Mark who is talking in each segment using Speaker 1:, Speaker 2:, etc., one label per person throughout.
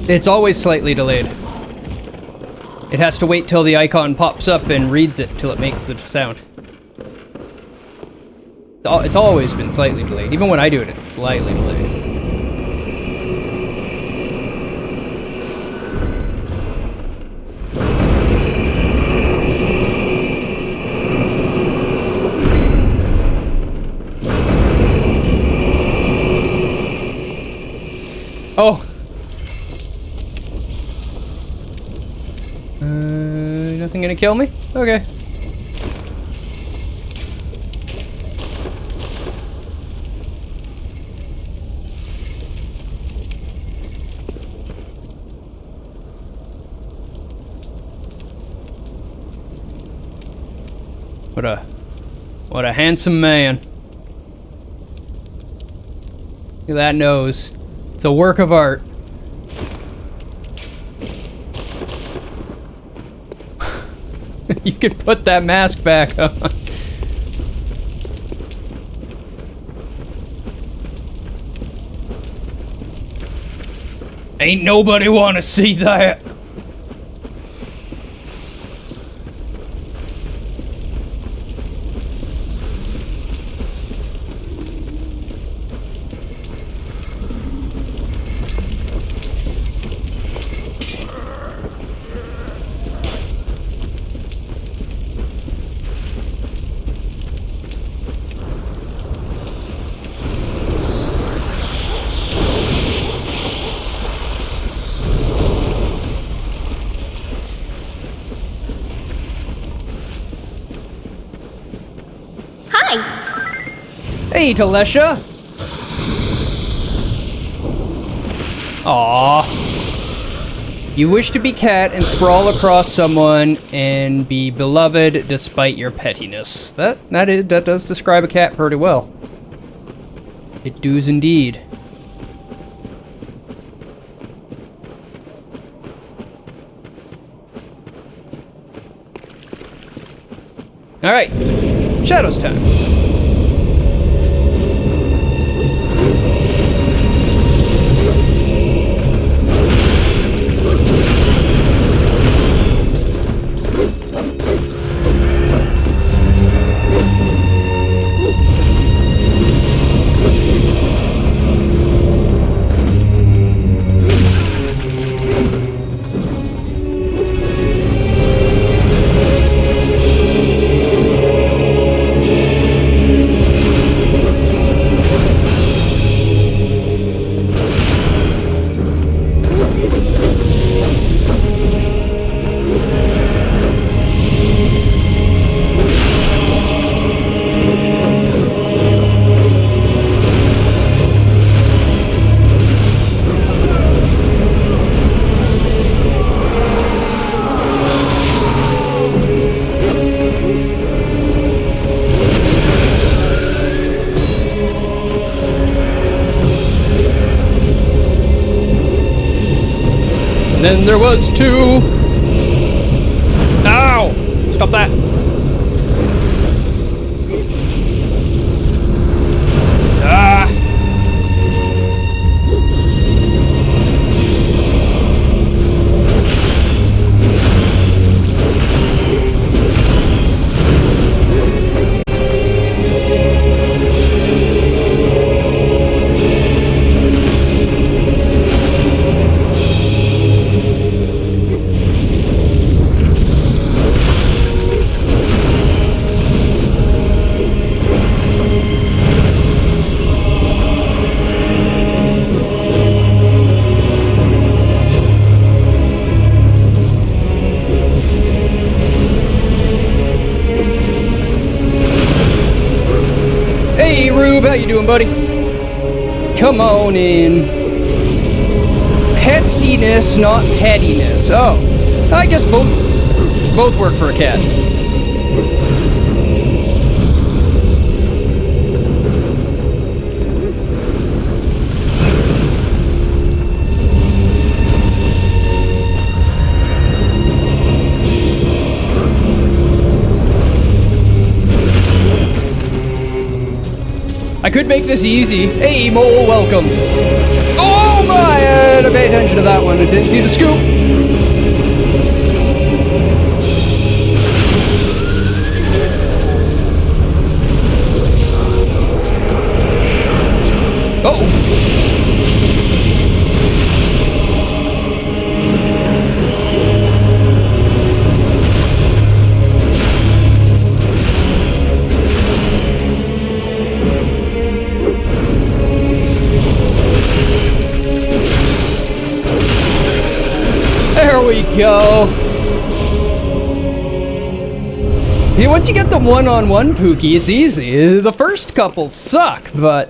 Speaker 1: It's always slightly delayed. It has to wait till the icon pops up and reads it till it makes the sound. It's always been slightly delayed. Even when I do it, it's slightly delayed. Oh! Nothing gonna kill me? Okay. What a handsome man. Look at that nose. It's a work of art. You could put that mask back on. Ain't nobody wanna see that. Hey, Talesha! Aww. You wish to be cat and sprawl across someone and be beloved despite your pettiness. That does describe a cat pretty well. It does indeed. Alright. Shadows time. Then there was two. Ow! Stop that. Ah! How you doing, buddy? Come on in. Pestiness, not pettiness. Oh, I guess both work for a cat. I could make this easy. Hey, mole, welcome. Oh Oh my! I had to pay attention to that one. I didn't see the scoop. Oh! There we go. Yeah, once you get the one-on-one Pookie, it's easy. The first couple suck, but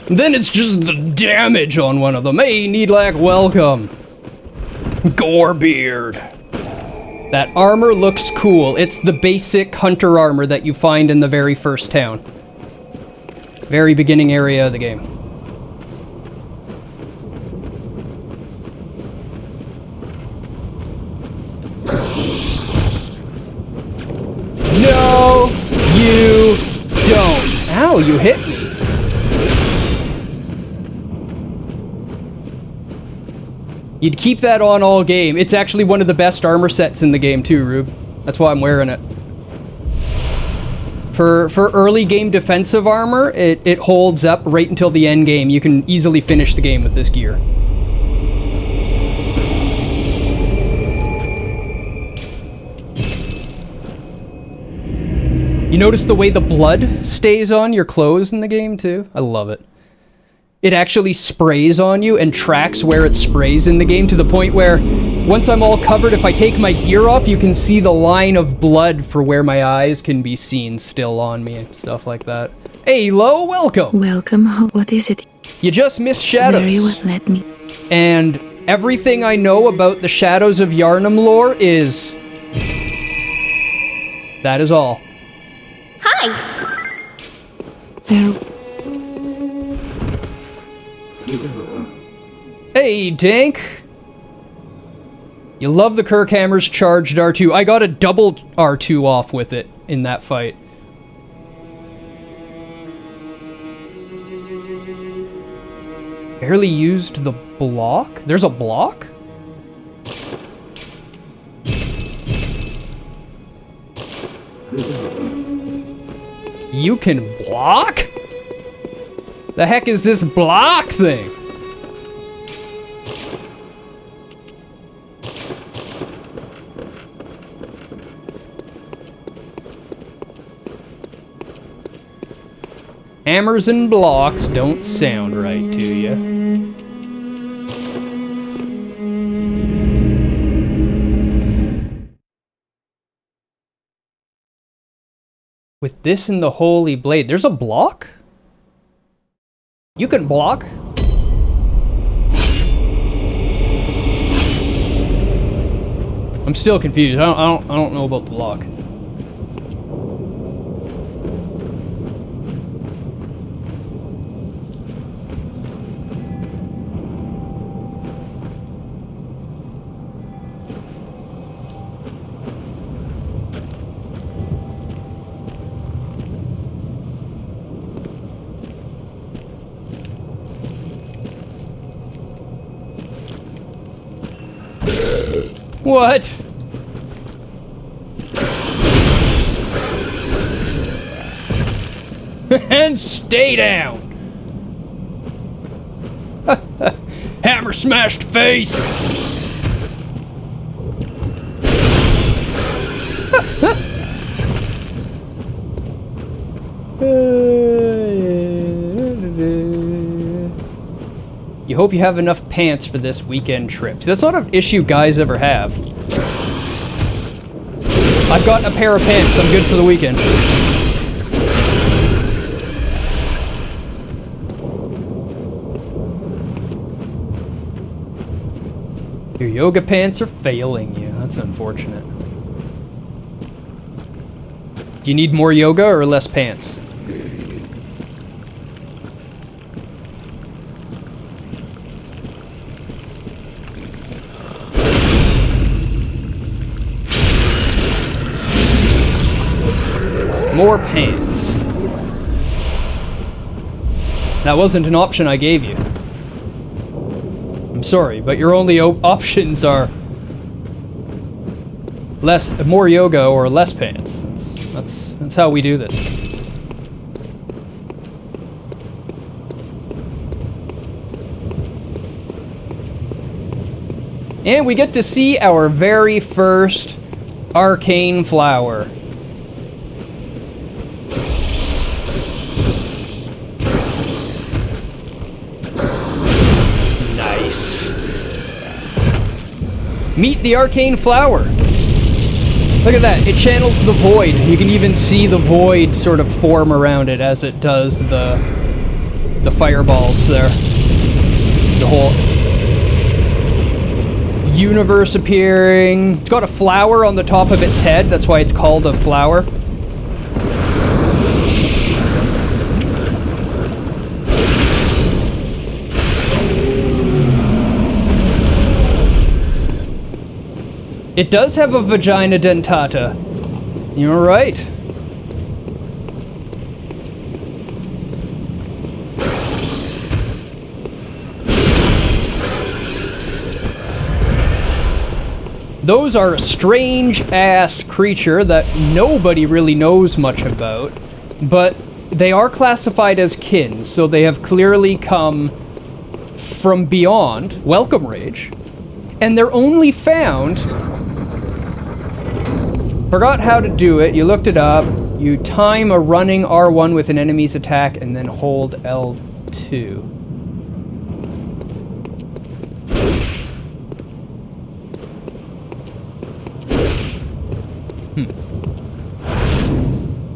Speaker 1: then it's just the damage on one of them. Hey, Needlac, welcome. Gorebeard. That armor looks cool. It's the basic hunter armor that you find in the very first town. Very beginning area of the game. No, you don't. Ow, you hit me. You'd keep that on all game. It's actually one of the best armor sets in the game too, Rube. That's why I'm wearing it. For early game defensive armor, it holds up right until the end game. You can easily finish the game with this gear. You notice the way the blood stays on your clothes in the game, too? I love it. It actually sprays on you and tracks where it sprays in the game to the point where, once I'm all covered, if I take my gear off, you can see the line of blood for where my eyes can be seen still on me and stuff like that. Hey, Lo, welcome!
Speaker 2: Welcome. What is it?
Speaker 1: You just missed Shadows.
Speaker 2: Very well, let me.
Speaker 1: And everything I know about the Shadows of Yharnam lore is... that is all.
Speaker 3: Hi!
Speaker 2: Fair.
Speaker 1: Hey, Tank! You love the Kirkhammer's charged R2. I got a double R2 off with it in that fight. Barely used the block? There's a block? You can block? The heck is this block thing? Hammers and blocks don't sound right to you. With this and the Holy Blade, there's a block? You can block? I'm still confused. I don't know about the block. What? And stay down. Hammer smashed face. You hope you have enough pants for this weekend trip. That's not an issue guys ever have. I've got a pair of pants. I'm good for the weekend. Your yoga pants are failing you. That's unfortunate. Do you need more yoga or less pants? More pants. That wasn't an option I gave you. sorry, but your only options are more yoga or less pants. That's how we do this. And we get to see our very first arcane flower. Nice. Meet the arcane flower. Look at that, it channels the void. You can even see the void sort of form around it as it does the fireballs there. The whole universe appearing. It's got a flower on the top of its head, that's why it's called a flower. It does have a vagina dentata. You're right. Those are a strange-ass creature that nobody really knows much about, but they are classified as kin, so they have clearly come from beyond. Welcome, Rage. And they're only found... Forgot how to do it. You looked it up. You time a running R1 with an enemy's attack and then hold L2.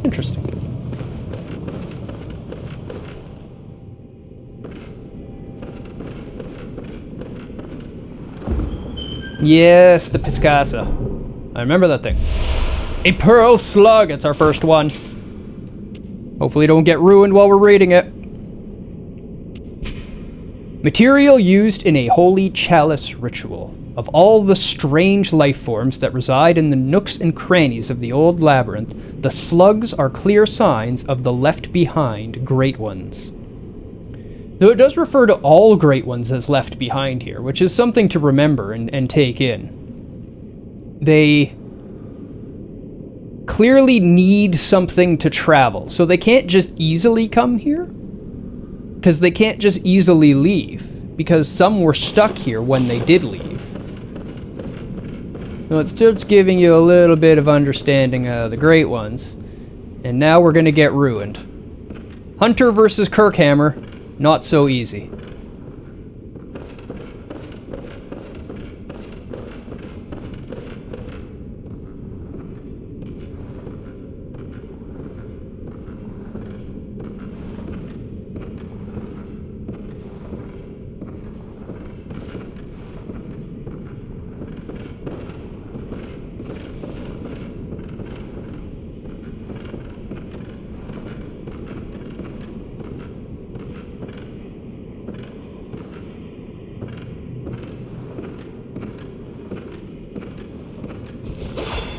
Speaker 1: Interesting. Yes, the Piscasa. I remember that thing. A pearl slug! It's our first one. Hopefully don't get ruined while we're reading it. Material used in a holy chalice ritual. Of all the strange life forms that reside in the nooks and crannies of the old labyrinth, the slugs are clear signs of the left-behind Great Ones. Though it does refer to all Great Ones as left behind here, which is something to remember and take in. They clearly need something to travel, so they can't just easily come here, because they can't just easily leave, because some were stuck here when they did leave. So it's just giving you a little bit of understanding of the Great Ones, and now we're gonna get ruined. Hunter versus Kirkhammer, not so easy.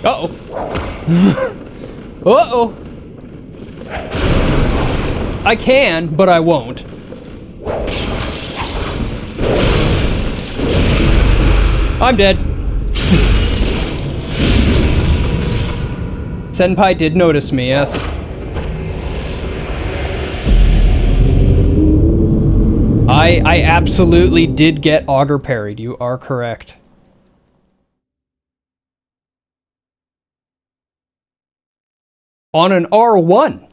Speaker 1: Uh-oh. Uh-oh. I can, but I won't. I'm dead. Senpai did notice me, yes. I absolutely did get auger parried. You are correct. On an R1.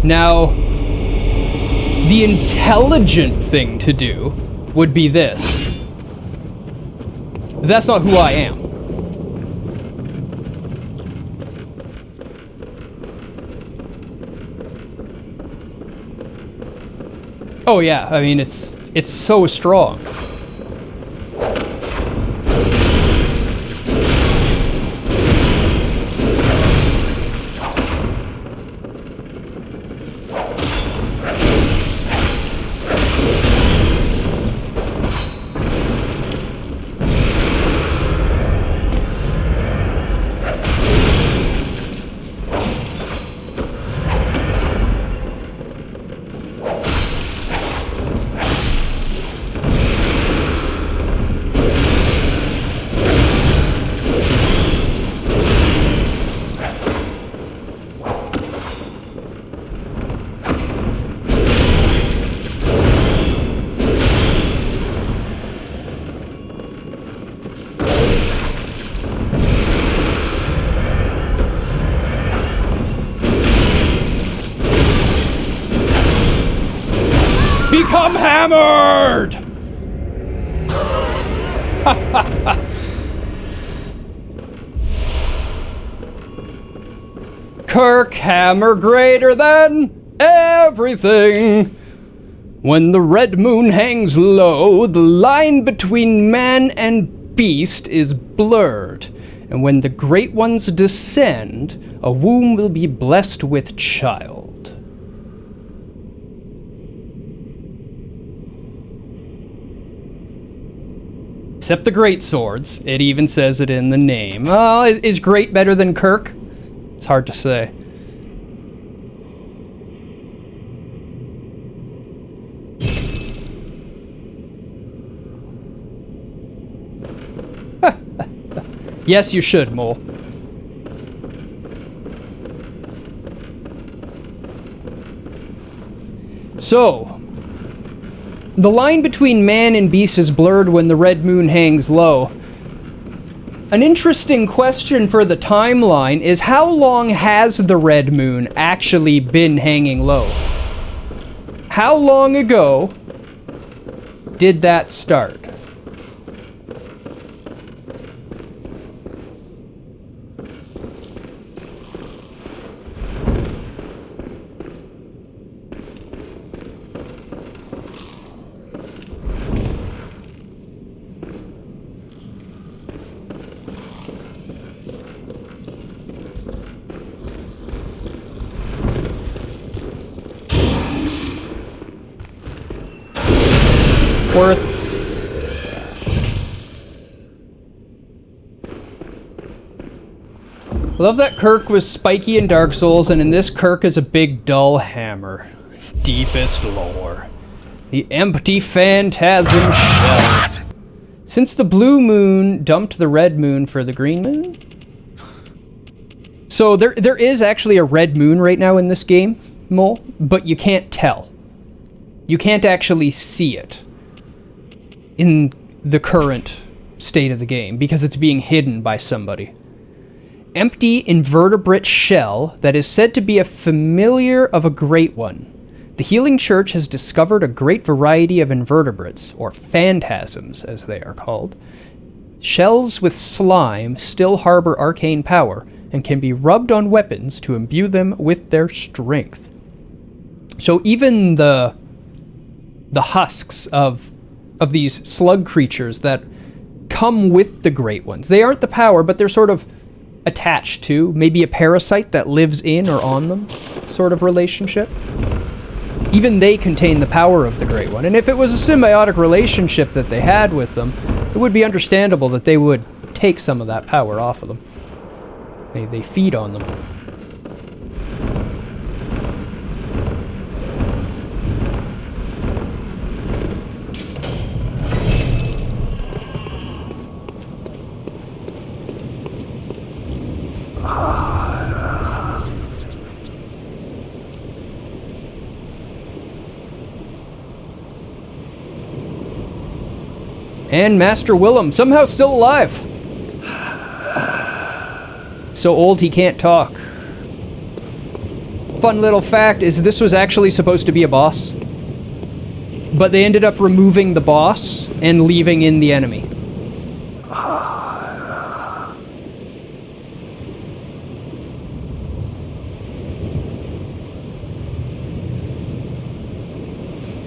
Speaker 1: Now, the intelligent thing to do would be this. But that's not who I am. Oh yeah, I mean, it's so strong. become hammered! Kirk hammer greater than everything. When the red moon hangs low, the line between man and beast is blurred. And when the great ones descend, a womb will be blessed with child. Except the great swords. It even says it in the name. Is great better than Kirk? It's hard to say. Yes, you should, Mole. So, the line between man and beast is blurred when the red moon hangs low. An interesting question for the timeline is how long has the red moon actually been hanging low? How long ago did that start? Worth. I love that Kirk was spiky in Dark Souls, and in this Kirk is a big dull hammer. Deepest lore. The empty phantasm shell. Since the blue moon dumped the red moon for the green moon? So there is actually a red moon right now in this game, Mole, but you can't tell. You can't actually see it in the current state of the game because it's being hidden by somebody. Empty invertebrate shell that is said to be a familiar of a great one. The Healing Church has discovered a great variety of invertebrates, or phantasms as they are called. Shells with slime still harbor arcane power and can be rubbed on weapons to imbue them with their strength. So even the husks of these slug creatures that come with the great ones. They aren't the power, but they're sort of attached to, maybe a parasite that lives in or on them sort of relationship. Even they contain the power of the great one. And if it was a symbiotic relationship that they had with them, it would be understandable that they would take some of that power off of them. They feed on them. And Master Willem, somehow still alive. So old he can't talk. Fun little fact is this was actually supposed to be a boss. But they ended up removing the boss and leaving in the enemy.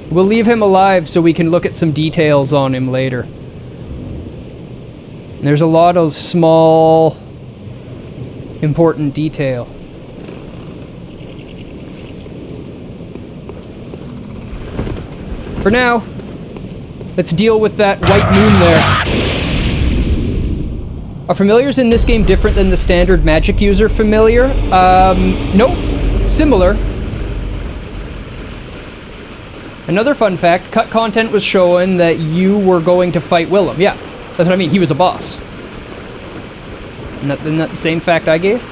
Speaker 1: We'll leave him alive so we can look at some details on him later. There's a lot of small, important detail. For now, let's deal with that white moon there. Are familiars in this game different than the standard magic user familiar? Nope. Similar. Another fun fact, cut content was showing that you were going to fight Willem. Yeah, that's what I mean. He was a boss. Isn't that the same fact I gave?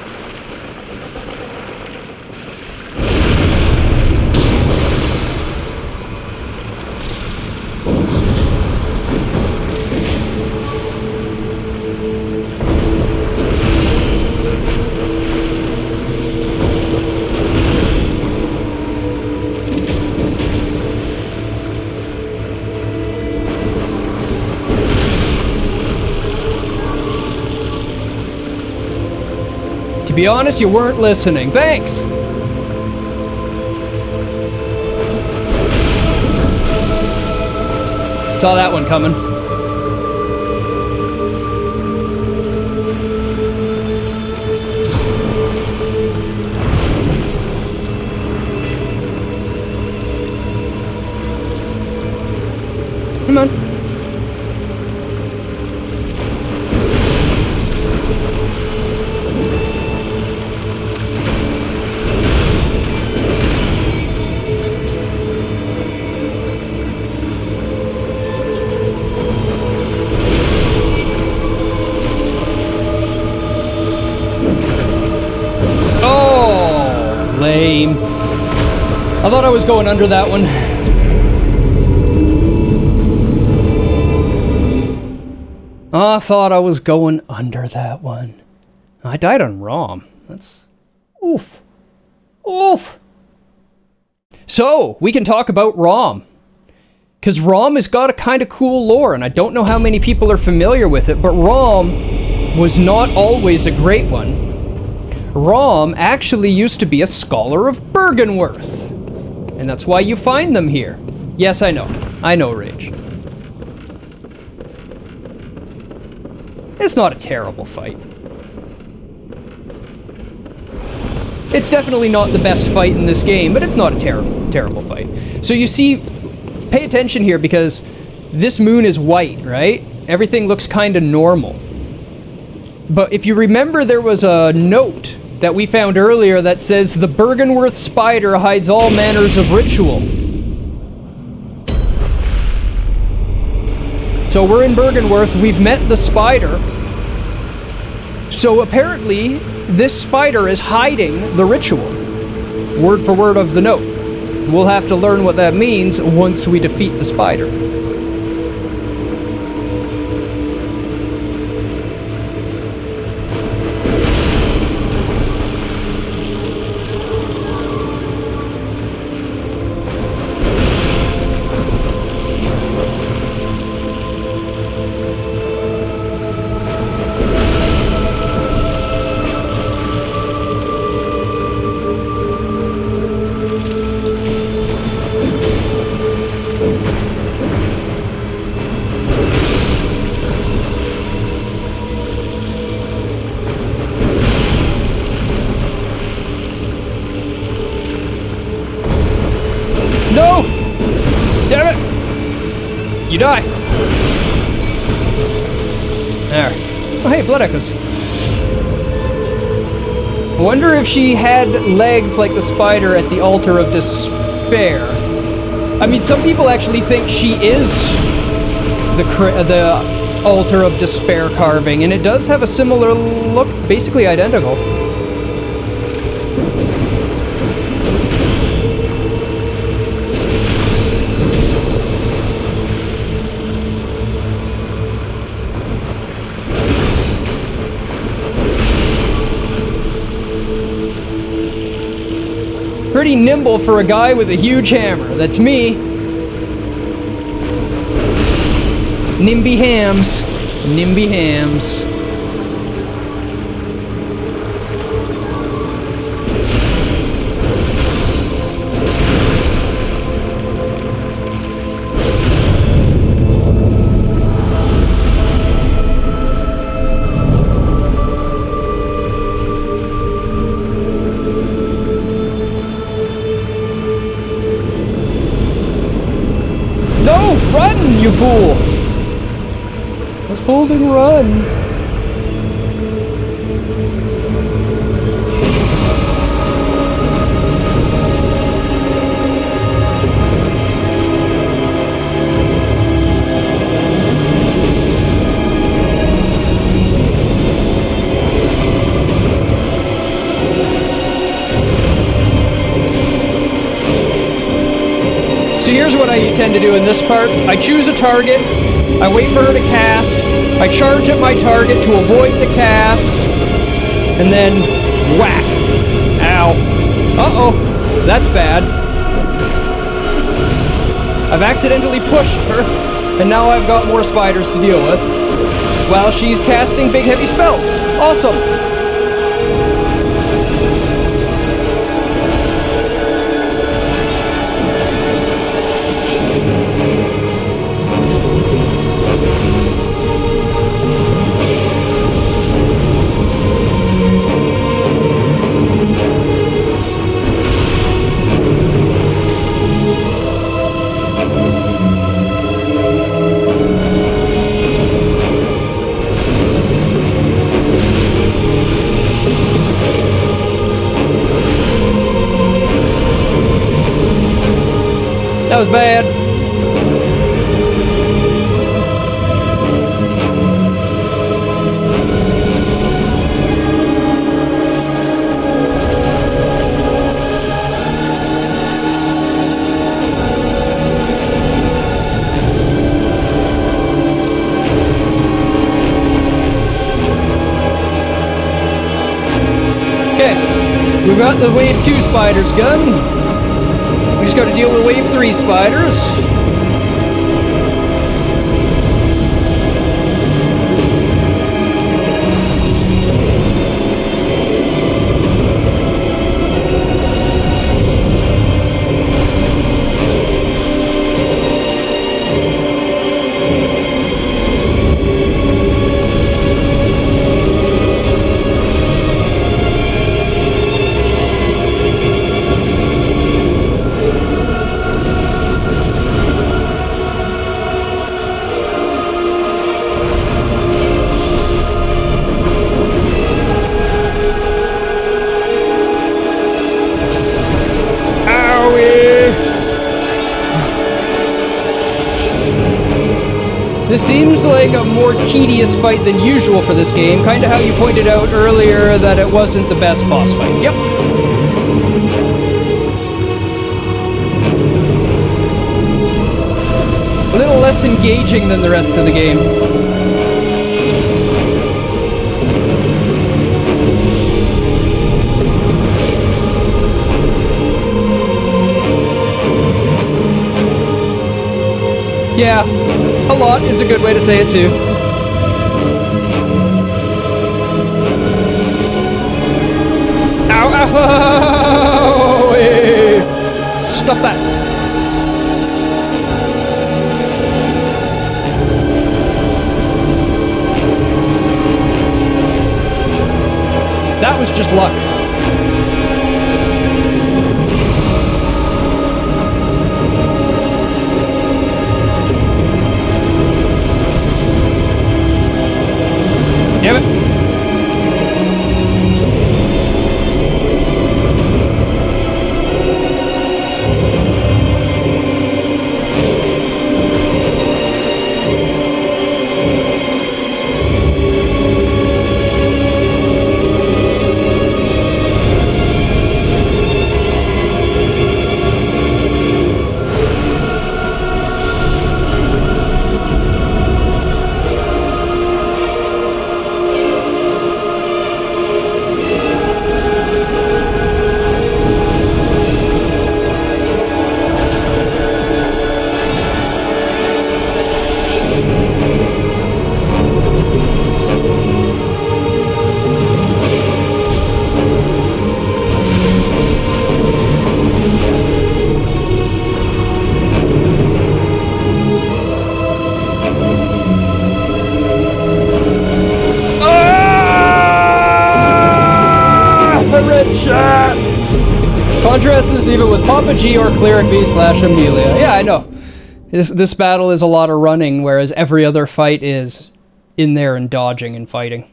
Speaker 1: To be honest, you weren't listening. Thanks! Saw that one coming. Come on. Oh, lame. I thought I was going under that one. I thought I was going under that one. I died on ROM. That's... oof. Oof. So, we can talk about ROM. Because ROM has got a kind of cool lore, and I don't know how many people are familiar with it, but ROM was not always a great one. ROM actually used to be a scholar of Bergenworth. And that's why you find them here. Yes, I know. I know, Rage. It's not a terrible fight. It's definitely not the best fight in this game, but it's not a terrible fight. So you see, pay attention here because this moon is white, right? Everything looks kind of normal. But if you remember, there was a note that we found earlier that says the Bergenworth spider hides all manners of ritual. So we're in Bergenworth, we've met the spider. So apparently, this spider is hiding the ritual. Word for word of the note. We'll have to learn what that means once we defeat the spider. No! Damn it! You die! There. Oh hey, Blood Echoes. I wonder if she had legs like the spider at the Altar of Despair. I mean, some people actually think she is the Altar of Despair carving, and it does have a similar look, basically identical. Pretty nimble for a guy with a huge hammer. That's me. Nimby hams. Nimby hams. No! Run, you fool! I was holding run. So here's what I tend to do in this part. I choose a target, I wait for her to cast, I charge at my target to avoid the cast, and then whack. Ow. Uh-oh, that's bad. I've accidentally pushed her, and now I've got more spiders to deal with, while she's casting big heavy spells. Awesome. was bad. Okay, we've got the Wave 2 spiders gun. We just got to deal with Wave 3 spiders. This seems like a more tedious fight than usual for this game, kind of how you pointed out earlier that it wasn't the best boss fight. Yep. A little less engaging than the rest of the game. Yeah, a lot is a good way to say it too. Ow, ow, ow, hey. Stop that. That was just luck. Damn it. Contrast this even with Papa G or Cleric V / Amelia. Yeah, I know. This battle is a lot of running, whereas every other fight is in there and dodging and fighting.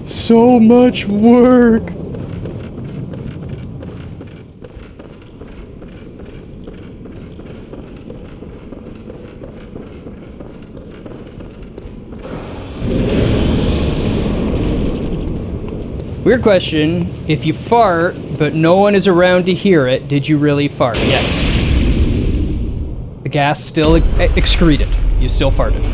Speaker 1: So much work. Weird question. If you fart, but no one is around to hear it, did you really fart? Yes. The gas still excreted. You still farted.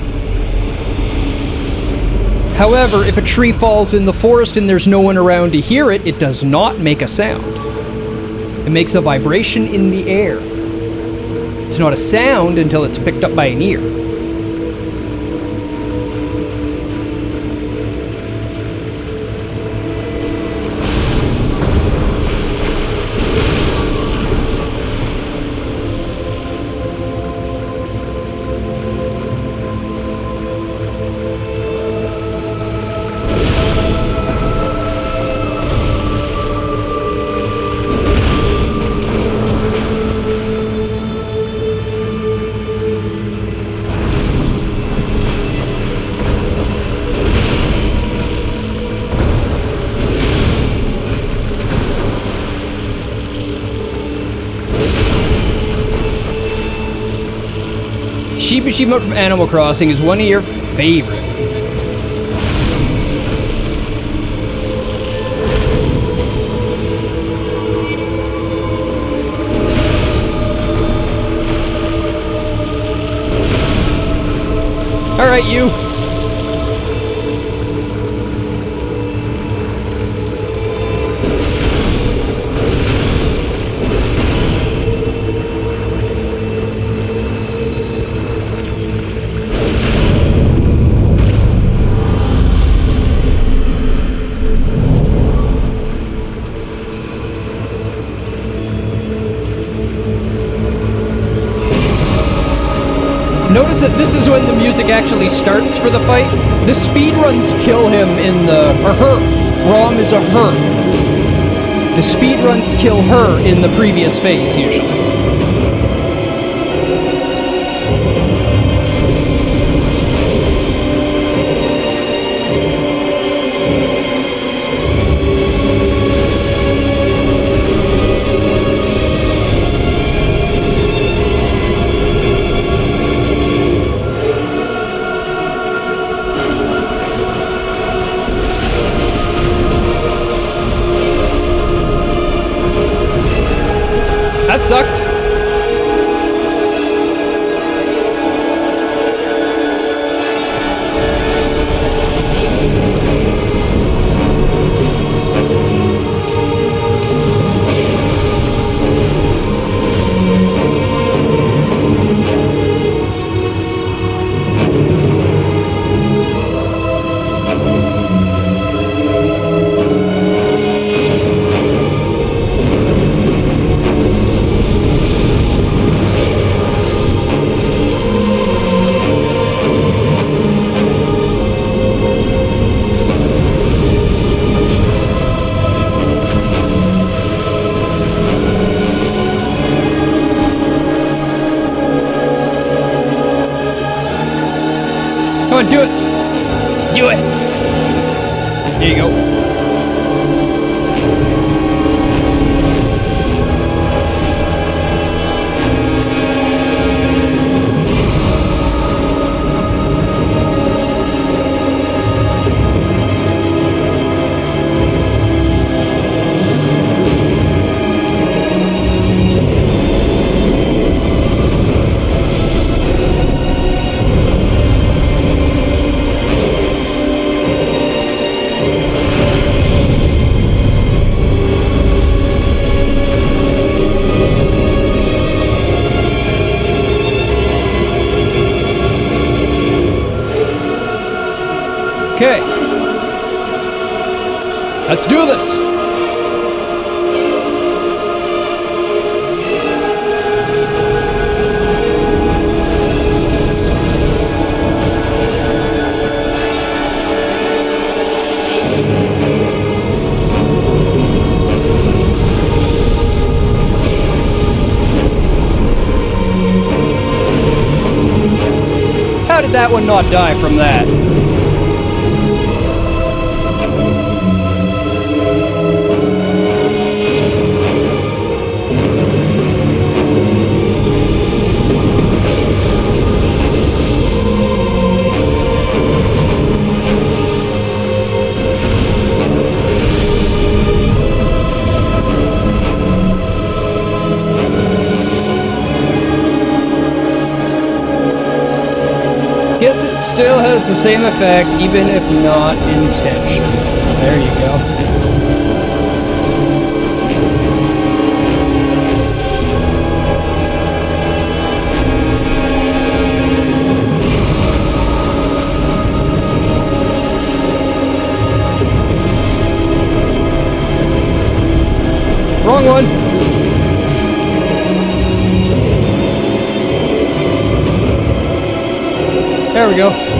Speaker 1: However, if a tree falls in the forest and there's no one around to hear it, it does not make a sound. It makes a vibration in the air. It's not a sound until it's picked up by an ear. sheep achievement from Animal Crossing is one of your favorite. All right, you. Notice that this is when the music actually starts for the fight. The speedruns kill him in the... or her. Rom is a her. The speedruns kill her in the previous phase, usually. That sucked. Come on, do it! Do it! There you go. Okay. Let's do this. How did that one not die from that? Guess it still has the same effect, even if not intentional. There you go. Wrong one. There we go.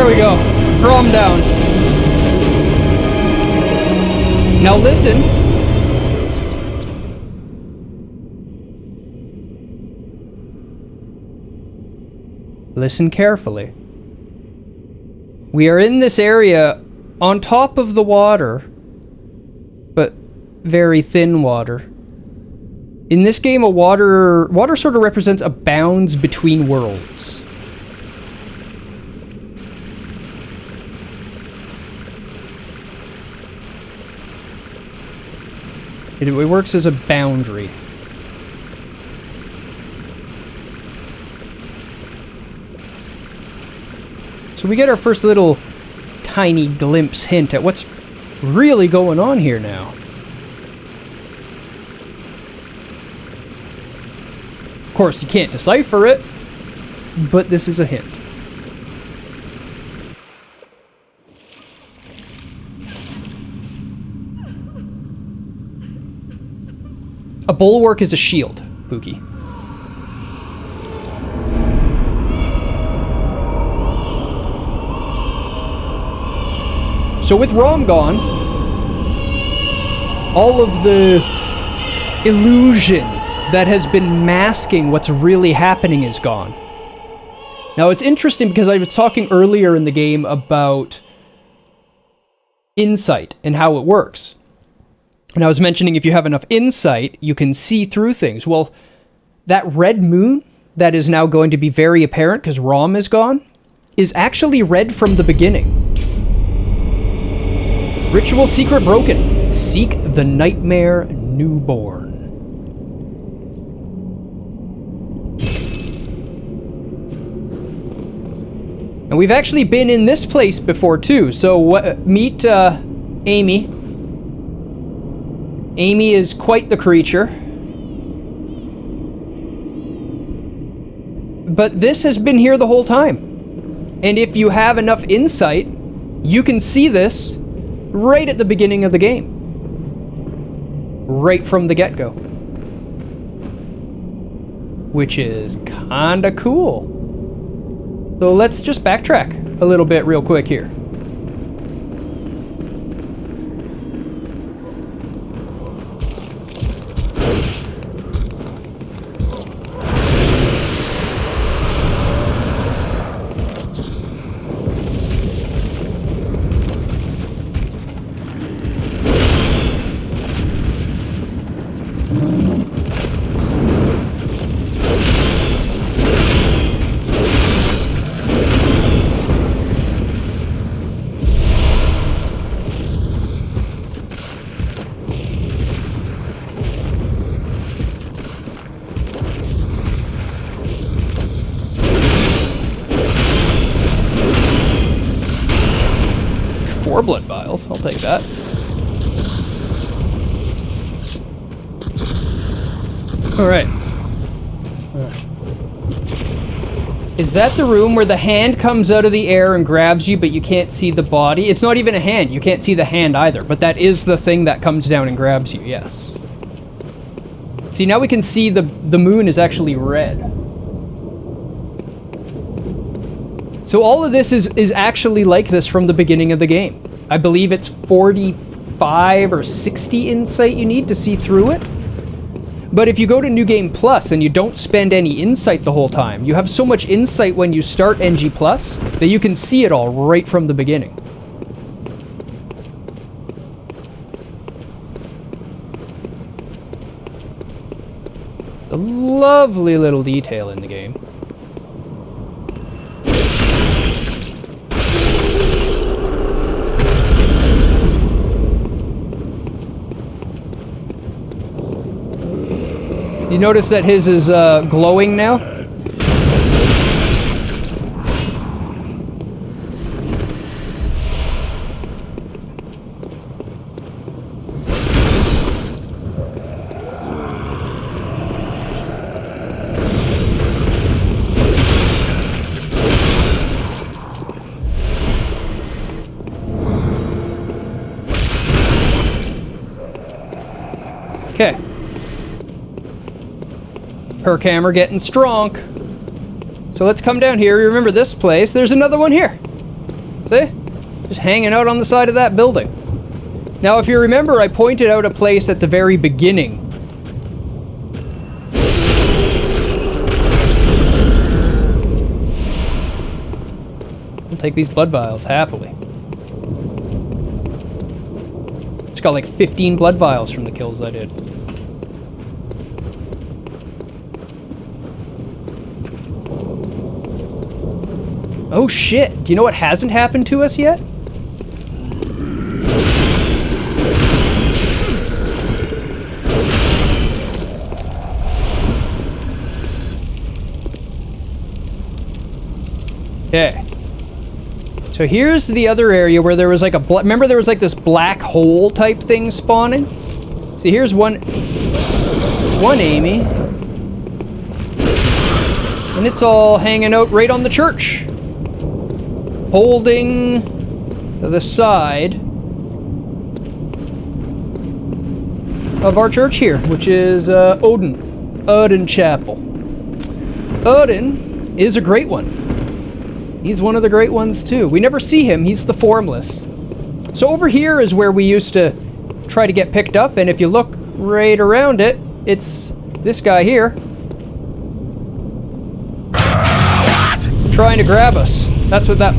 Speaker 1: There we go. Throw him down. Now listen. Listen carefully. We are in this area on top of the water, but very thin water. In this game, water sort of represents a bounds between worlds. It works as a boundary. So we get our first little tiny glimpse hint at what's really going on here now. Of course, you can't decipher it, but this is a hint. A bulwark is a shield, Pookie. So with Rom gone, all of the illusion that has been masking what's really happening is gone. Now it's interesting because I was talking earlier in the game about insight and how it works. And I was mentioning if you have enough insight, you can see through things. Well, that red moon that is now going to be very apparent because Rom is gone is actually red from the beginning. Ritual secret broken. Seek the nightmare newborn. And we've actually been in this place before too. So meet Amy. Amy is quite the creature. But this has been here the whole time. And if you have enough insight, you can see this right at the beginning of the game. Right from the get-go. Which is kinda cool. So let's just backtrack a little bit real quick here. Blood vials, I'll take that. Alright. Is that the room where the hand comes out of the air and grabs you, but you can't see the body? It's not even a hand, you can't see the hand either, but that is the thing that comes down and grabs you, yes. See, now we can see the moon is actually red. So all of this is actually like this from the beginning of the game. I believe it's 45 or 60 insight you need to see through it. But if you go to New Game Plus and you don't spend any insight the whole time, you have so much insight when you start NG Plus that you can see it all right from the beginning. A lovely little detail in the game. You notice that his is glowing now? Okay. Her camera getting strong. So let's come down here. Remember this place. There's another one here. See? Just hanging out on the side of that building. Now, if you remember, I pointed out a place at the very beginning. I'll take these blood vials happily. Just got like 15 blood vials from the kills I did. Oh shit, do you know what hasn't happened to us yet? Okay. So here's the other area where there was like a remember there was like this black hole type thing spawning? See, here's one Amy. And it's all hanging out right on the church. Holding the side of our church here, which is Odin Chapel. Odin is a great one. He's one of the great ones too. We never see him, he's the formless. So over here is where we used to try to get picked up, and if you look right around it, it's this guy here. Trying to grab us. That's what that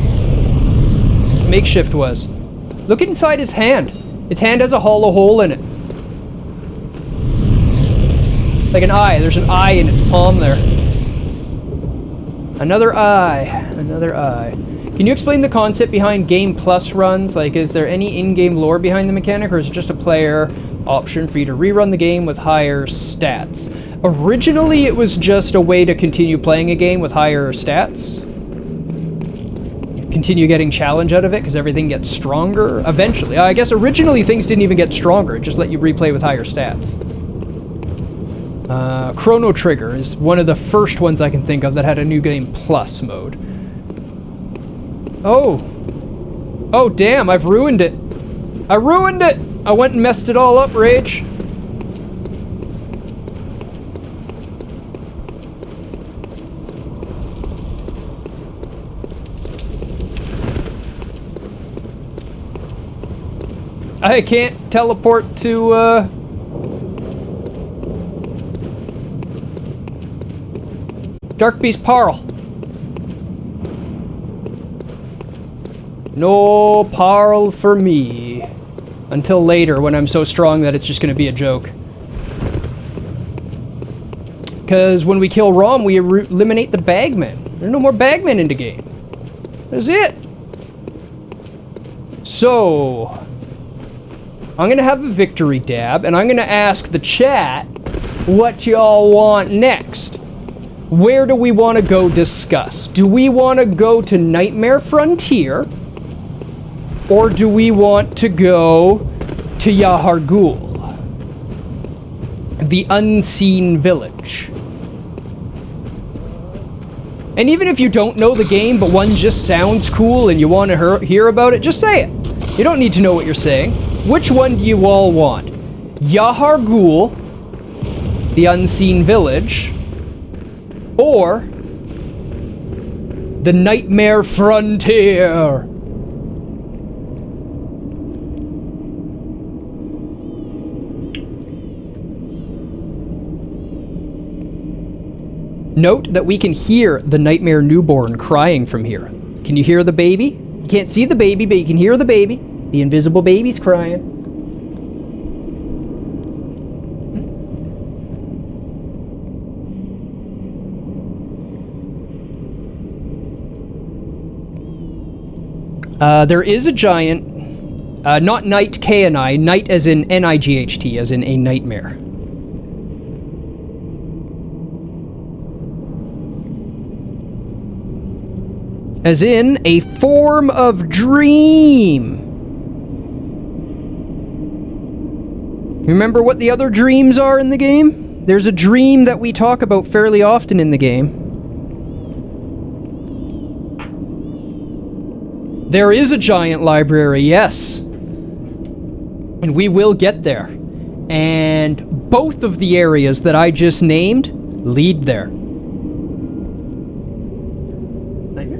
Speaker 1: makeshift was. Look inside his hand. His hand has a hollow hole in it. Like an eye. There's an eye in its palm there. Another eye. Another eye. Can you explain the concept behind Game Plus runs? Like, is there any in-game lore behind the mechanic, or is it just a player option for you to rerun the game with higher stats? Originally, it was just a way to continue playing a game with higher stats. Continue getting challenge out of it because everything gets stronger eventually. I guess originally things didn't even get stronger, it just let you replay with higher stats. Chrono Trigger is one of the first ones I can think of that had a New Game Plus mode. Oh damn, I've ruined it. I ruined it! I went and messed it all up, Rage. I can't teleport to, Dark Beast Parl. No Parl for me. Until later, when I'm so strong that it's just gonna be a joke. Because when we kill Rom, we eliminate the bagmen. There's no more bagmen in the game. That's it. So, I'm gonna have a victory dab, and I'm gonna ask the chat what y'all want next. Where do we want to go discuss? Do we want to go to Nightmare Frontier? Or do we want to go to Yahar'gul? The Unseen Village. And even if you don't know the game, but one just sounds cool and you want to hear about it, just say it. You don't need to know what you're saying. Which one do you all want? Yahar'gul, the Unseen Village, or the Nightmare Frontier? Note that we can hear the Nightmare newborn crying from here. Can you hear the baby? You can't see the baby, but you can hear the baby. The invisible baby's crying. There is a giant, not Night K-N-I, Night as in N-I-G-H-T, as in a nightmare. As in a form of dream. Remember what the other dreams are in the game? There's a dream that we talk about fairly often in the game. There is a giant library, yes. And we will get there. And both of the areas that I just named lead there. Nightmare?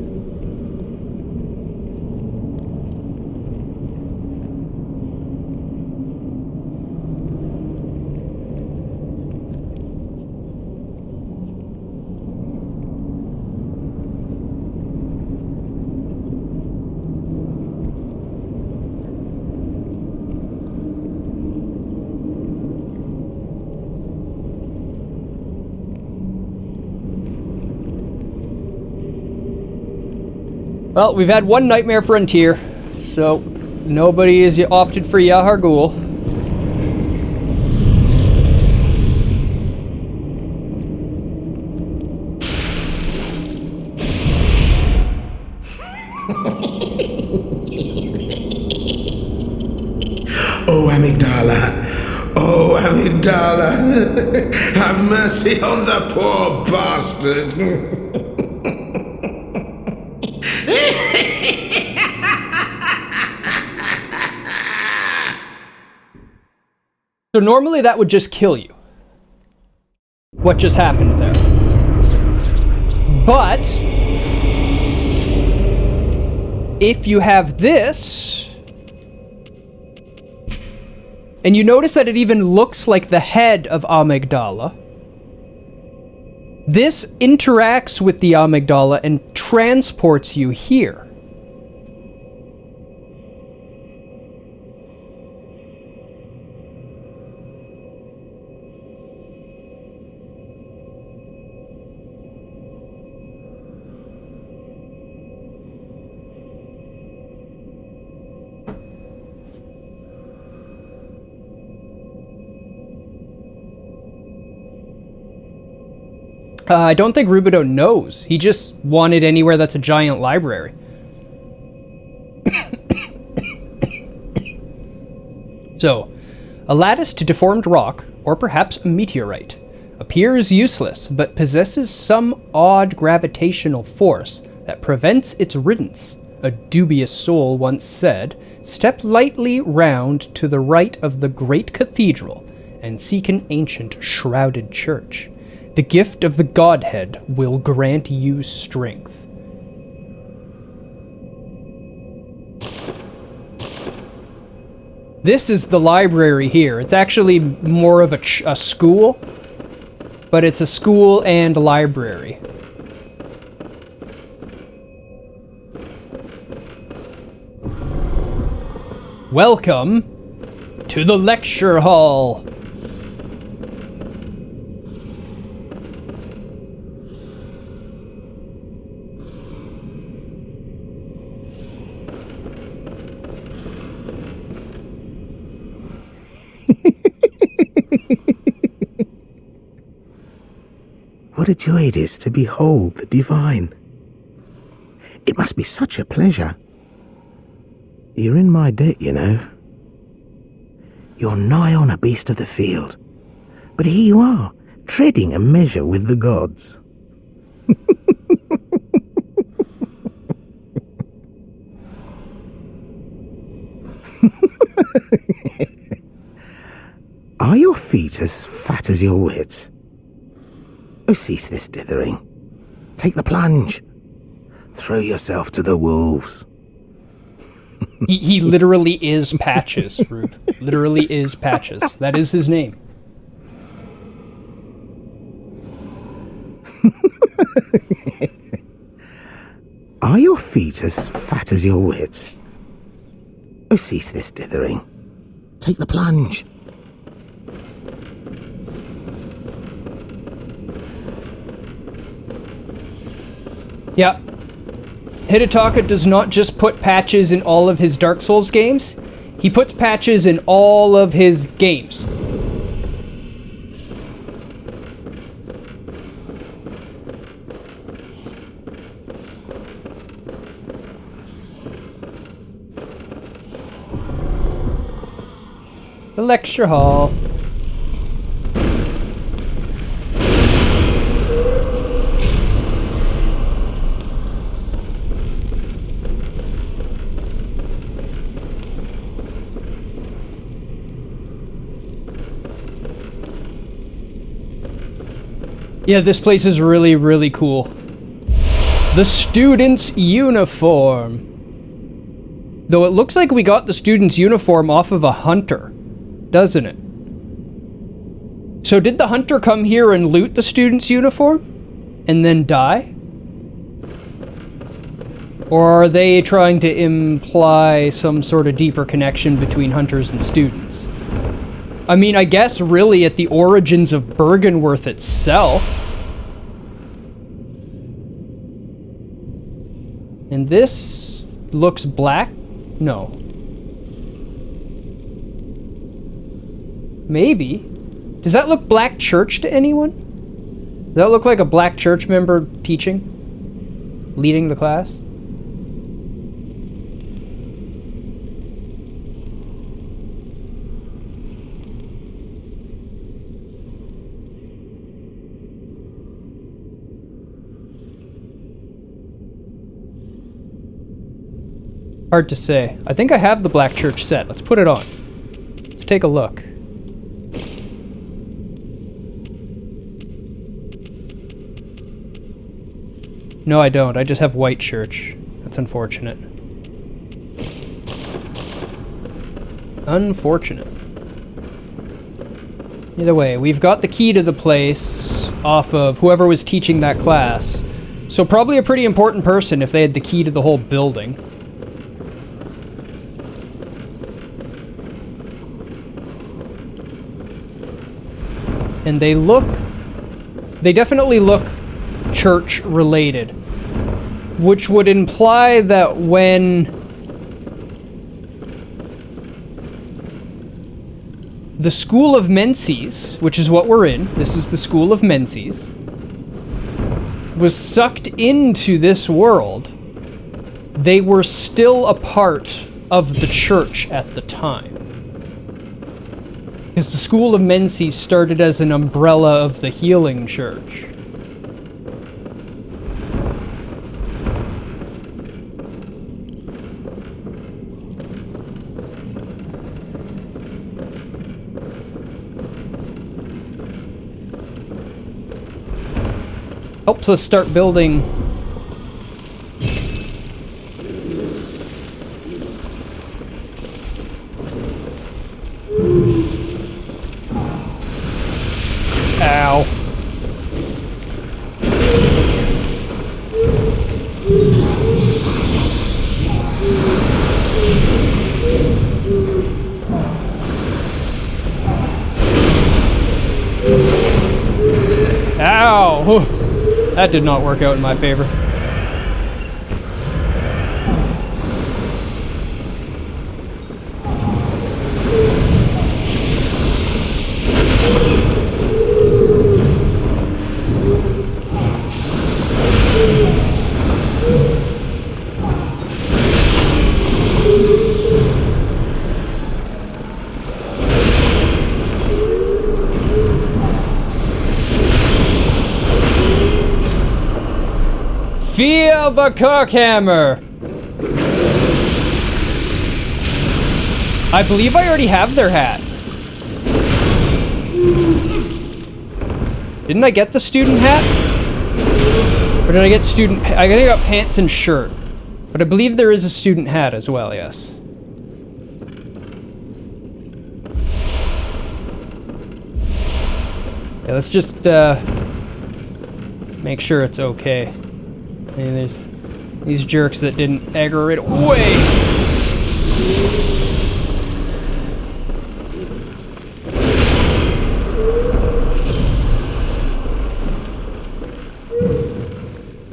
Speaker 1: Well, we've had one Nightmare Frontier, so nobody has opted for Yahar Ghul.
Speaker 4: Oh, Amygdala. Oh, Amygdala. Have mercy on the poor bastard.
Speaker 1: So normally that would just kill you. What just happened there? But if you have this, and you notice that it even looks like the head of Amygdala, this interacts with the Amygdala and transports you here. I don't think Rubido knows. He just wanted anywhere that's a giant library. So, a lattice to deformed rock, or perhaps a meteorite, appears useless, but possesses some odd gravitational force that prevents its riddance. A dubious soul once said, "Step lightly round to the right of the great cathedral and seek an ancient shrouded church. The gift of the Godhead will grant you strength." This is the library here. It's actually more of a school, but it's a school and library. Welcome to the lecture hall.
Speaker 4: What a joy it is to behold the divine. It must be such a pleasure. You're in my debt, you know. You're nigh on a beast of the field, but here you are, treading a measure with the gods. Are your feet as fat as your wits? Oh, cease this dithering. Take the plunge. Throw yourself to the wolves.
Speaker 1: He literally is Patches, Rube. Literally is Patches. That is his name.
Speaker 4: Are your feet as fat as your wits? Oh, cease this dithering. Take the plunge.
Speaker 1: Yeah. Hidetaka does not just put patches in all of his Dark Souls games, he puts patches in all of his games. The lecture hall. Yeah, this place is really, really cool. The student's uniform. Though it looks like we got the student's uniform off of a hunter, doesn't it? So did the hunter come here and loot the student's uniform? And then die? Or are they trying to imply some sort of deeper connection between hunters and students? I mean, I guess really at the origins of Bergenworth itself. And this looks black? No. Maybe. Does that look black church to anyone? Does that look like a black church member teaching? Leading the class? Hard to say. I think I have the black church set. Let's put it on. Let's take a look. No, I don't. I just have white church. That's unfortunate. Unfortunate. Either way, we've got the key to the place off of whoever was teaching that class. So probably a pretty important person if they had the key to the whole building. And they definitely look church related, which would imply that when the School of Menses, which is what we're in, this is the School of Menses, was sucked into this world, they were still a part of the church at the time. Because the School of Menses started as an umbrella of the Healing Church. Helps us start building. Ow. Ow! That did not work out in my favor. Feel the cookhammer! I believe I already have their hat. Didn't I get the student hat? Or did I get student... I think I got pants and shirt. But I believe there is a student hat as well, yes. Yeah, let's just, make sure it's okay. And there's these jerks that didn't aggravate away.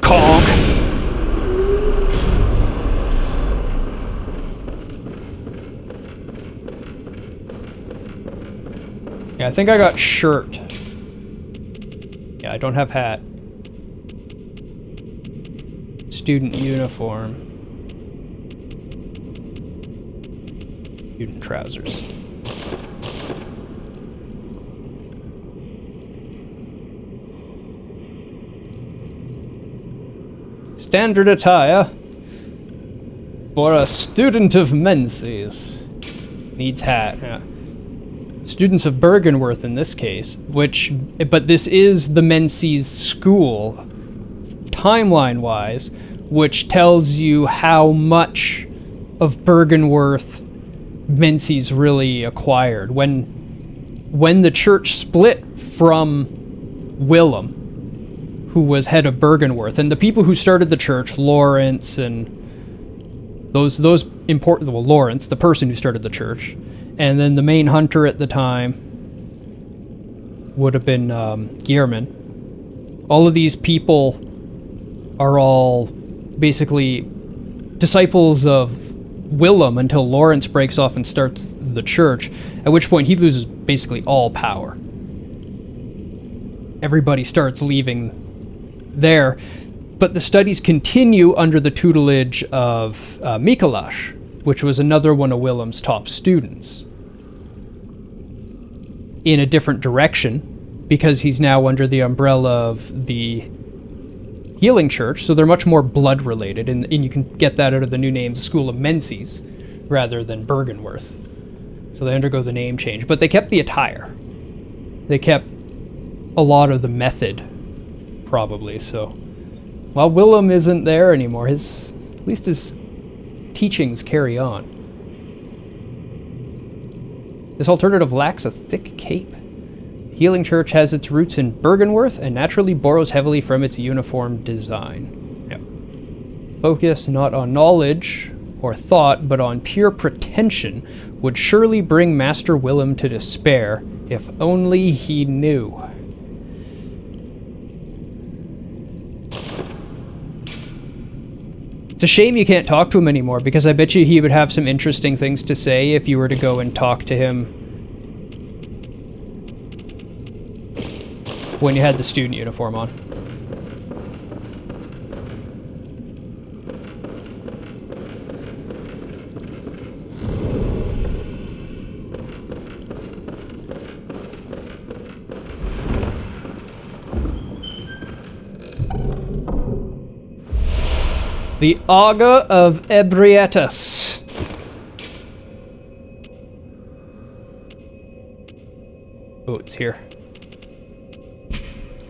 Speaker 1: Conk. Yeah, I think I got shirt. Yeah, I don't have hat. Student uniform. Student trousers. Standard attire for a student of Menses. Needs hat. Yeah. Students of Bergenworth in this case, but this is the Menses school, timeline-wise, which tells you how much of Bergenworth Menses really acquired. When the church split from Willem, who was head of Bergenworth, and the people who started the church, Lawrence and those important, well, Lawrence, the person who started the church, and then the main hunter at the time would have been Gearman. All of these people are all basically disciples of Willem until Lawrence breaks off and starts the church, at which point he loses basically all power. Everybody starts leaving there, but the studies continue under the tutelage of Mikolash, which was another one of Willem's top students, in a different direction, because he's now under the umbrella of the Healing Church, so they're much more blood-related, and you can get that out of the new name, the School of Menzies, rather than Bergenworth. So they undergo the name change, but they kept the attire. They kept a lot of the method, probably, so... While Willem isn't there anymore, at least his teachings carry on. This alternative lacks a thick cape. Healing Church has its roots in Bergenworth and naturally borrows heavily from its uniform design. Yep. Focus not on knowledge or thought, but on pure pretension would surely bring Master Willem to despair, if only he knew. It's a shame you can't talk to him anymore, because I bet you he would have some interesting things to say if you were to go and talk to him when you had the student uniform on. The Aga of Ebrietas. Oh, it's here.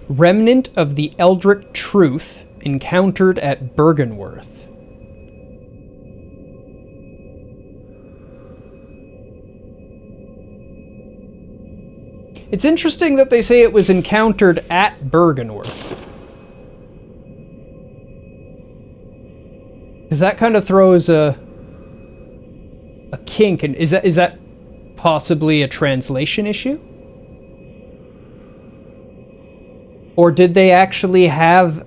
Speaker 1: Remnant of the Eldritch Truth encountered at Bergenworth. It's interesting that they say it was encountered at Bergenworth, because that kind of throws a kink. And is that possibly a translation issue? Or did they actually have...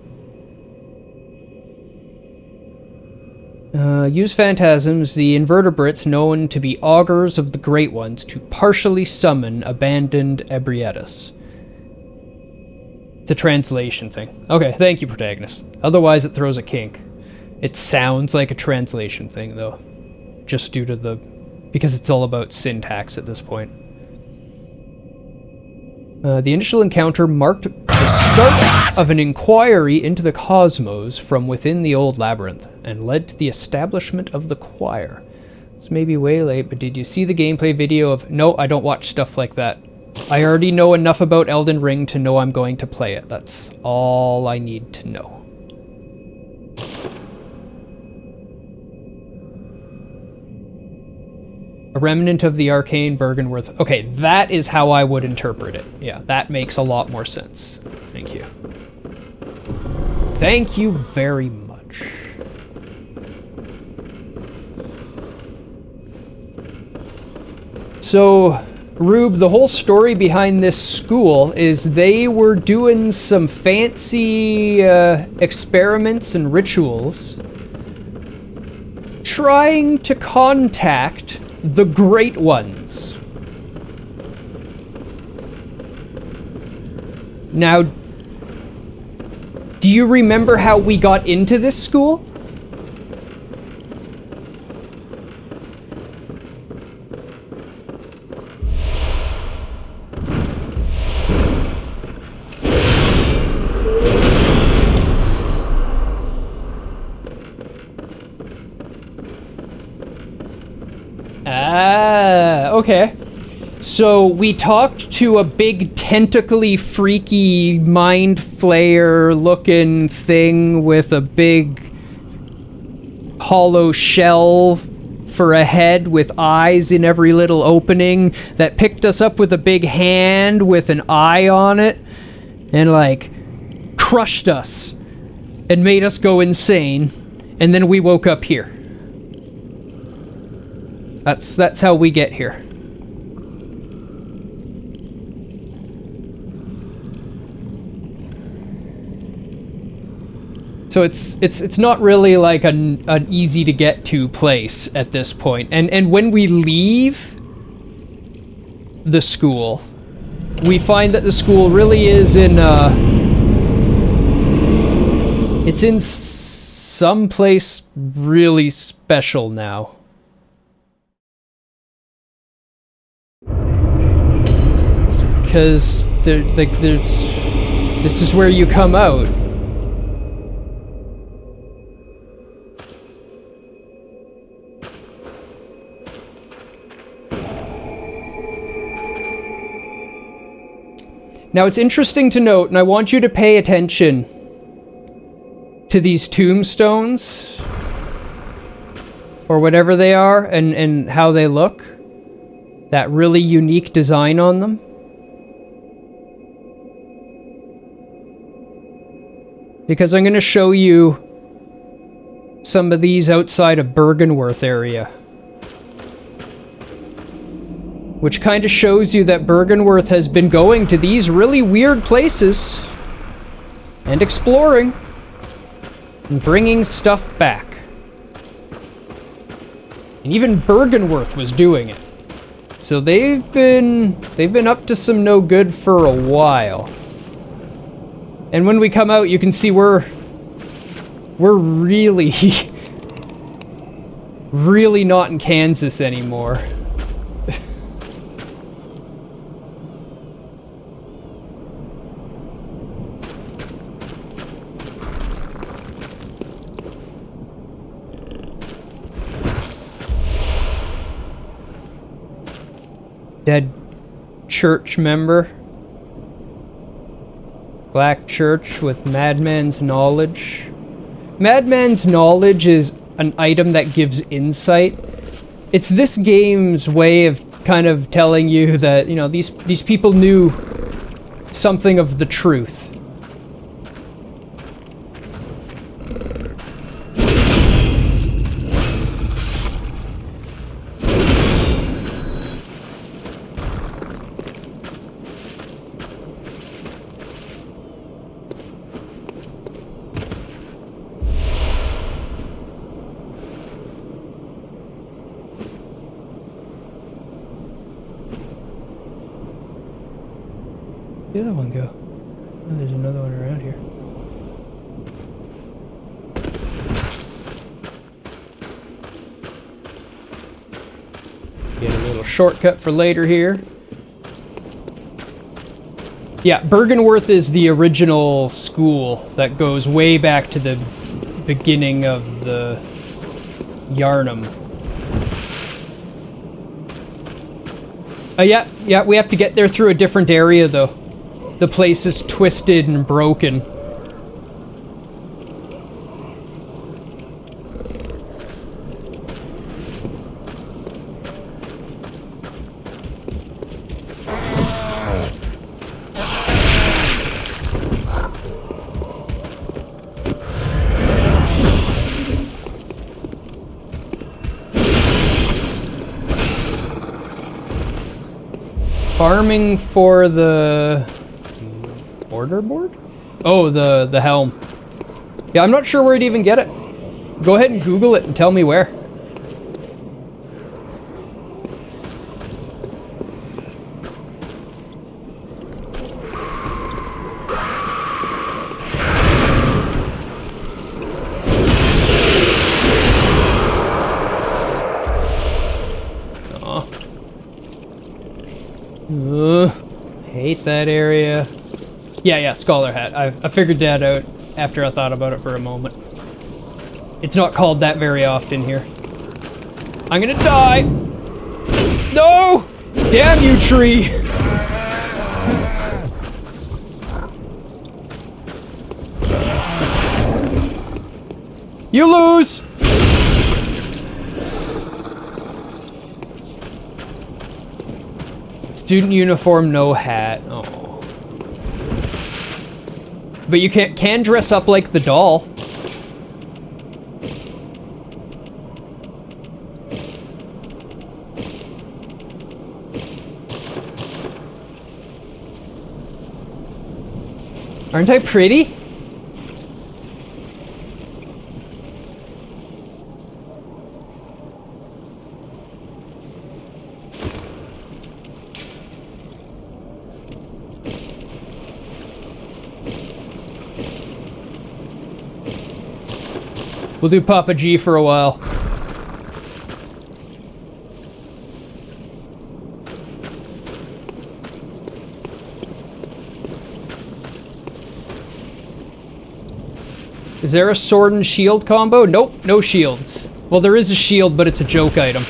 Speaker 1: use phantasms, the invertebrates known to be augurs of the Great Ones, to partially summon abandoned Ebrietas. It's a translation thing. Okay, thank you, protagonist. Otherwise it throws a kink. It sounds like a translation thing, though. Just due to the... because it's all about syntax at this point. The initial encounter marked the start of an inquiry into the cosmos from within the old labyrinth, and led to the establishment of the choir. This may be way late, but did you see the gameplay video of... No, I don't watch stuff like that. I already know enough about Elden Ring to know I'm going to play it. That's all I need to know. A remnant of the arcane Bergenworth. Okay, that is how I would interpret it. Yeah, that makes a lot more sense. Thank you. Thank you very much. So, Rube, the whole story behind this school is they were doing some fancy experiments and rituals, trying to contact the Great Ones. Now, do you remember how we got into this school? Okay. So we talked to a big tentacly freaky mind flayer looking thing with a big hollow shell for a head with eyes in every little opening that picked us up with a big hand with an eye on it and like crushed us and made us go insane, and then we woke up here. That's how we get here. So it's not really like an easy to get to place at this point. And when we leave the school, we find that the school really is in it's in some place really special now. Because there's this is where you come out. Now it's interesting to note, and I want you to pay attention to these tombstones, or whatever they are, and how they look. That really unique design on them. Because I'm going to show you some of these outside of Bergenworth area. Which kind of shows you that Bergenworth has been going to these really weird places and exploring and bringing stuff back. And even Bergenworth was doing it. So they've been up to some no good for a while. And when we come out, you can see we're really really not in Kansas anymore. Dead church member. Black church with madman's knowledge. Madman's knowledge is an item that gives insight. It's this game's way of kind of telling you that, you know, these people knew something of the truth. Where'd the other one go? Oh, there's another one around here. Get a little shortcut for later here. Yeah, Bergenworth is the original school that goes way back to the beginning of the Yarnum. Yeah, we have to get there through a different area though. The place is twisted and broken. Farming for the order board? Oh, the helm. Yeah, I'm not sure where to even get it. Go ahead and Google it and tell me where. Hate that area. Yeah, Scholar Hat. I figured that out after I thought about it for a moment. It's not called that very often here. I'm gonna die! No! Damn you, tree! You lose! Student uniform, no hat. Oh. But you can dress up like the doll. Aren't I pretty? We'll do Papa G for a while. Is there a sword and shield combo? Nope, no shields. Well, there is a shield, but it's a joke item.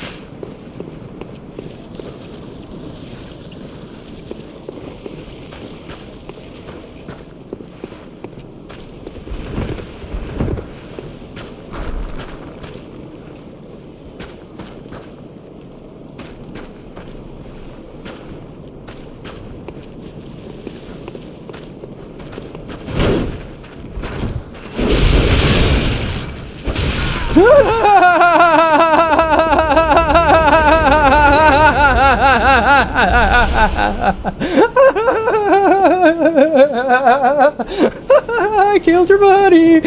Speaker 1: I killed your buddy.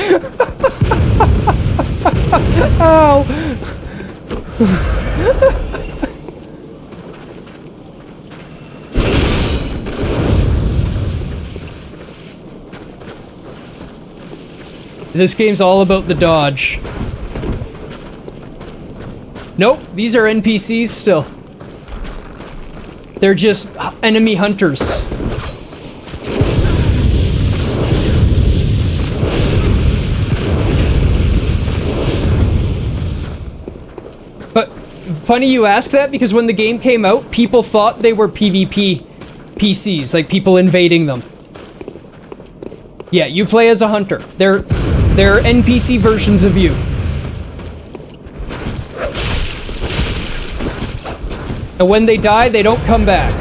Speaker 1: Ow. This game's all about the dodge. Nope, these are NPCs still. They're just enemy hunters. But funny you ask that, because when the game came out, people thought they were PvP PCs, like people invading them. Yeah, you play as a hunter. They're NPC versions of you. And when they die, they don't come back.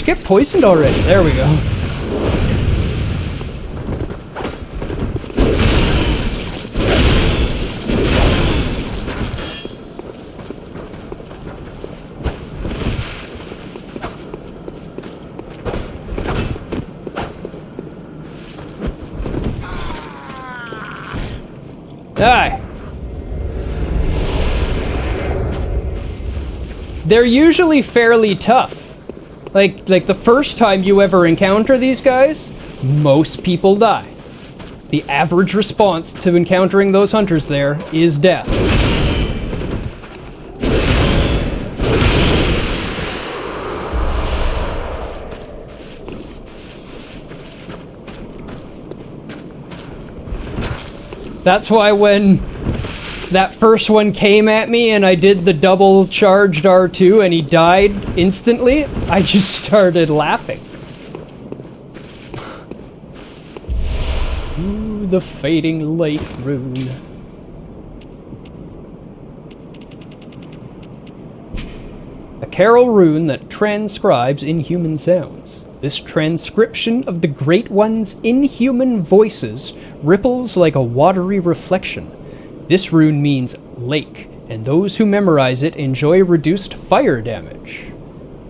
Speaker 1: Get poisoned already. There we go. Die. They're usually fairly tough. Like the first time you ever encounter these guys, most people die. The average response to encountering those hunters there is death. That's why when that first one came at me and I did the double charged R2 and he died instantly, I just started laughing. Ooh, the fading lake rune. A carol rune that transcribes inhuman sounds. This transcription of the Great One's inhuman voices ripples like a watery reflection. This rune means lake, and those who memorize it enjoy reduced fire damage.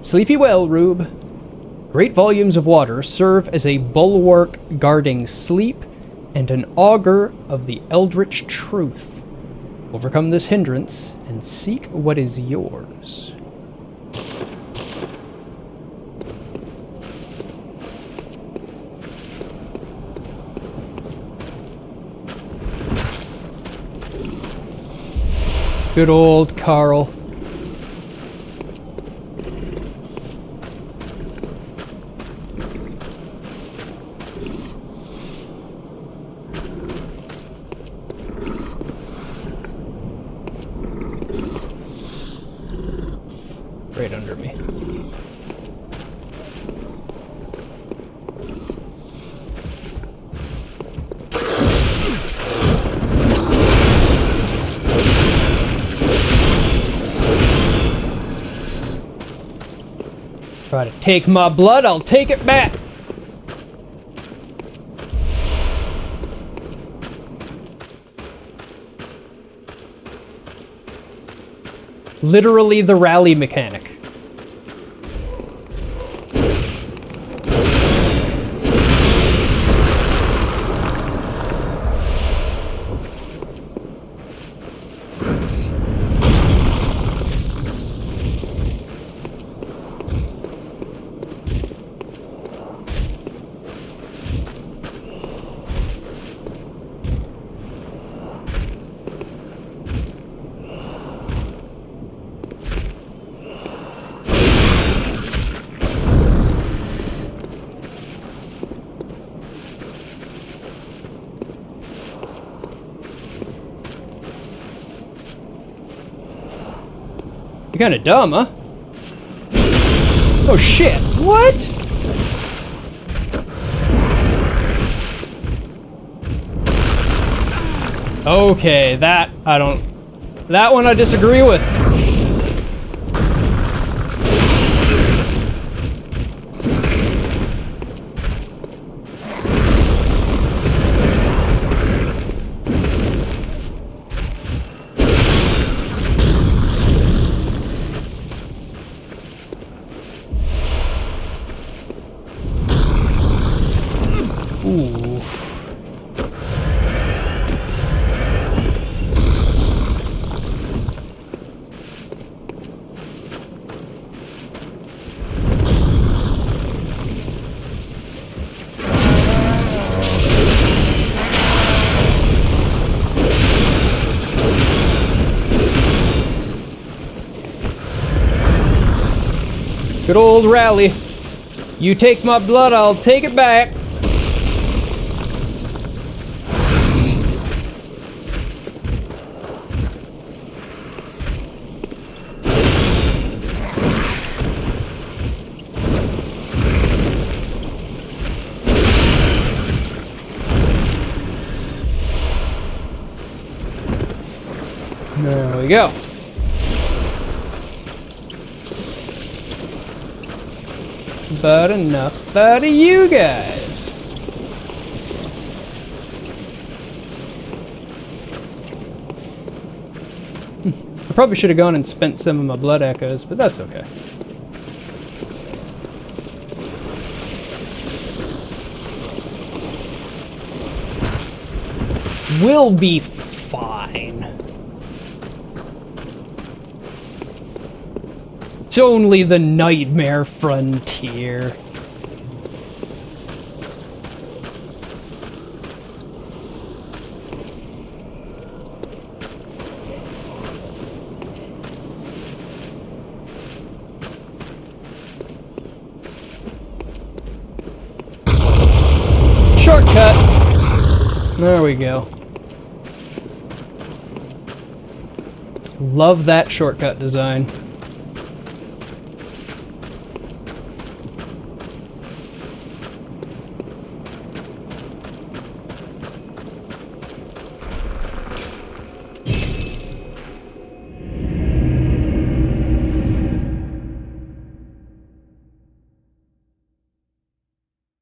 Speaker 1: Sleepy well, Rube. Great volumes of water serve as a bulwark guarding sleep and an augur of the eldritch truth. Overcome this hindrance and seek what is yours. Good old Carl. Right under me. Try to take my blood, I'll take it back. Literally the rally mechanic. You're kinda dumb, huh? Oh shit, what? Okay, that one I disagree with. Good old rally. You take my blood, I'll take it back. There we go. But enough out of you guys. I probably should have gone and spent some of my blood echoes, but that's okay. We'll be fine. It's only the nightmare frontier. Shortcut. There we go. Love that shortcut design.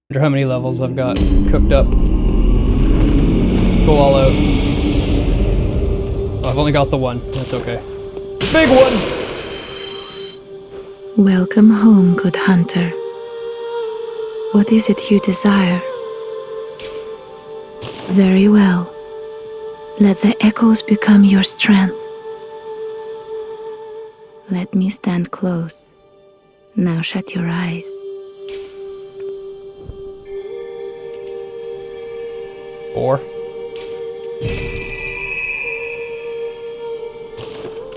Speaker 1: I wonder how many levels I've got cooked up. Go all out. Oh, I've only got the one. That's okay. Big one!
Speaker 2: Welcome home, good hunter. What is it you desire? Very well. Let the echoes become your strength. Let me stand close. Now shut your eyes.
Speaker 1: Or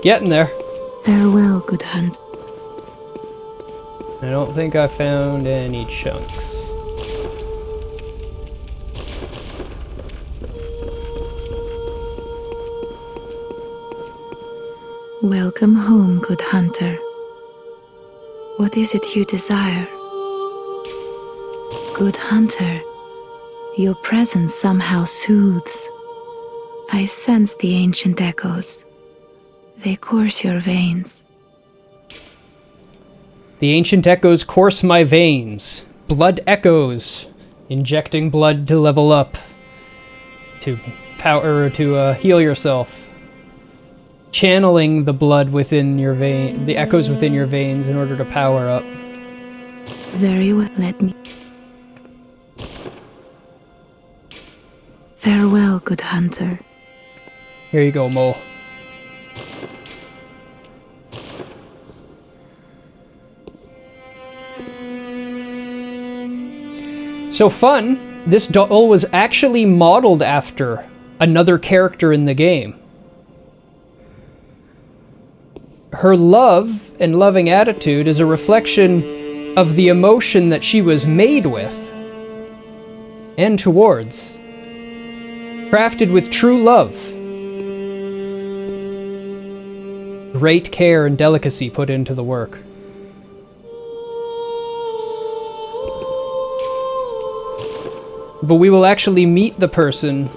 Speaker 1: getting there.
Speaker 2: Farewell, good hunt.
Speaker 1: I don't think I found any chunks.
Speaker 2: Welcome home, good hunter. What is it you desire? Good hunter, your presence somehow soothes. I sense the ancient echoes. They course your veins.
Speaker 1: The ancient echoes course my veins. Blood echoes. Injecting blood to level up. To power, to heal yourself. channeling the blood within your vein, the echoes within your veins in order to power up.
Speaker 2: Very well, let me. Farewell, good hunter.
Speaker 1: Here you go, Mo. So fun, this doll was actually modeled after another character in the game. Her love and loving attitude is a reflection of the emotion that she was made with and towards. Crafted with true love. Great care and delicacy put into the work. But we will actually meet the person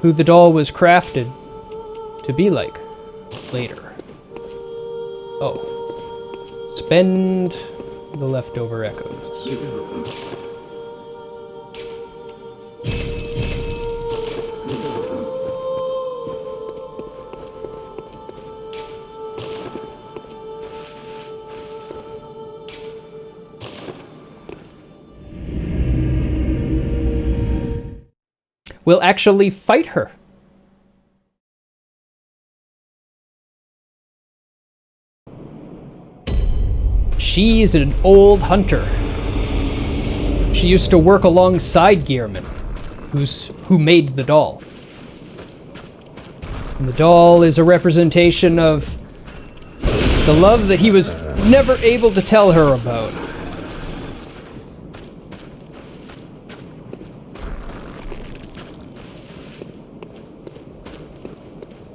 Speaker 1: who the doll was crafted to be like later. Oh. Spend the leftover echoes. We'll actually fight her. She's an old hunter. She used to work alongside Gearman, who made the doll. And the doll is a representation of the love that he was never able to tell her about.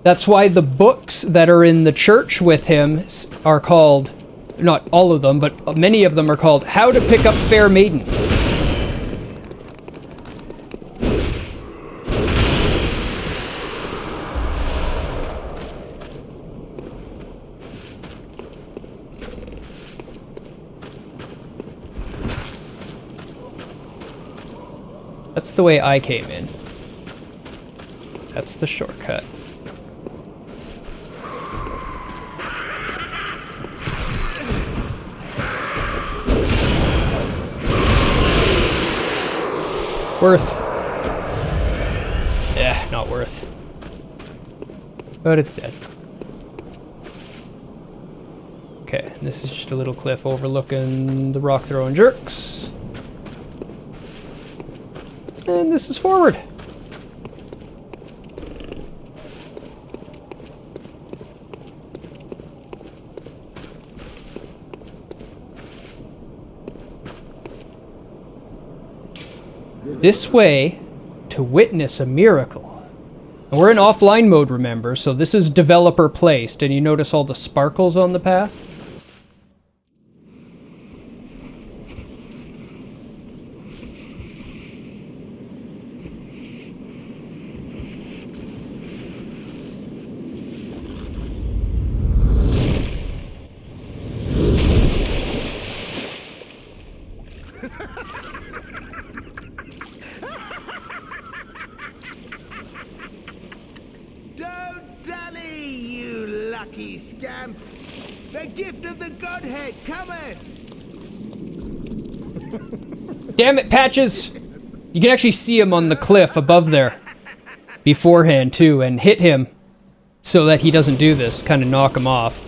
Speaker 1: That's why the books that are in the church with him are called, not all of them, but many of them are called How to Pick Up Fair Maidens. That's the way I came in. That's the shortcut. Worth. Yeah, not worth. But it's dead. Okay, this is just a little cliff overlooking the rock throwing jerks. And this is forward. This way to witness a miracle. And we're in offline mode, remember, so this is developer placed, and you notice all the sparkles on the path?
Speaker 5: Don't dally, you lucky scamp! The gift of the Godhead cometh!
Speaker 1: Damn it, Patches! You can actually see him on the cliff above there beforehand, too, and hit him so that he doesn't do this, kind of knock him off.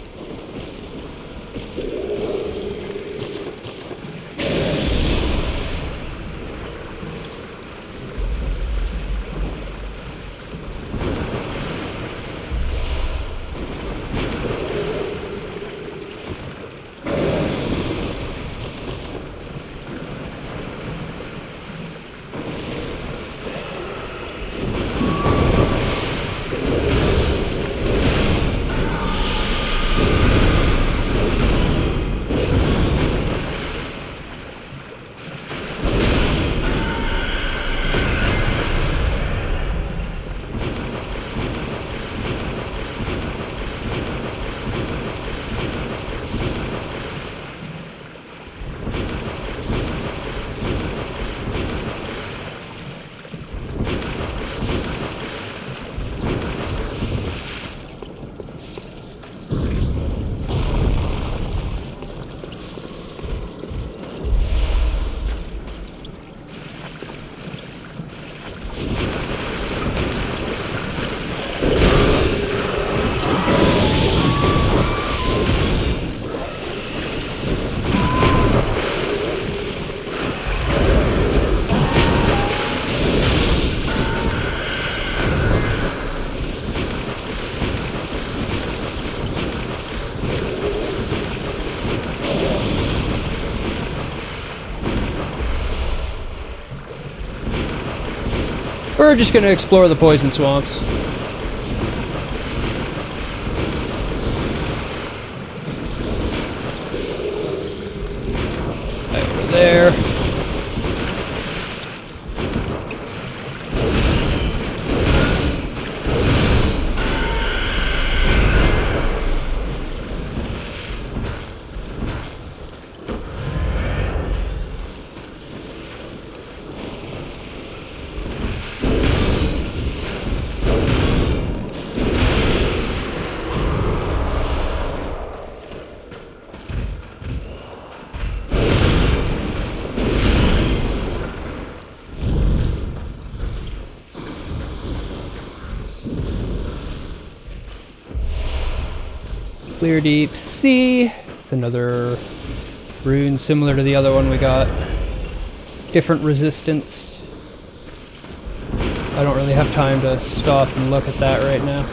Speaker 1: We're just gonna explore the poison swamps. Right over there. Clear Deep Sea. It's another rune similar to the other one we got. Different resistance. I don't really have time to stop and look at that right now.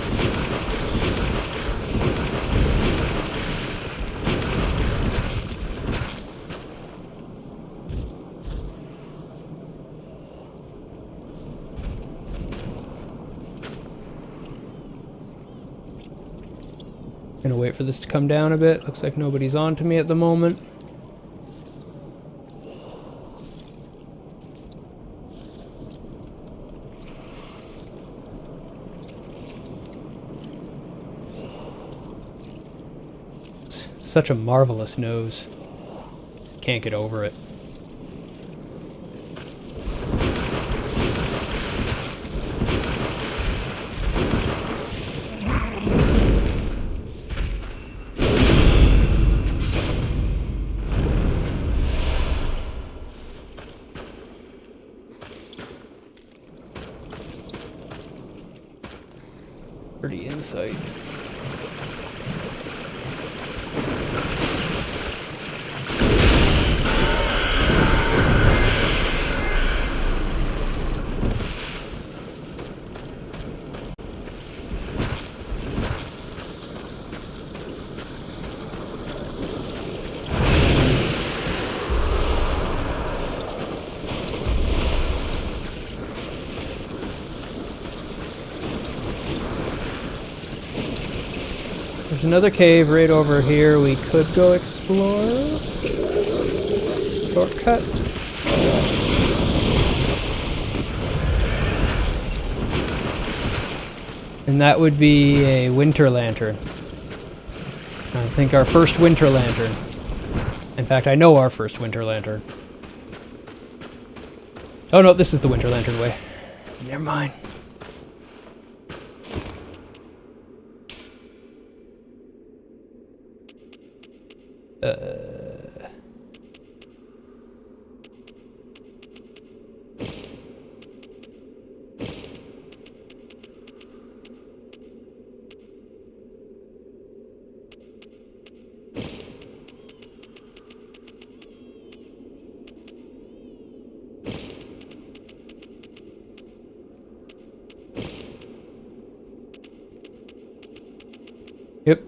Speaker 1: Gonna wait for this to come down a bit. Looks like nobody's on to me at the moment. It's such a marvelous nose. Just can't get over it. Pretty insight. There's another cave right over here we could go explore. Shortcut. And that would be a winter lantern. I think our first winter lantern. In fact, I know our first winter lantern. Oh no, this is the winter lantern way. Never mind. Yep.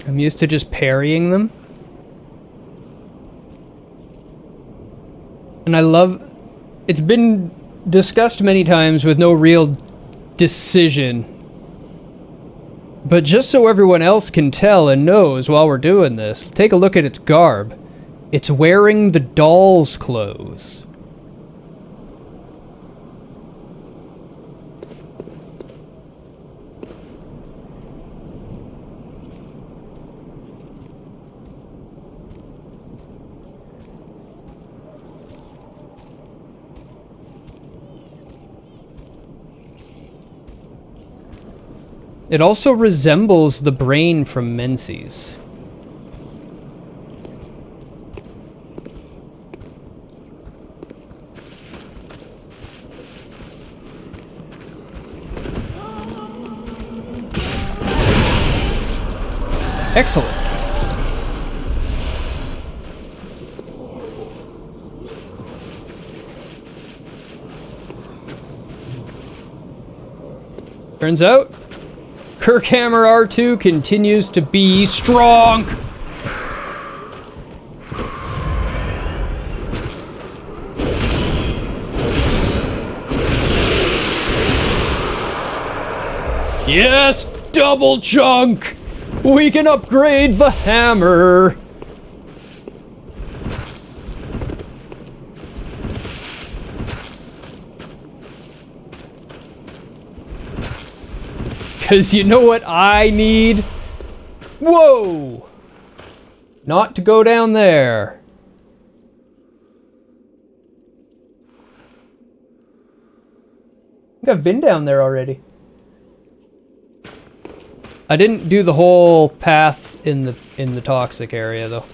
Speaker 1: I'm used to just parrying them. And I love... It's been discussed many times with no real decision. But just so everyone else can tell and knows while we're doing this, take a look at its garb. It's wearing the doll's clothes. It also resembles the brain from Menzies. Excellent. Turns out, Kirkhammer R2 continues to be strong. Yes, double chunk! We can upgrade the hammer! Because you know what I need? Whoa! Not to go down there. I think I've been down there already. I didn't do the whole path in the toxic area though.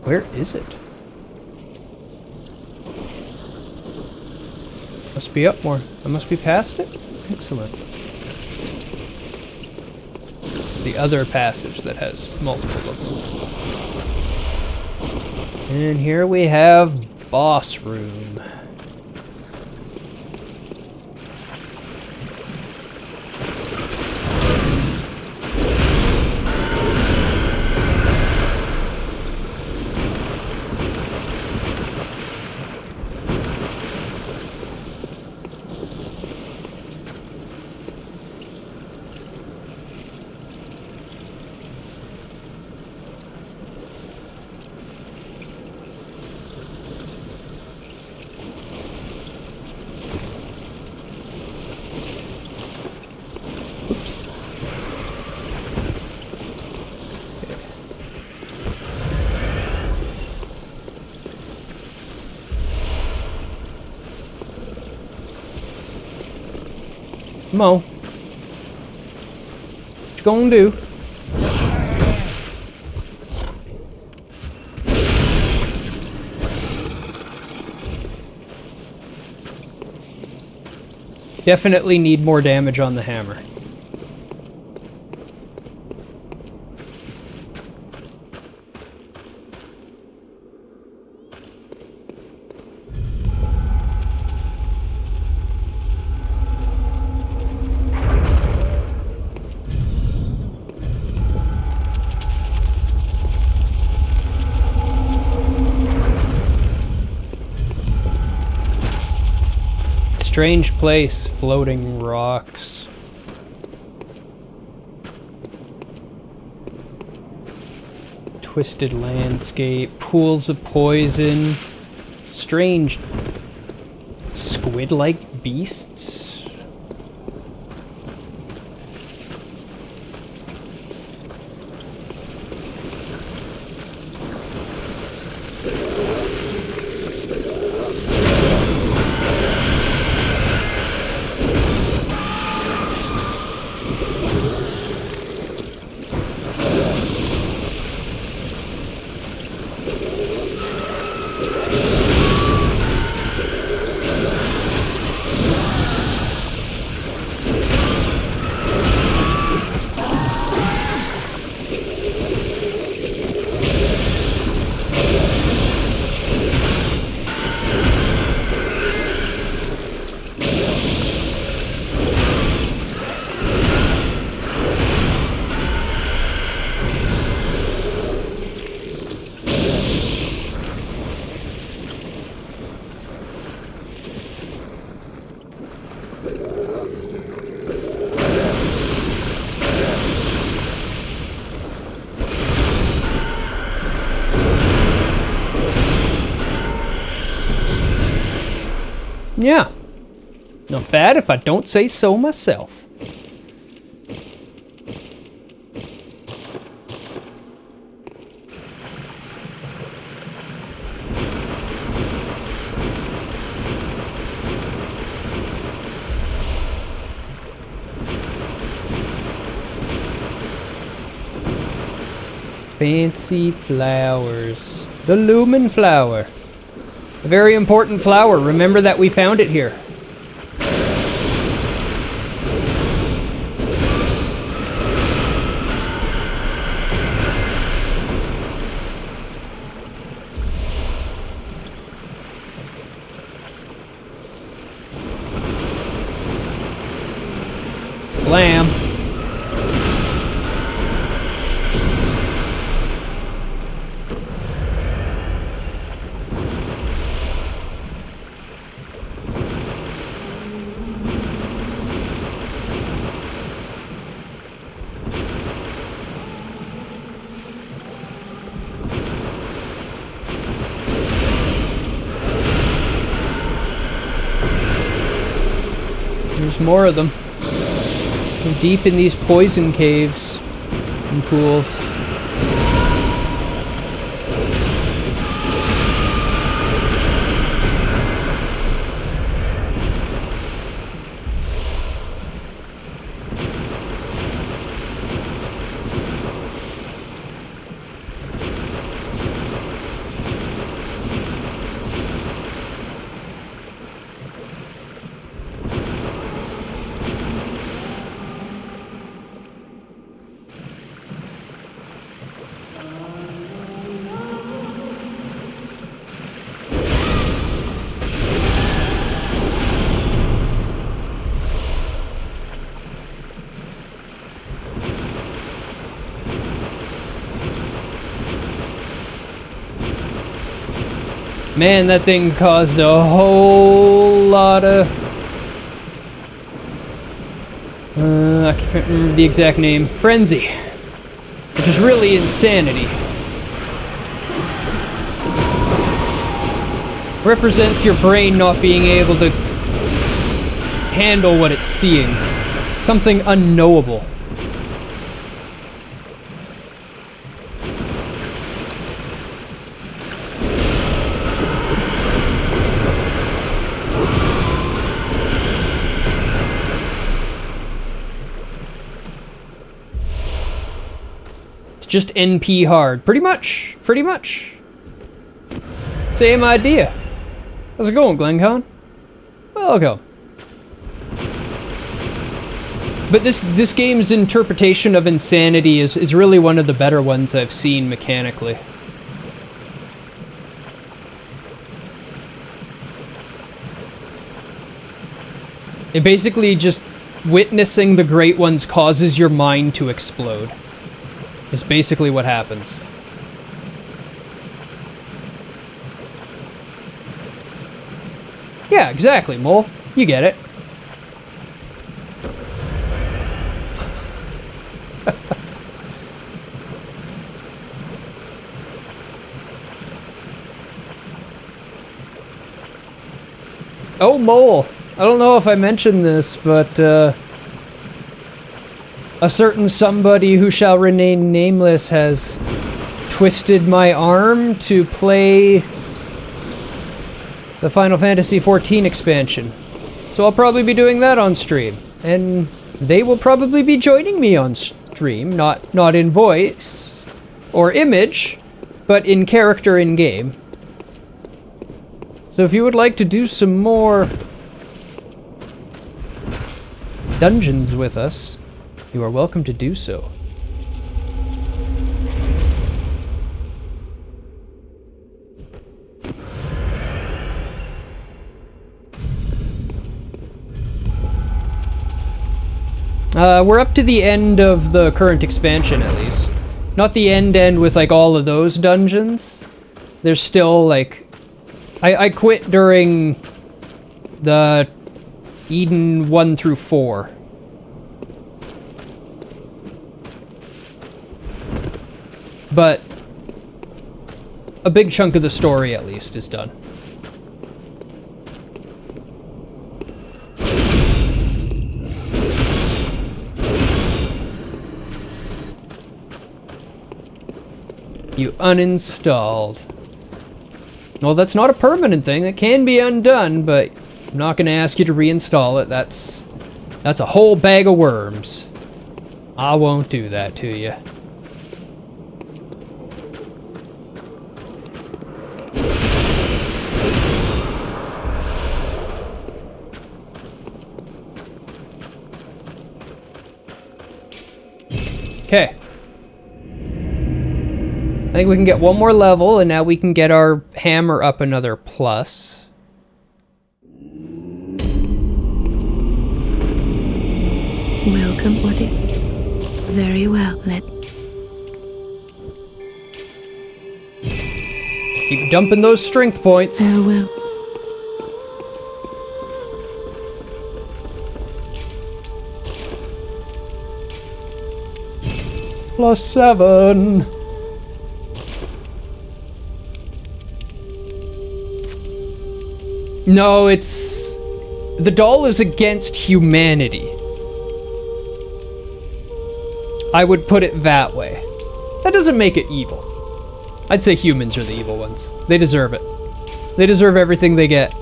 Speaker 1: Where is it? Must be up more. I must be past it? Excellent. It's the other passage that has multiple of them. And here we have boss room. Oops. Come on. What you gonna do? Definitely need more damage on the hammer. Strange place, floating rocks. Twisted landscape, pools of poison, strange squid-like beasts. Yeah. Not bad if I don't say so myself. Fancy flowers. The lumen flower. A very important flower. Remember that we found it here. Slam. There's more of them. They're deep in these poison caves and pools. Man, that thing caused a whole lot of... I can't remember the exact name. Frenzy. Which is really insanity. Represents your brain not being able to handle what it's seeing. Something unknowable. Just NP hard. Pretty much. Pretty much. Same idea. How's it going, GlenCon? Welcome. But this game's interpretation of insanity is really one of the better ones I've seen mechanically. It basically just witnessing the great ones causes your mind to explode. Is basically what happens. Yeah, exactly, Mole. You get it. Oh, Mole. I don't know if I mentioned this, but, a certain somebody who shall remain nameless has twisted my arm to play the Final Fantasy XIV expansion. So I'll probably be doing that on stream. And they will probably be joining me on stream, not in voice or image, but in character in game. So if you would like to do some more dungeons with us, you are welcome to do so. We're up to the end of the current expansion, at least. Not the end with, like, all of those dungeons. There's still, like... I quit during the Eden 1 through 4. But a big chunk of the story, at least, is done. You uninstalled. Well, that's not a permanent thing. It can be undone, but I'm not going to ask you to reinstall it. That's a whole bag of worms. I won't do that to you. Okay. I think we can get one more level, and now we can get our hammer up another plus.
Speaker 2: Welcome, Woody. Very well,
Speaker 1: Keep dumping those strength points.
Speaker 2: farewell.
Speaker 1: +7. No, it's... The doll is against humanity. I would put it that way. That doesn't make it evil. I'd say humans are the evil ones. They deserve it. They deserve everything they get.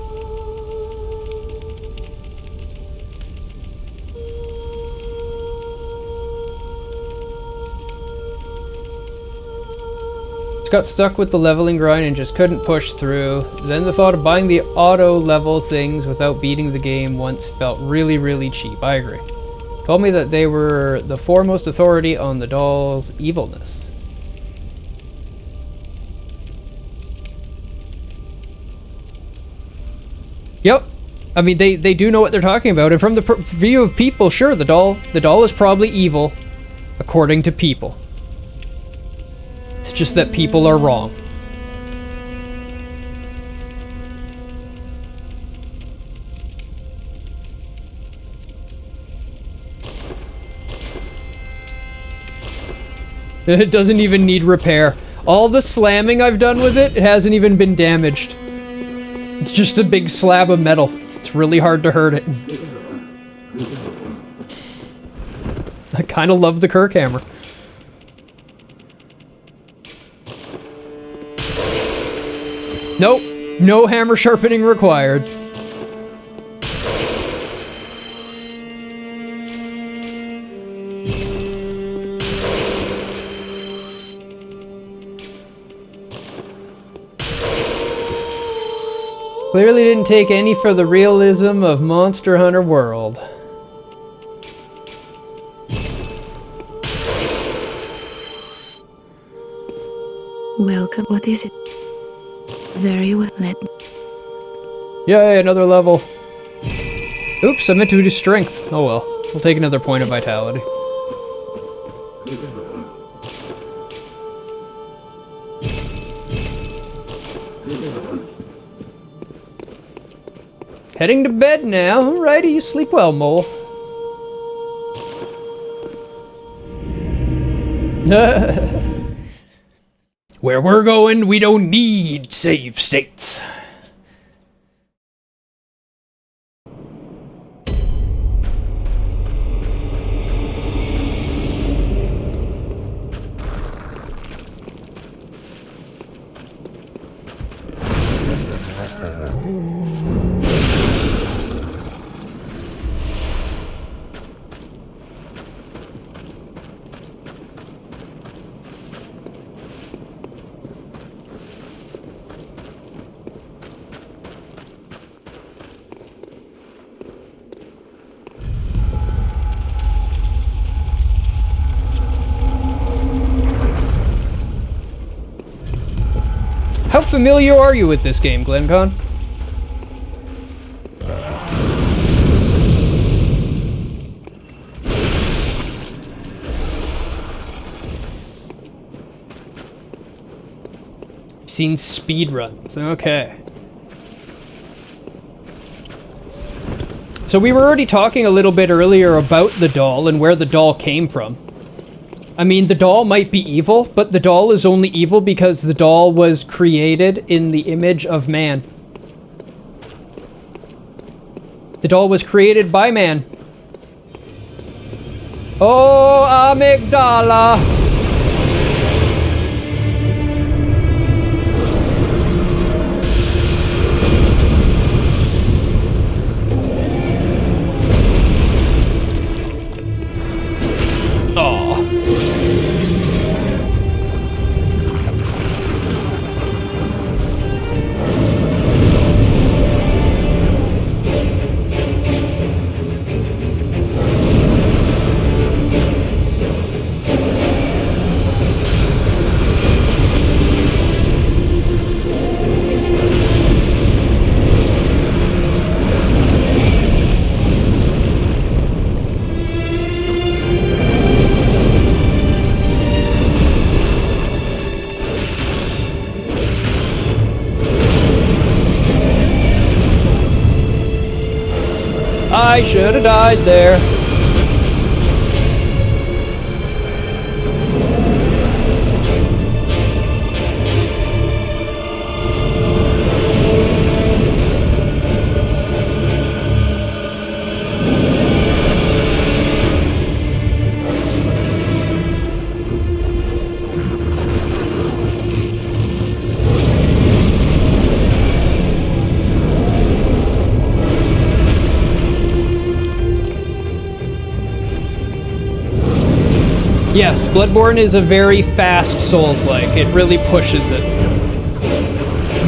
Speaker 1: Got stuck with the leveling grind and just couldn't push through. Then the thought of buying the auto level things without beating the game once felt really, really cheap. I agree. Told me that they were the foremost authority on the doll's evilness. Yep. I mean, they do know what they're talking about, and from the view of people, sure, the doll is probably evil, according to people. It's just that people are wrong. It doesn't even need repair. All the slamming I've done with it, it hasn't even been damaged. It's just a big slab of metal. It's really hard to hurt it. I kind of love the Kirk hammer. Nope, no hammer sharpening required. Clearly didn't take any for the realism of Monster Hunter World.
Speaker 2: Welcome. What is it? Very well.
Speaker 1: Yay, another level. Oops, I meant to do strength. Oh well. We'll take another point of vitality. Heading to bed now. Alrighty, you sleep well, Mole. Where we're going, we don't need save states. How familiar are you with this game, GlenCon? I've seen speedruns. Okay. So we were already talking a little bit earlier about the doll and where the doll came from. I mean, the doll might be evil, but the doll is only evil because the doll was created in the image of man. The doll was created by man. Oh, amygdala! I should have died there. Yes, Bloodborne is a very fast Souls-like. It really pushes it.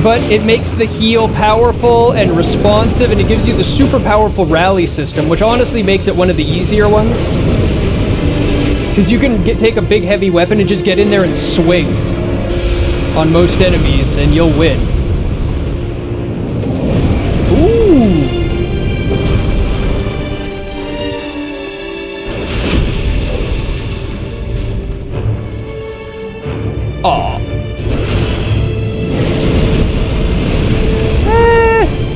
Speaker 1: But it makes the heal powerful and responsive, and it gives you the super powerful rally system, which honestly makes it one of the easier ones. Because you can take a big heavy weapon and just get in there and swing on most enemies, and you'll win. Ooh! Aw.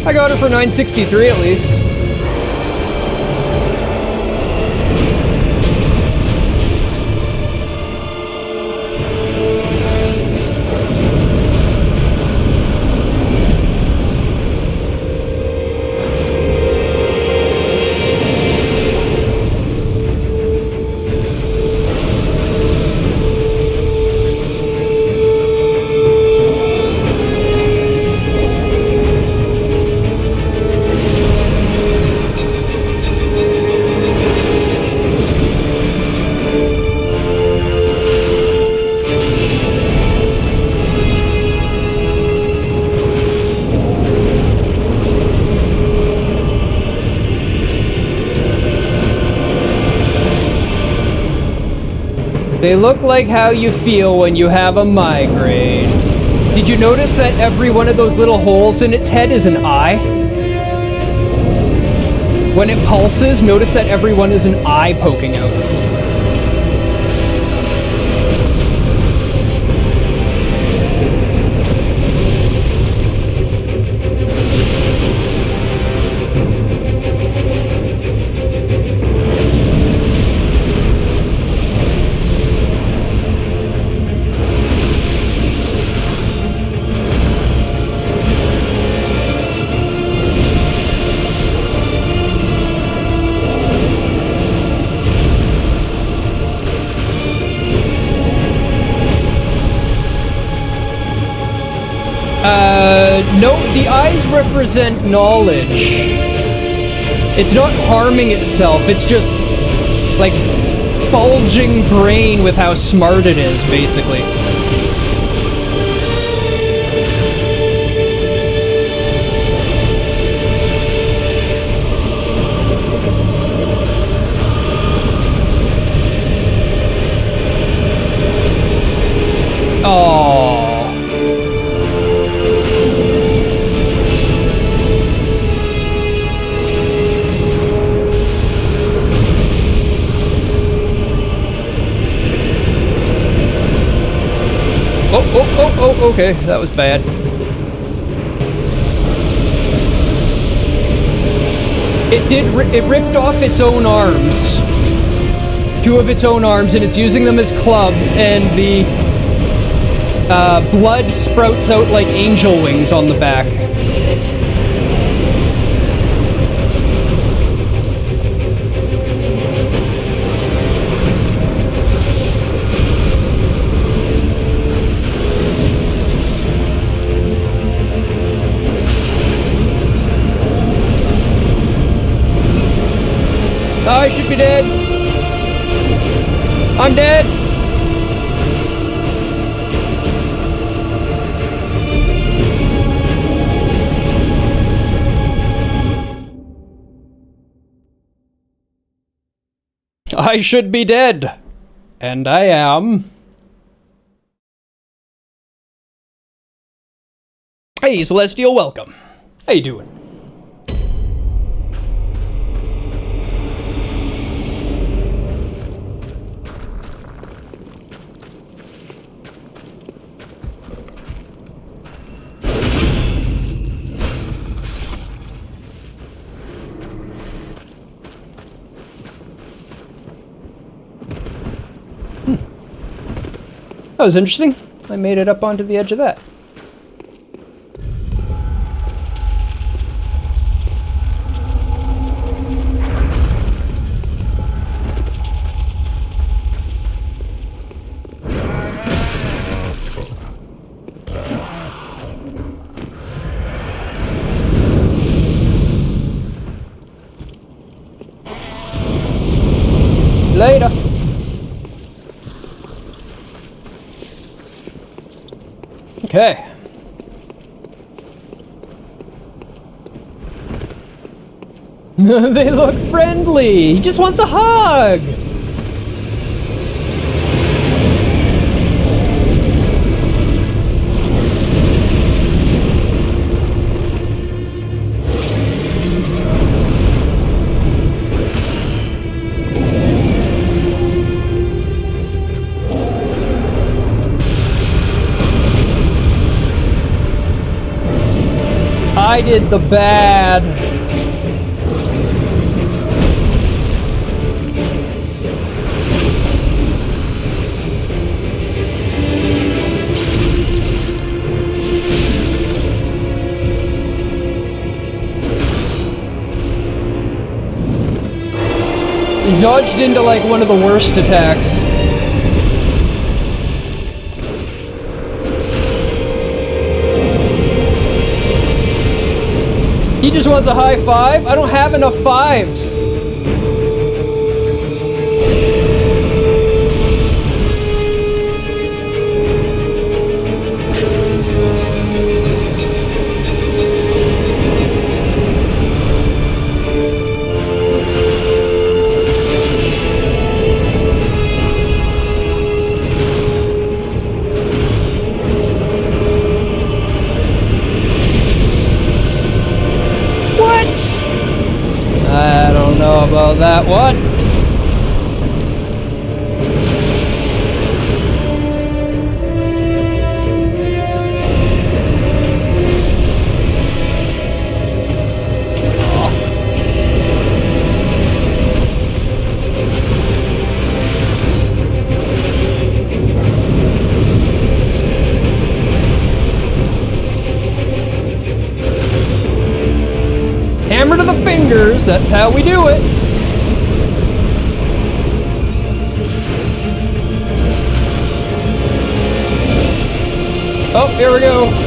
Speaker 1: I got her for 963 at least. They look like how you feel when you have a migraine. Did you notice that every one of those little holes in its head is an eye? When it pulses, notice that every one is an eye poking out. No, the eyes represent knowledge. It's not harming itself, it's just, like, bulging brain with how smart it is, basically. Oh. Oh, okay, that was bad. It ripped off its own arms. Two of its own arms, and it's using them as clubs, and the blood sprouts out like angel wings on the back. I should be dead. I'm dead. I should be dead. And I am. Hey, Celestial, welcome. How you doing? That was interesting. I made it up onto the edge of that. Later. Okay. They look friendly. He just wants a hug. I did the bad. He dodged into like one of the worst attacks. He just wants a high five? I don't have enough fives. I don't know about that one. Hammer to the fingers, that's how we do it. Oh, here we go.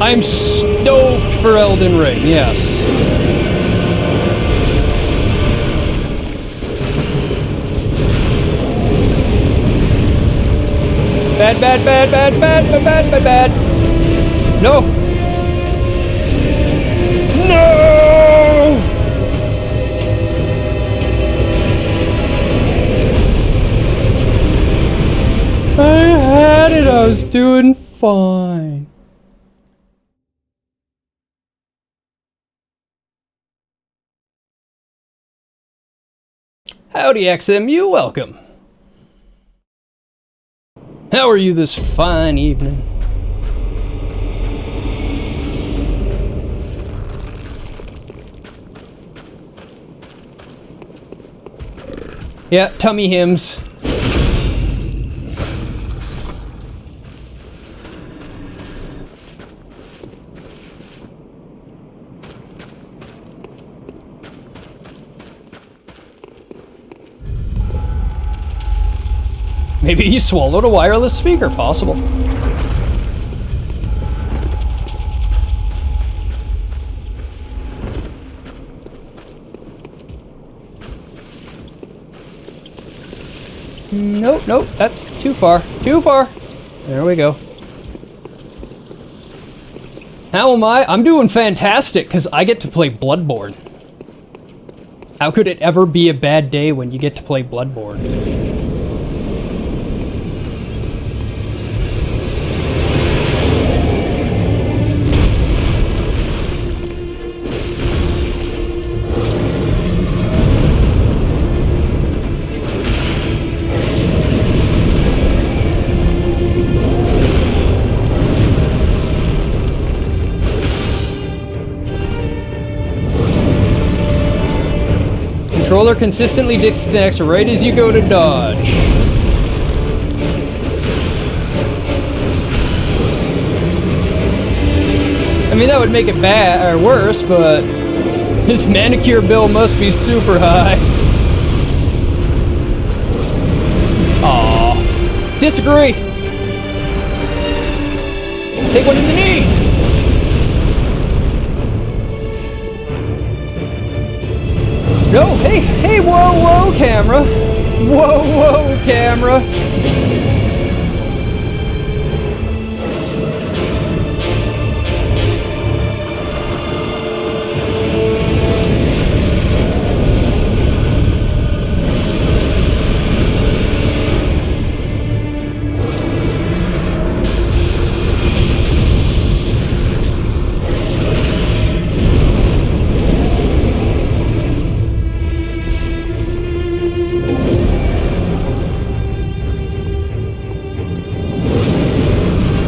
Speaker 1: I'm stoked for Elden Ring, yes. Bad, bad, bad, bad, bad, bad, bad, bad, bad. No! No! I had it, I was doing fine. Howdy, XMU, welcome. How are you this fine evening? Yeah, tummy hymns. Maybe he swallowed a wireless speaker, possible. Nope, nope, that's too far. Too far! There we go. How am I? I'm doing fantastic, because I get to play Bloodborne. How could it ever be a bad day when you get to play Bloodborne? Controller consistently disconnects right as you go to dodge. I mean, that would make it bad or worse, but his manicure bill must be super high. Aw. Disagree. Take one in the knee. No, hey, whoa, whoa, camera. Whoa, whoa, camera.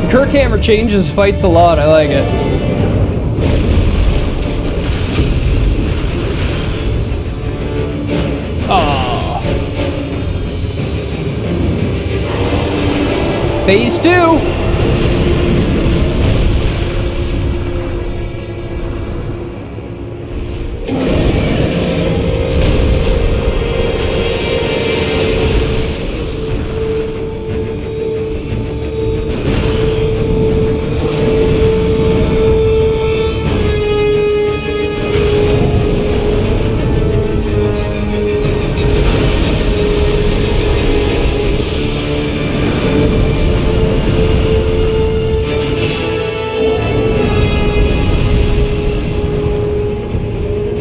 Speaker 1: Kirk hammer changes fights a lot, I like it. Ah. Phase 2!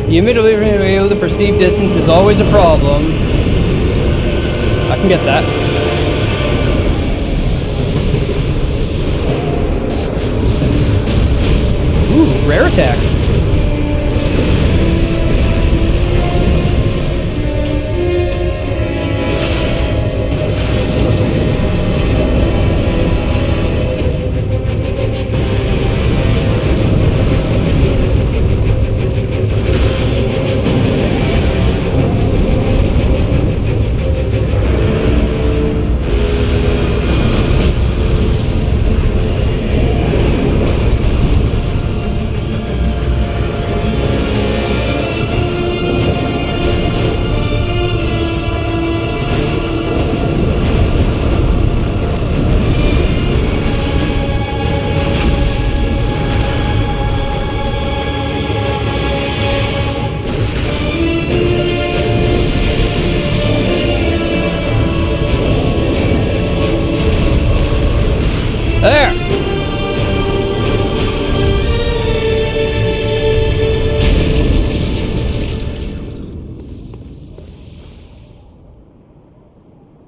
Speaker 1: The immediately able to perceive distance is always a problem. I can get that. Ooh, rare attack. There!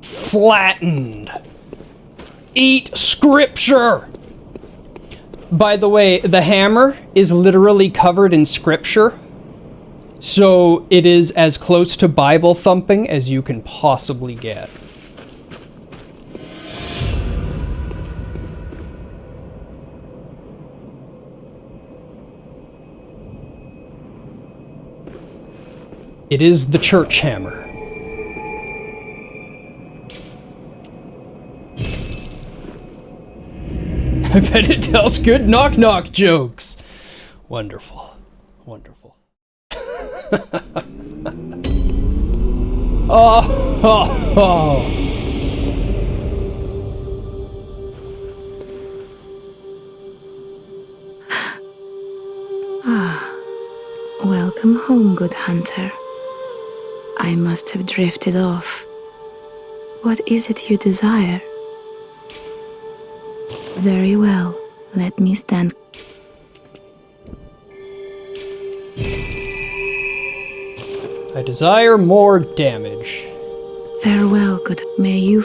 Speaker 1: Flattened. Eat scripture! By the way, the hammer is literally covered in scripture, so it is as close to Bible thumping as you can possibly get. It is the church hammer. I bet it tells good knock-knock jokes. Wonderful. Wonderful. Oh.
Speaker 2: Welcome home, good hunter. I must have drifted off. What is it you desire? Very well. Let me stand.
Speaker 1: I desire more damage.
Speaker 2: Farewell, good. May you.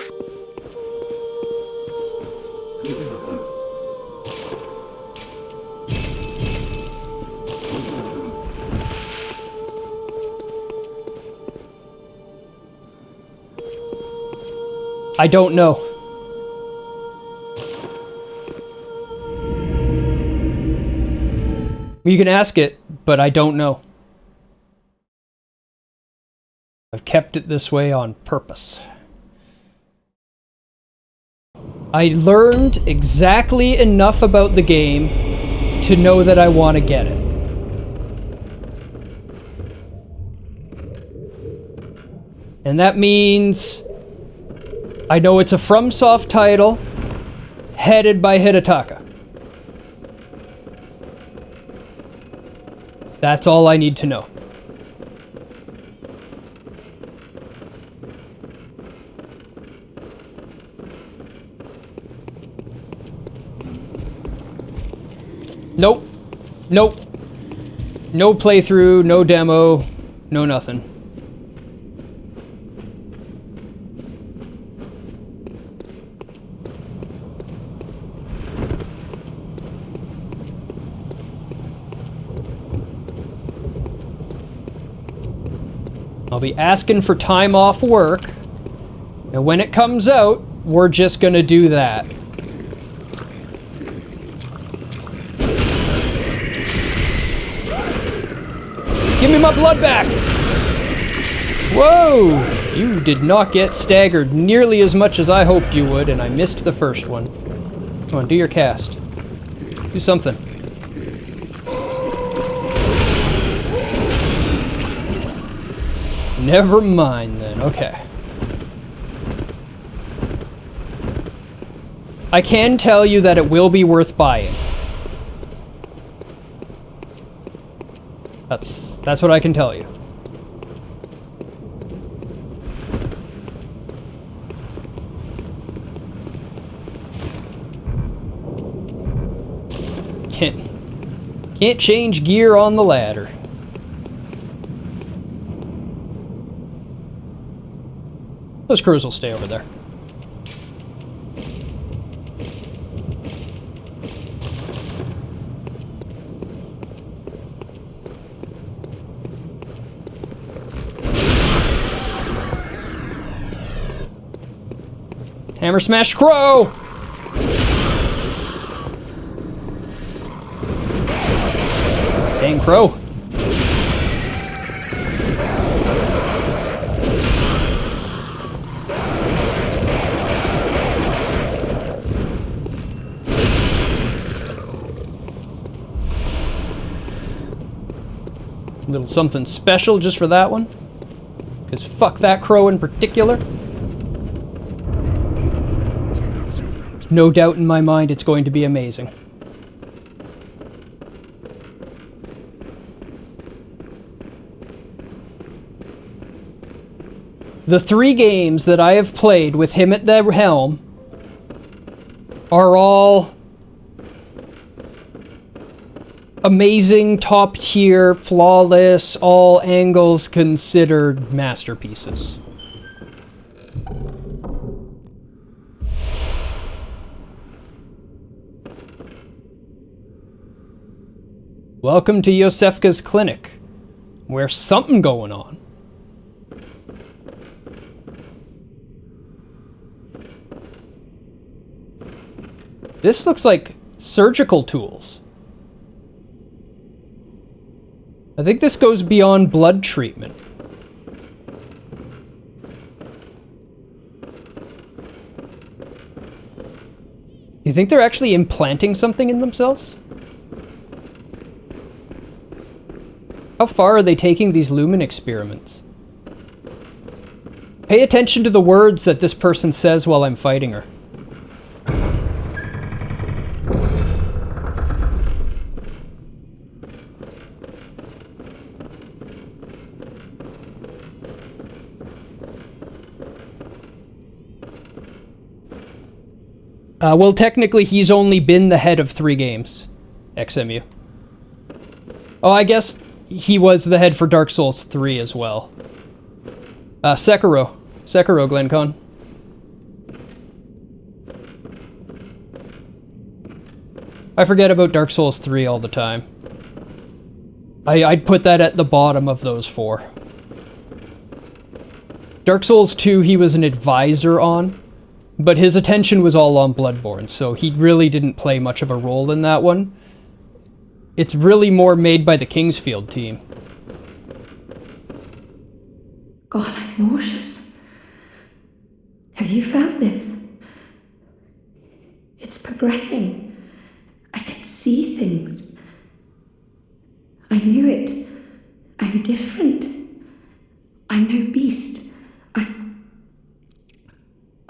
Speaker 1: I don't know. You can ask it, but I don't know. I've kept it this way on purpose. I learned exactly enough about the game to know that I want to get it. And that means I know it's a FromSoft title headed by Hidetaka. That's all I need to know. Nope. Nope. No playthrough, no demo, no nothing. I'll be asking for time off work, and when it comes out, we're just gonna do that. Give me my blood back! Whoa! You did not get staggered nearly as much as I hoped you would, and I missed the first one. Come on, do your cast. Do something. Never mind then, okay. I can tell you that it will be worth buying. That's what I can tell you. Can't change gear on the ladder. Those crews will stay over there. Hammer smash crow! Dang crow. Little something special just for that one. Because fuck that crow in particular. No doubt in my mind it's going to be amazing. The 3 games that I have played with him at the helm are all amazing, top tier, flawless, all angles considered masterpieces. Welcome to Yosefka's clinic. Where's something going on? This looks like surgical tools. I think this goes beyond blood treatment. You think they're actually implanting something in themselves? How far are they taking these lumen experiments? Pay attention to the words that this person says while I'm fighting her. Well, technically, he's only been the head of 3 games. XMU. Oh, I guess he was the head for Dark Souls 3 as well. Sekiro, GlenCon. I forget about Dark Souls 3 all the time. I'd put that at the bottom of those 4. Dark Souls 2 he was an advisor on, but his attention was all on Bloodborne, so he really didn't play much of a role in that one. It's really more made by the Kingsfield team.
Speaker 2: God, I'm nauseous. Have you felt this? It's progressing. I can see things. I knew it. I'm different. I'm no beast.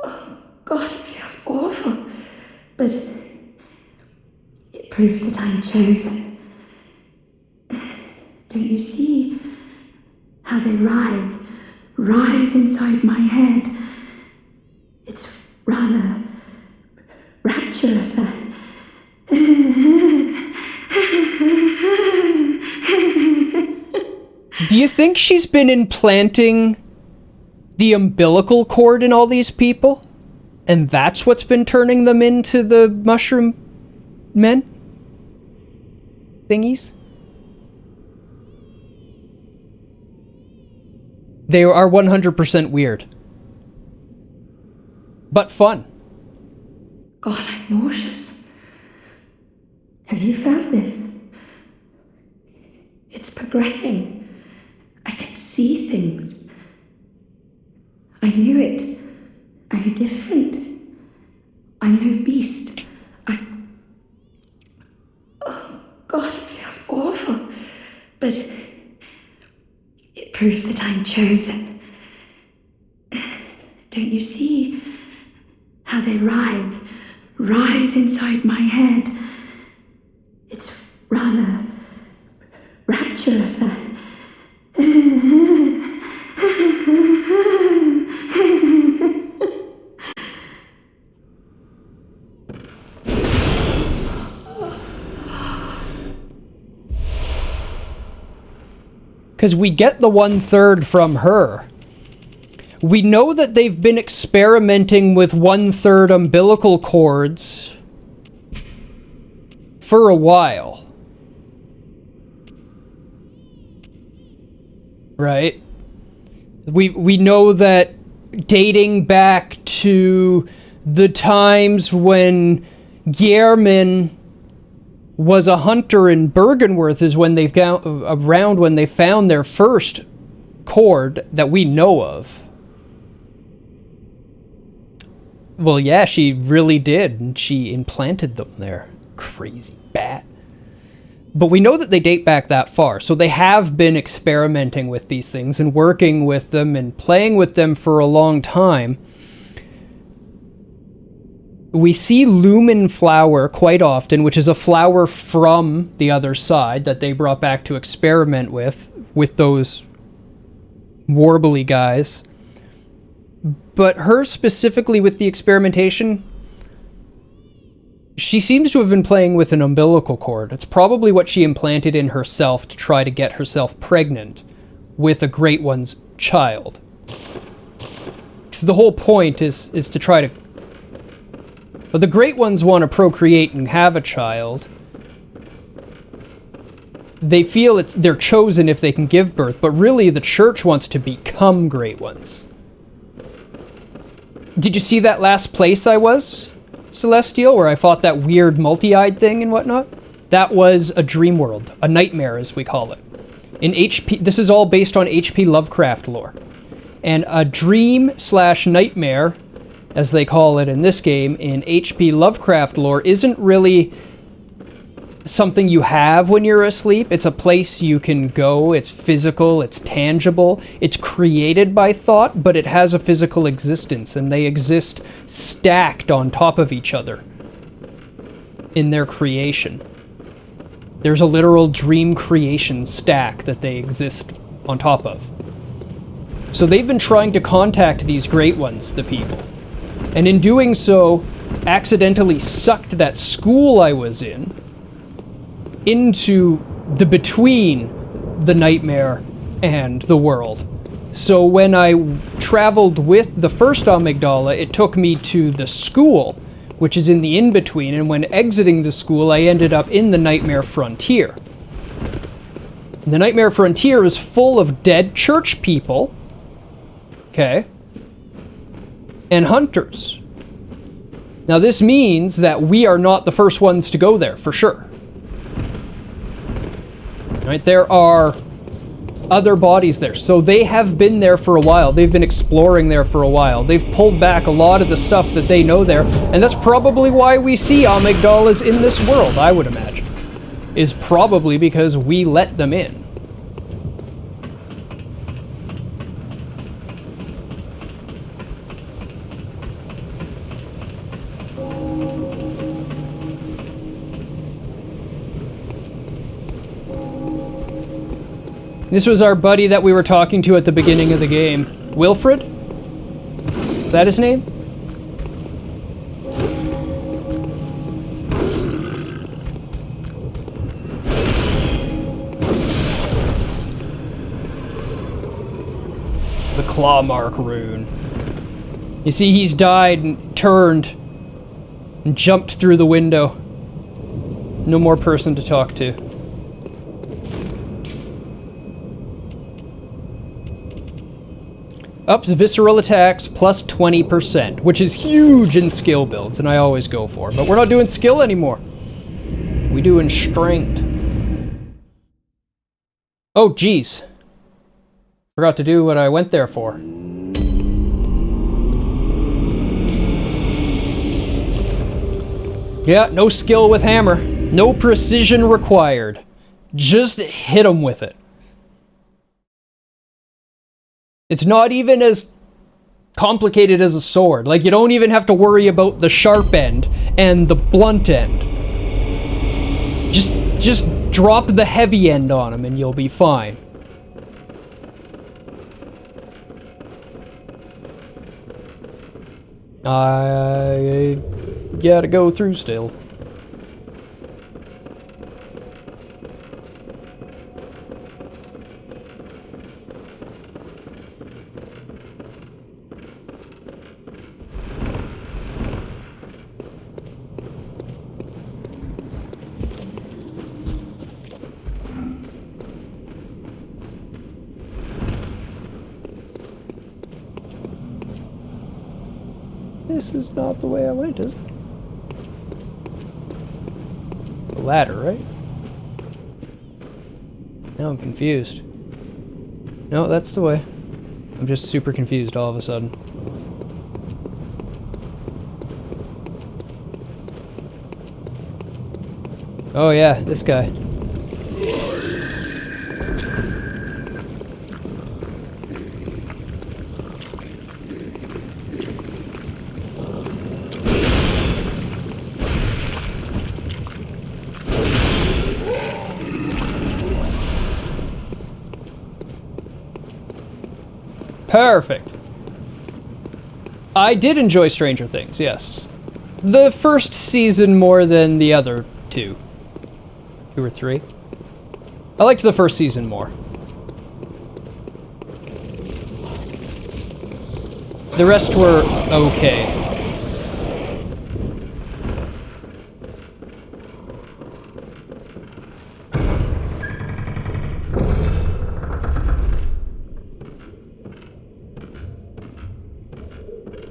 Speaker 2: Oh, God, it feels awful. But it proves that I'm chosen. Don't you see how they writhe inside my head? It's rather rapturous.
Speaker 1: Do you think she's been implanting the umbilical cord in all these people? And that's what's been turning them into the mushroom men? Thingies? They are 100% weird. But fun.
Speaker 2: God, I'm nauseous. Have you felt this? It's progressing. I can see things. I knew it. I'm different. I'm no beast. Oh, God, it feels awful. But it proves that I'm chosen. Don't you see how they writhe inside my head? It's rather rapturous.
Speaker 1: Because we get the 1/3 from her. We know that they've been experimenting with 1/3 umbilical cords for a while. Right? We know that dating back to the times when Gehrman was a hunter in Bergenworth is when they found around when they found their first cord that we know of. Well, yeah, she really did, and she implanted them there. Crazy bat. But we know that they date back that far, so they have been experimenting with these things and working with them and playing with them for a long time. We see lumen flower quite often, which is a flower from the other side that they brought back to experiment with those warbly guys. But her specifically with the experimentation, she seems to have been playing with an umbilical cord. It's probably what she implanted in herself to try to get herself pregnant with a Great One's child. Because the whole point is to try to... But the Great Ones want to procreate and have a child. They feel they're chosen if they can give birth, but really the church wants to become Great Ones. Did you see that last place I was, Celestial, where I fought that weird multi-eyed thing and whatnot? That was a dream world, a nightmare as we call it. In HP, this is all based on HP Lovecraft lore. And a dream/nightmare, as they call it in this game, in HP Lovecraft lore, isn't really something you have when you're asleep. It's a place you can go. It's physical. It's tangible. It's created by thought, but it has a physical existence, and they exist stacked on top of each other in their creation. There's a literal dream creation stack that they exist on top of. So they've been trying to contact these Great Ones, the people. And in doing so, accidentally sucked that school I was in into the between the nightmare and the world. So when I traveled with the first amygdala, it took me to the school, which is in the in-between, and when exiting the school, I ended up in the Nightmare Frontier. The Nightmare Frontier is full of dead church people, okay, and hunters. Now this means that we are not the first ones to go there, for sure. Right, there are other bodies there, so they have been there for a while. They've been exploring there for a while. They've pulled back a lot of the stuff that they know there, and that's probably why we see amygdalas in this world, I would imagine. Is probably because we let them in. This was our buddy that we were talking to at the beginning of the game. Wilfred? Is that his name? The claw mark rune. You see, he's died and turned and jumped through the window. No more person to talk to. Ups visceral attacks plus 20%, which is huge in skill builds, and I always go for. But we're not doing skill anymore. We doing strength. Oh, geez. Forgot to do what I went there for. Yeah, no skill with hammer. No precision required. Just hit him with it. It's not even as complicated as a sword. Like, you don't even have to worry about the sharp end and the blunt end. Just drop the heavy end on him and you'll be fine. I gotta go through still. This is not the way I went, is it? The ladder, right? Now I'm confused. No, that's the way. I'm just super confused all of a sudden. Oh yeah, this guy. Perfect. I did enjoy Stranger Things, yes. The first season more than the other two. 2 or 3. I liked the first season more. The rest were okay.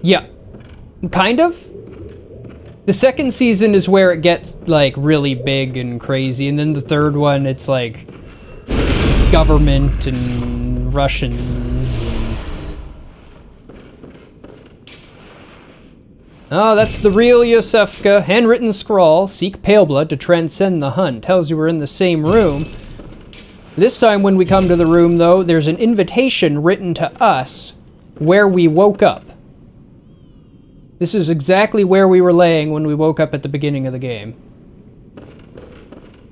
Speaker 1: Yeah, kind of. The second season is where it gets, like, really big and crazy, and then the third one, it's like government and Russians and... Oh, that's the real Yosefka. Handwritten scrawl. Seek pale blood to transcend the hunt. Tells you we're in the same room. This time when we come to the room, though, there's an invitation written to us where we woke up. This is exactly where we were laying when we woke up at the beginning of the game.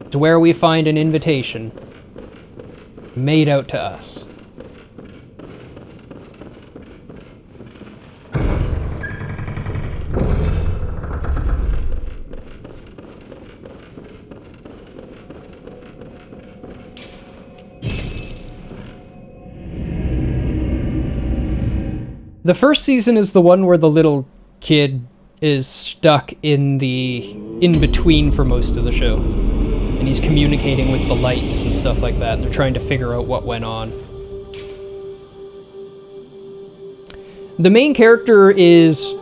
Speaker 1: It's where we find an invitation made out to us. The first season is the one where the little kid is stuck in the in-between for most of the show. And he's communicating with the lights and stuff like that. And they're trying to figure out what went on. The main character is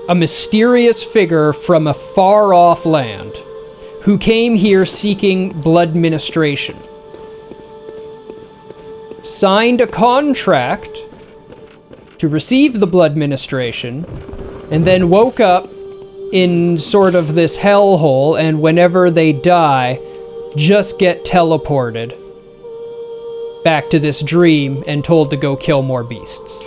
Speaker 1: a mysterious figure from a far-off land who came here seeking blood ministration. Signed a contract to receive the blood ministration, and then woke up in sort of this hellhole, and whenever they die, just get teleported back to this dream and told to go kill more beasts.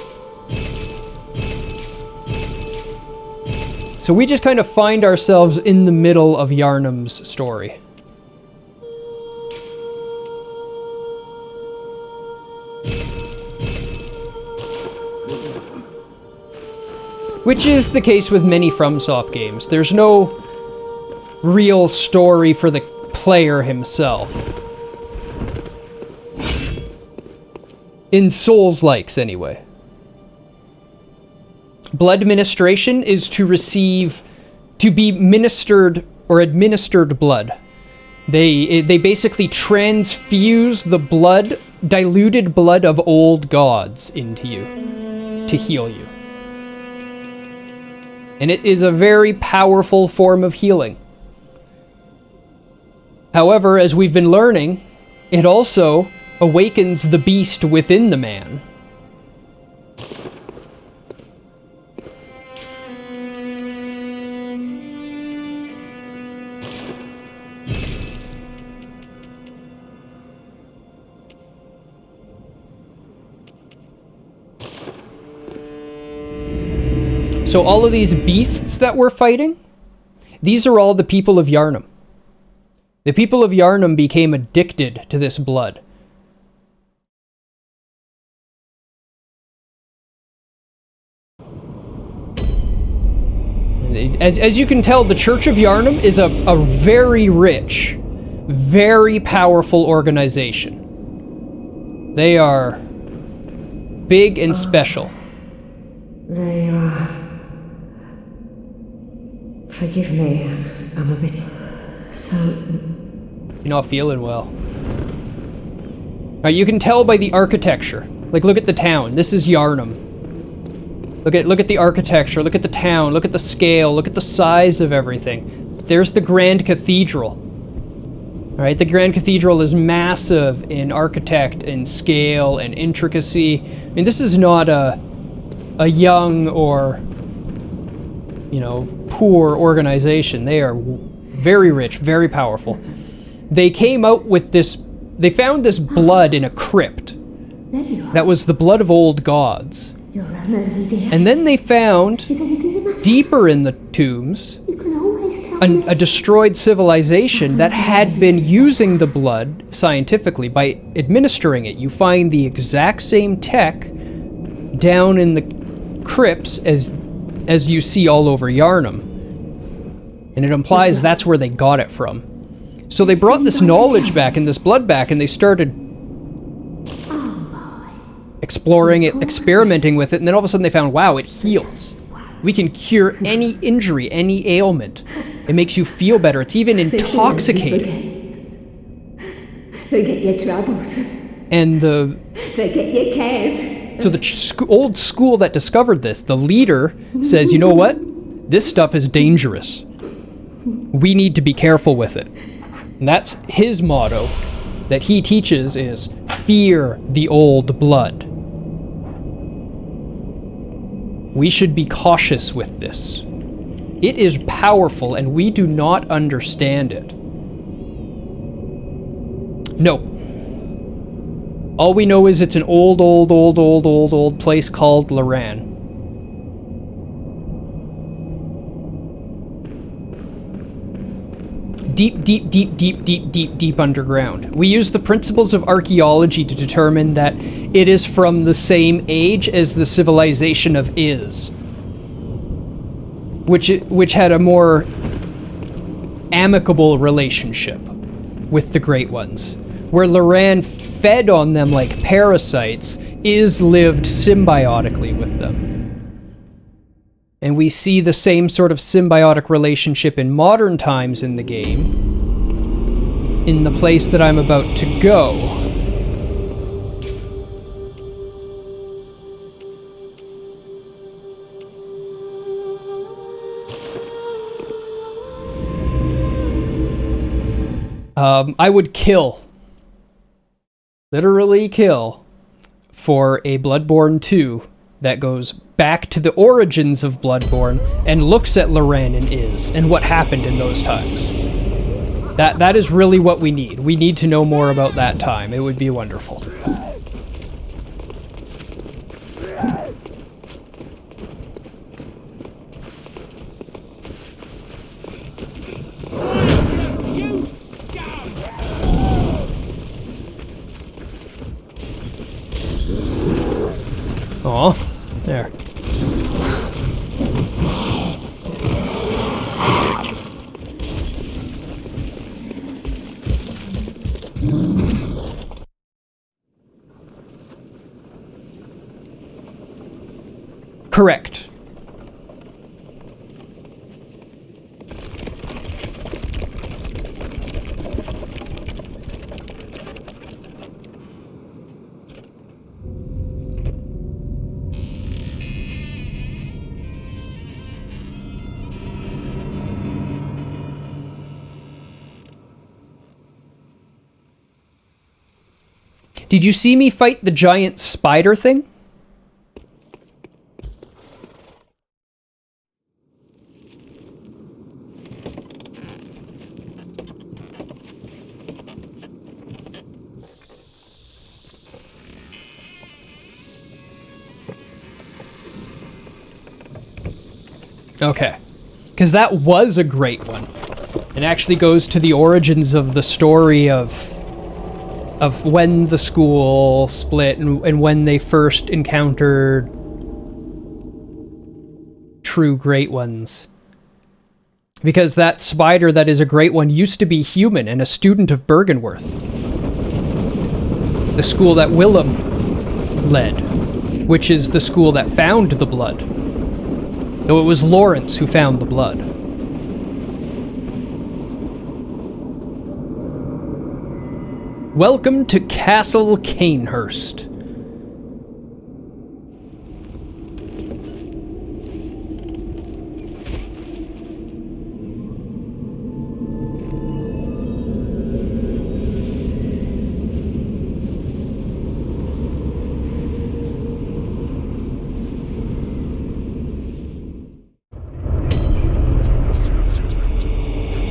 Speaker 1: So we just kind of find ourselves in the middle of Yharnam's story. Which is the case with many FromSoft games. There's no real story for the player himself. In Souls-likes, anyway. Blood ministration is to be ministered or administered blood. They basically transfuse the blood, diluted blood of old gods into you to heal you. And it is a very powerful form of healing. However, as we've been learning, it also awakens the beast within the man. So all of these beasts that we're fighting, these are all the people of Yharnam. The people of Yharnam became addicted to this blood. As you can tell, the Church of Yharnam is a very rich, very powerful organization. They are big and special.
Speaker 6: They are... Forgive me, I'm a bit... so...
Speaker 1: You're not feeling well. You can tell by the architecture. Like, look at the town. This is Yharnam. Look at the architecture, look at the town, look at the scale, look at the size of everything. There's the Grand Cathedral. Alright, the Grand Cathedral is massive in architect and scale and intricacy. I mean, this is not a young or, you know, poor organization. They are very rich, very powerful. They came out with this, they found this blood in a crypt. That was the blood of old gods. And then they found, deeper in the tombs, a destroyed civilization that had been using the blood scientifically by administering it. You find the exact same tech down in the crypts as you see all over Yharnam. And it implies that's where they got it from. So they brought this knowledge back and this blood back, and they started exploring it, experimenting with it, and then all of a sudden they found, wow, it heals. We can cure any injury, any ailment. It makes you feel better. It's even intoxicating.
Speaker 6: Forget your troubles.
Speaker 1: And
Speaker 6: Forget your cares.
Speaker 1: so the old school that discovered this, the leader says, you know what? This stuff is dangerous. We need to be careful with it. And that's his motto that he teaches is, fear the old blood. We should be cautious with this. It is powerful and we do not understand it. No. All we know is it's an old place called Loran. Deep underground. We use the principles of archaeology to determine that it is from the same age as the civilization of Iz, which had a more amicable relationship with the Great Ones. Where Loran fed on them like parasites, Iz lived symbiotically with them. And we see the same sort of symbiotic relationship in modern times in the game, in the place that I'm about to go. I would kill, literally kill, for a Bloodborne 2 that goes back to the origins of Bloodborne and looks at Loren and Iz and what happened in those times. That is really what we need. We need to know more about that time. It would be wonderful. Aw, there. Correct. Did you see me fight the giant spider thing? Okay. Because that was a great one. It actually goes to the origins of the story of when the school split and when they first encountered true great ones. Because that spider that is a great one used to be human and a student of Bergenworth. The school that Willem led, which is the school that found the blood. Though it was Lawrence who found the blood. Welcome to Castle Canehurst.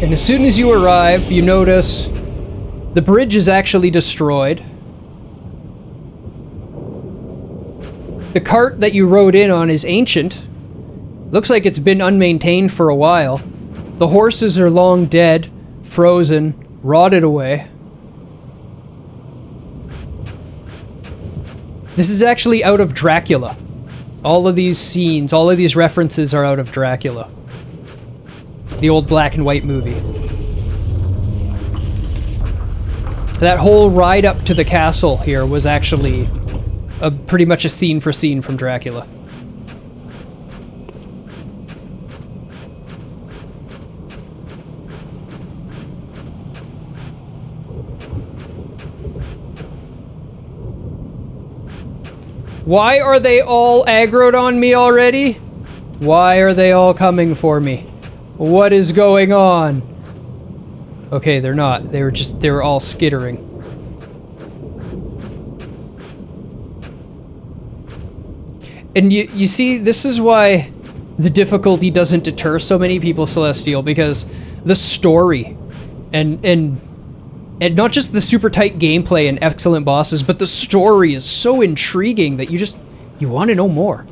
Speaker 1: And as soon as you arrive, you notice the bridge is actually destroyed. The cart that you rode in on is ancient. Looks like it's been unmaintained for a while. The horses are long dead, frozen, rotted away. This is actually out of Dracula. All of these scenes, all of these references are out of Dracula. The old black and white movie. That whole ride up to the castle here was actually pretty much a scene for scene from Dracula. Why are they all aggroed on me already? Why are they all coming for me? What is going on? Okay, they're not. They were all skittering. And you see, this is why the difficulty doesn't deter so many people, Celestial, because the story and not just the super tight gameplay and excellent bosses, but the story is so intriguing that you want to know more.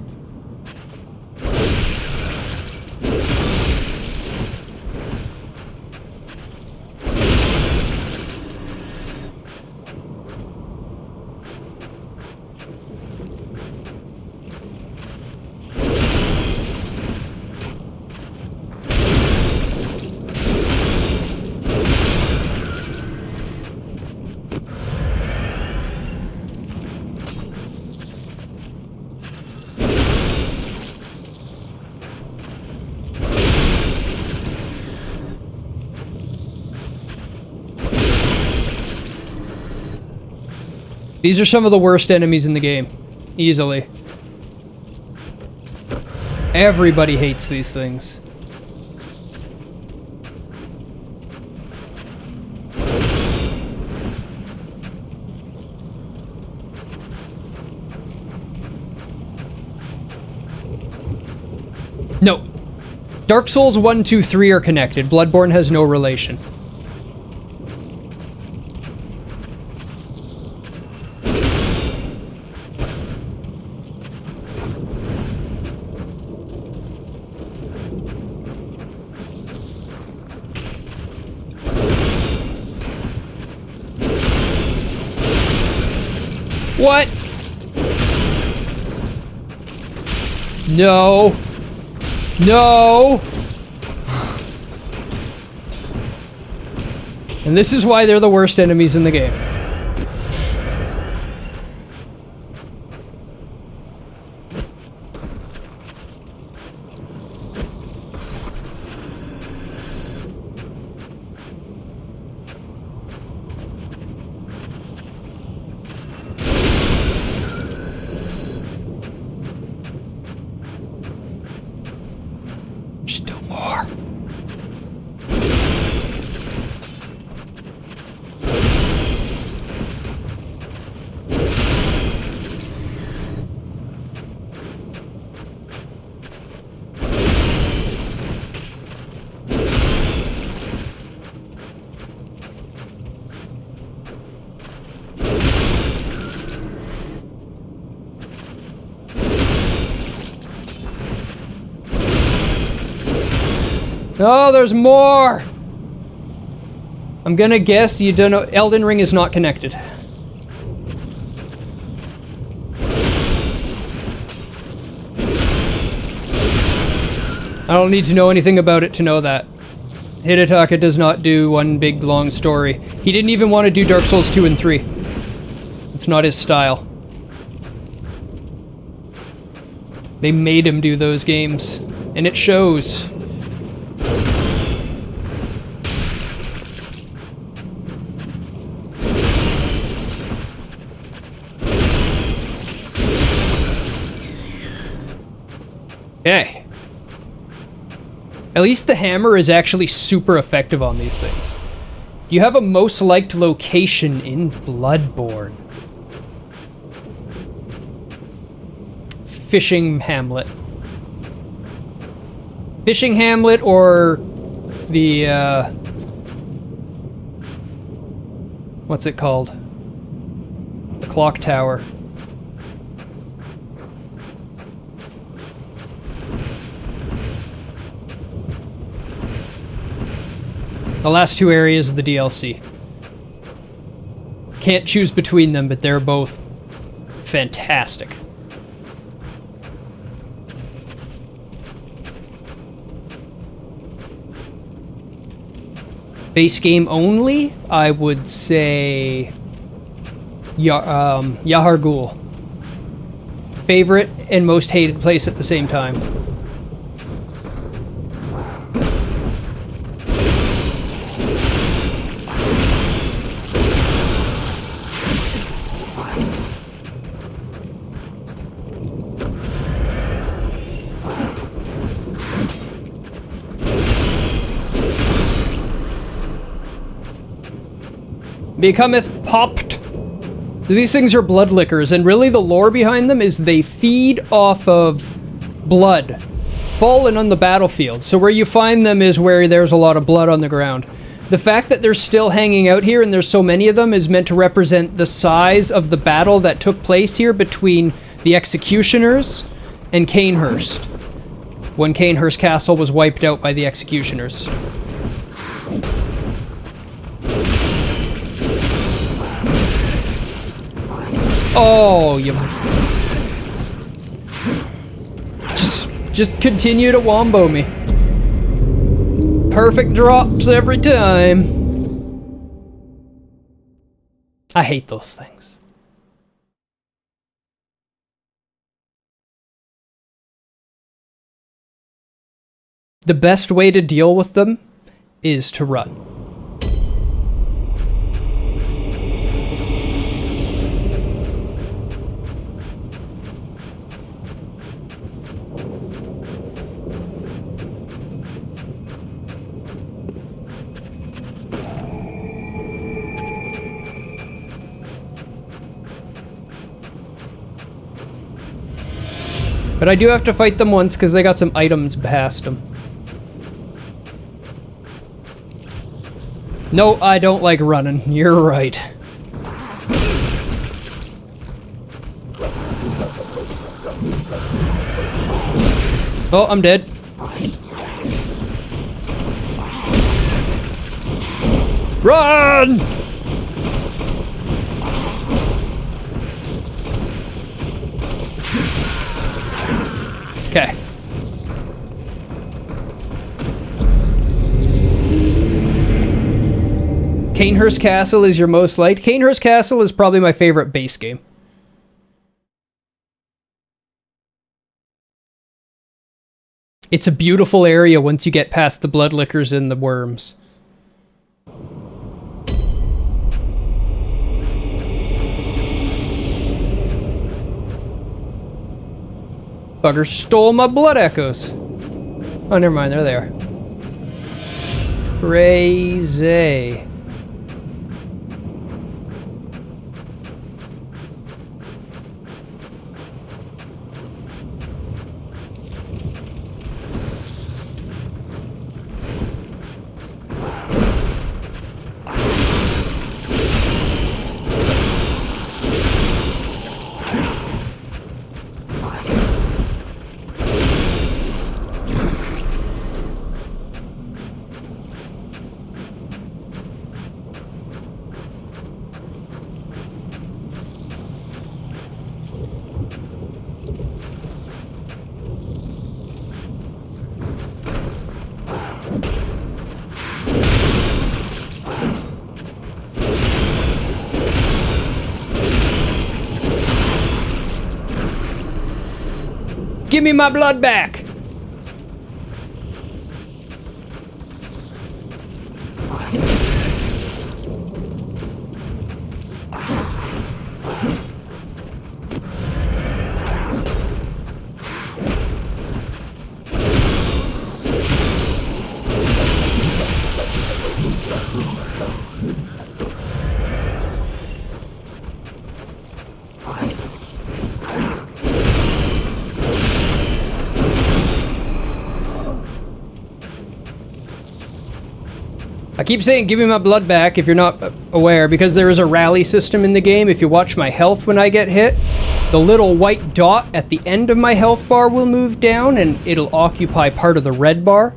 Speaker 1: These are some of the worst enemies in the game. Easily. Everybody hates these things. No. Dark Souls 1, 2, 3 are connected. Bloodborne has no relation. What? No. No! And this is why they're the worst enemies in the game. Still more. Oh, there's more! I'm gonna guess you don't know. Elden Ring is not connected. I don't need to know anything about it to know that. Hidetaka does not do one big long story. He didn't even want to do Dark Souls 2 and 3. It's not his style. They made him do those games, and it shows. Okay. At least the hammer is actually super effective on these things. You have a most liked location in Bloodborne. Fishing Hamlet. Fishing Hamlet or the, what's it called? The clock tower. The last two areas of the DLC. Can't choose between them, but they're both fantastic. Base game only, I would say Yahar Ghul. Favorite and most hated place at the same time. Becometh popped. These things are blood lickers, and really the lore behind them is they feed off of blood fallen on the battlefield. So where you find them is where there's a lot of blood on the ground. The fact that they're still hanging out here and there's so many of them is meant to represent the size of the battle that took place here between the Executioners and Canehurst, when Canehurst Castle was wiped out by the Executioners. Oh, you... Just continue to wombo me. Perfect drops every time. I hate those things. The best way to deal with them is to run. But I do have to fight them once because they got some items past them. No, I don't like running. You're right. Oh, I'm dead. Run! Okay. Canehurst Castle is your most liked. Canehurst Castle is probably my favorite base game. It's a beautiful area once you get past the bloodlickers and the worms. Bugger stole my blood echoes. Oh, never mind, they're there. Crazy. Give me my blood back! I keep saying give me my blood back if you're not aware, because there is a rally system in the game. If you watch my health when I get hit, the little white dot at the end of my health bar will move down and it'll occupy part of the red bar.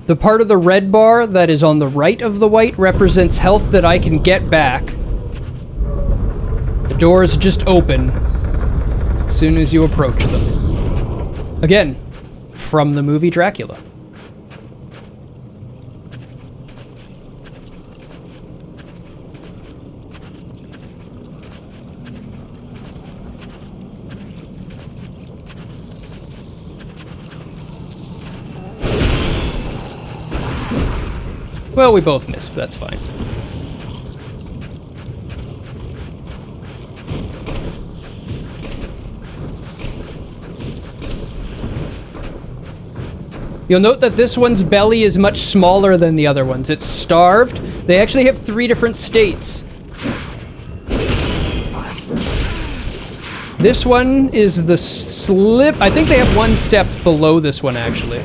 Speaker 1: The part of the red bar that is on the right of the white represents health that I can get back. The doors just open as soon as you approach them. Again, from the movie Dracula. Well, we both missed, that's fine. You'll note that this one's belly is much smaller than the other ones. It's starved. They actually have 3 different states. This one is the slip. I think they have 1 step below this one, actually.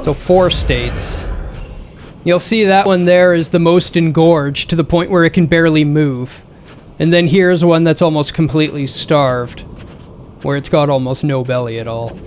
Speaker 1: So 4 states. You'll see that one there is the most engorged to the point where it can barely move. And then here's one that's almost completely starved, where it's got almost no belly at all.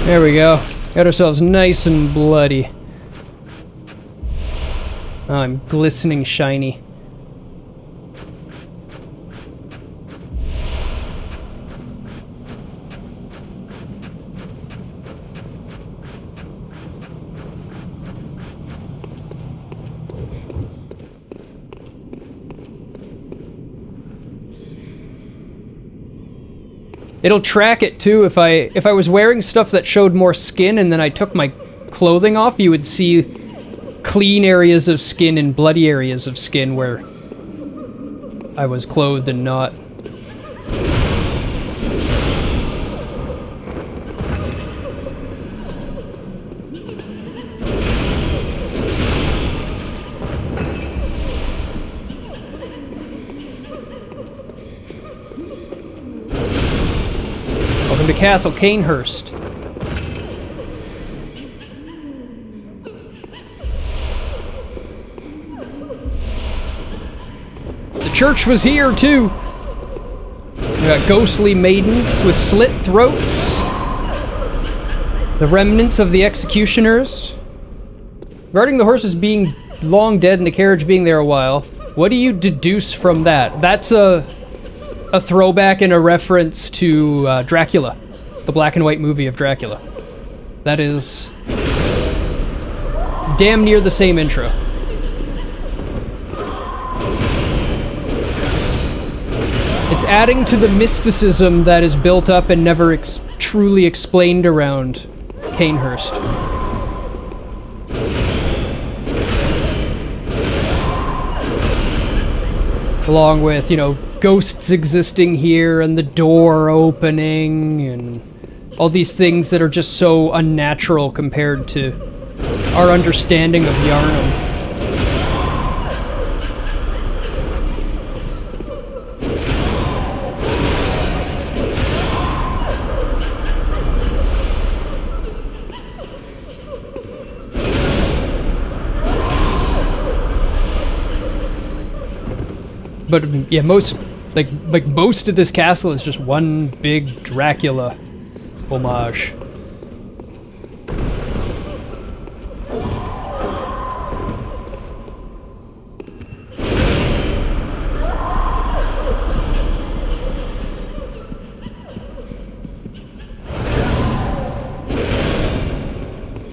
Speaker 1: There we go. Got ourselves nice and bloody. Oh, I'm glistening shiny. It'll track it too. If I was wearing stuff that showed more skin and then I took my clothing off, you would see clean areas of skin and bloody areas of skin where I was clothed and not. Welcome to Castle Canehurst. The church was here too. We got ghostly maidens with slit throats. The remnants of the executioners. Regarding the horses being long dead and the carriage being there a while, what do you deduce from that? That's a throwback and a reference to Dracula, the black and white movie of Dracula. That is damn near the same intro. It's adding to the mysticism that is built up and never truly explained around Canehurst. Along with, you know, ghosts existing here and the door opening and all these things that are just so unnatural compared to our understanding of Yharnam. But yeah, most of this castle is just one big Dracula homage.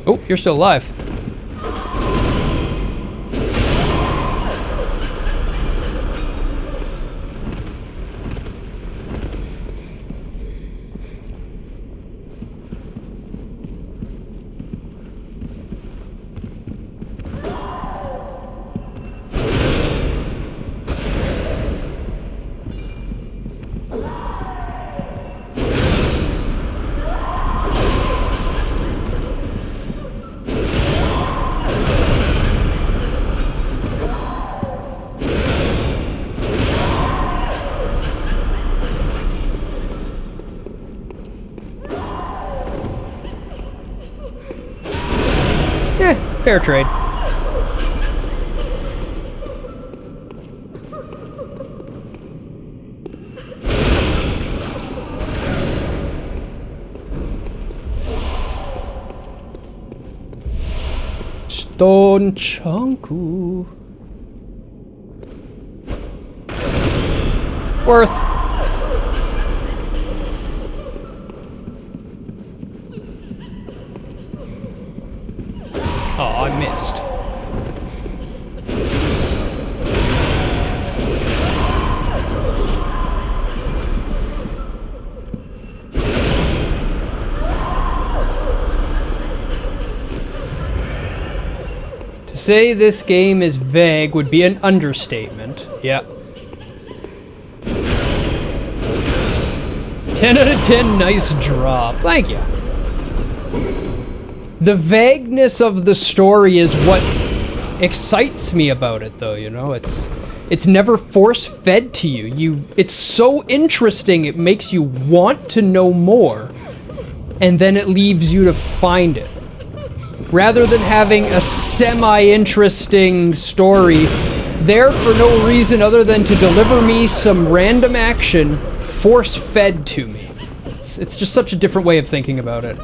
Speaker 1: Oh, you're still alive. Fair trade. Stone Chunku. Worth. Oh, I missed. To say this game is vague would be an understatement. Yeah. 10 out of 10, nice drop. Thank you. The vagueness of the story is what excites me about it, though, you know? It's never force-fed to you. It's so interesting, it makes you want to know more, and then it leaves you to find it. Rather than having a semi-interesting story there for no reason other than to deliver me some random action force-fed to me. It's just such a different way of thinking about it.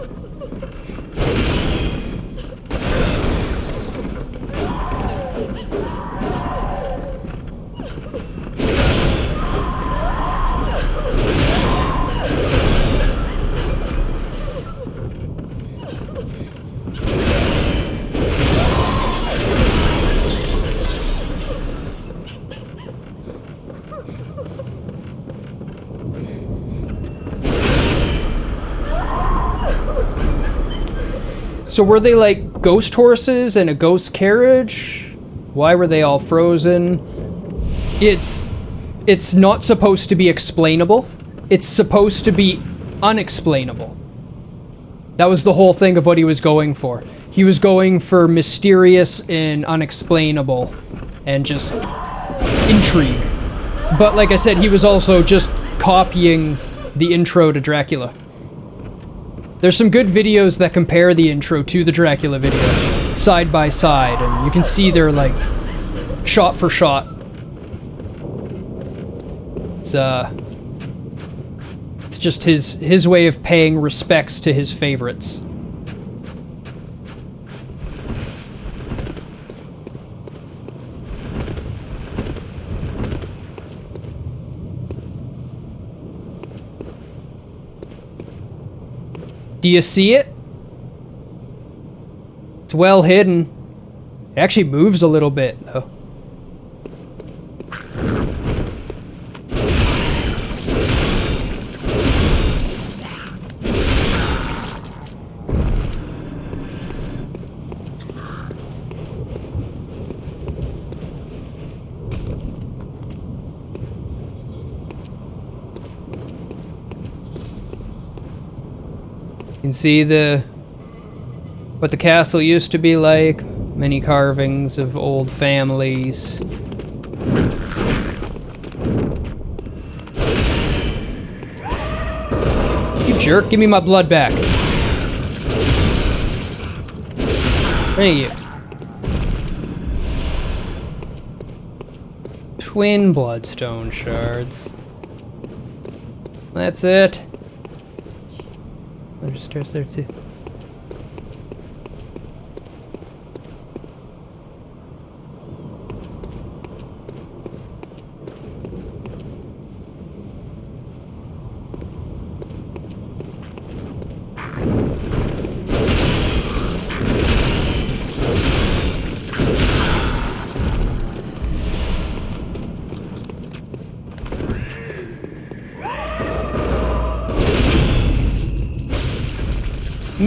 Speaker 1: So were they like ghost horses and a ghost carriage? Why were they all frozen? It's not supposed to be explainable. It's supposed to be unexplainable. That was the whole thing of what he was going for. He was going for mysterious and unexplainable and just intrigue. But like I said, he was also just copying the intro to Dracula. There's some good videos that compare the intro to the Dracula video, side by side, and you can see they're like shot for shot. It's just his way of paying respects to his favorites. Do you see it? It's well hidden. It actually moves a little bit, though. You can see what the castle used to be like. Many carvings of old families. You jerk, give me my blood back. Thank you. Twin bloodstone shards. That's it. There's stairs there too.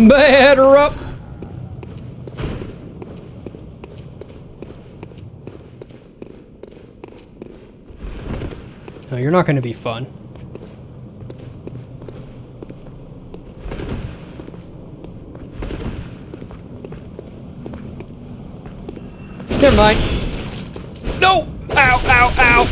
Speaker 1: Batter up! No, you're not going to be fun. Never mind. No! Ow, ow, ow!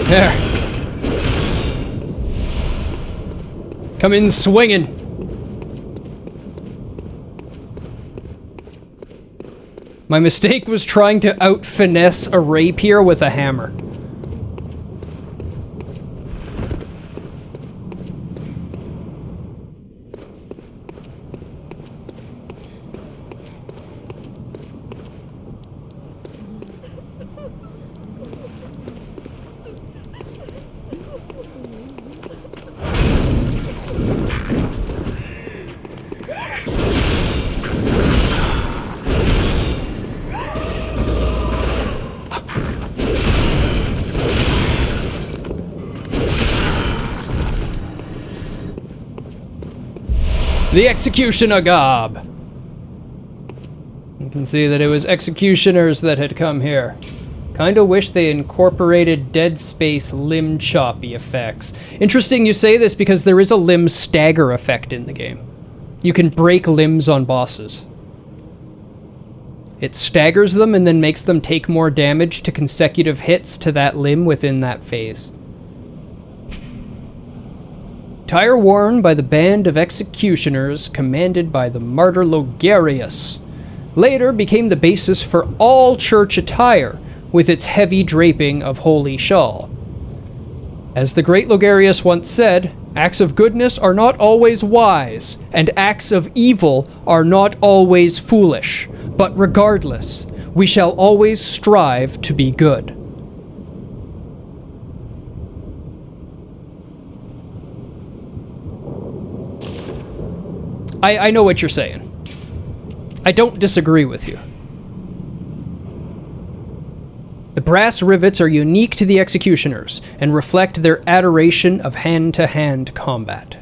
Speaker 1: There. Come in swinging. My mistake was trying to out-finesse a rapier with a hammer. The Executioner Gob. You can see that it was executioners that had come here. Kinda wish they incorporated Dead Space limb choppy effects. Interesting you say this because there is a limb stagger effect in the game. You can break limbs on bosses. It staggers them and then makes them take more damage to consecutive hits to that limb within that phase. Tire worn by the band of executioners commanded by the martyr Logarius. Later became the basis for all church attire, with its heavy draping of holy shawl. As the great Logarius once said, acts of goodness are not always wise, and acts of evil are not always foolish, but regardless, we shall always strive to be good. I know what you're saying. I don't disagree with you. The brass rivets are unique to the executioners and reflect their adoration of hand-to-hand combat.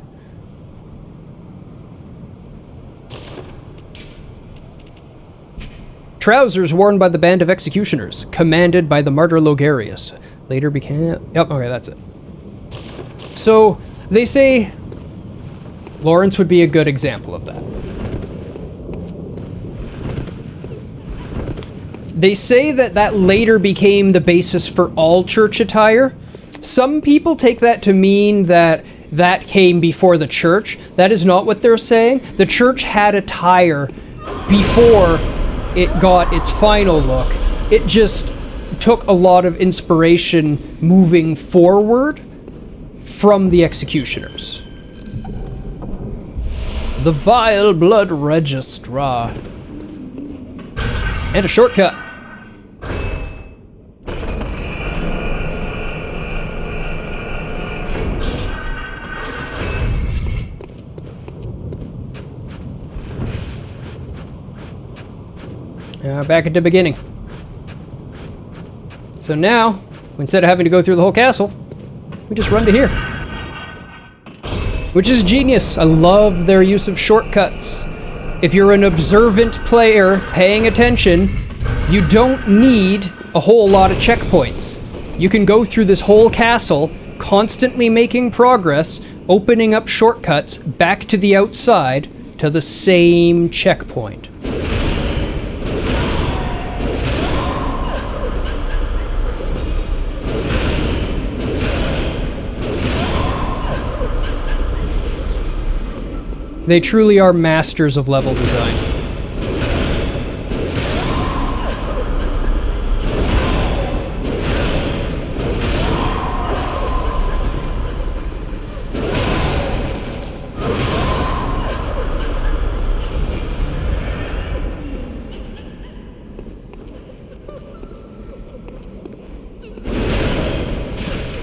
Speaker 1: Trousers worn by the band of executioners, commanded by the martyr Logarius. Later became... Yep, okay, that's it. So, they say Lawrence would be a good example of that. They say that later became the basis for all church attire. Some people take that to mean that came before the church. That is not what they're saying. The church had attire before it got its final look. It just took a lot of inspiration moving forward from the executioners. The Vile Blood Registrar. And a shortcut. Back at the beginning. So now, instead of having to go through the whole castle, we just run to here. Which is genius. I love their use of shortcuts. If you're an observant player paying attention, you don't need a whole lot of checkpoints. You can go through this whole castle, constantly making progress, opening up shortcuts back to the outside to the same checkpoint. They truly are masters of level design.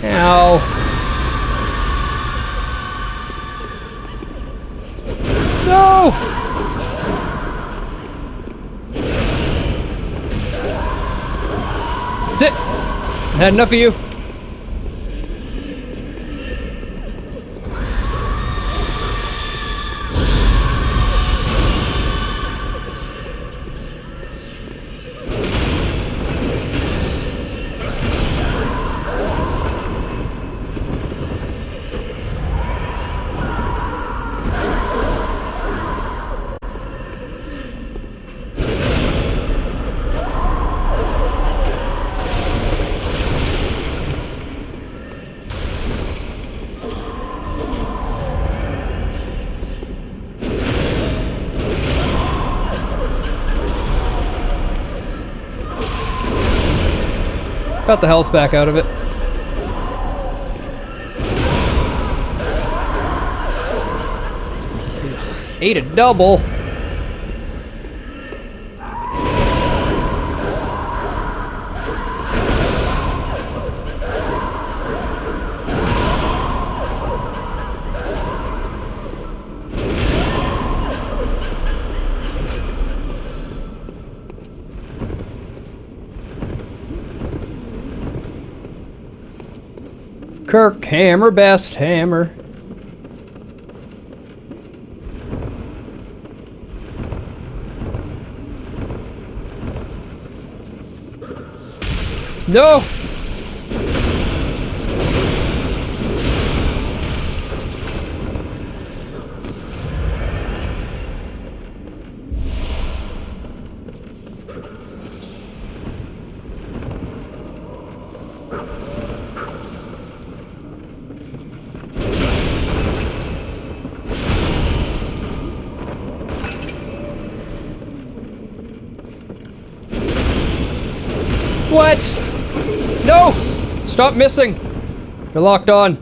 Speaker 1: Ow. No! That's it. I had enough of you. Got the health back out of it. Ate a double. Kirk hammer, best hammer. No! What? No! Stop missing! You're locked on.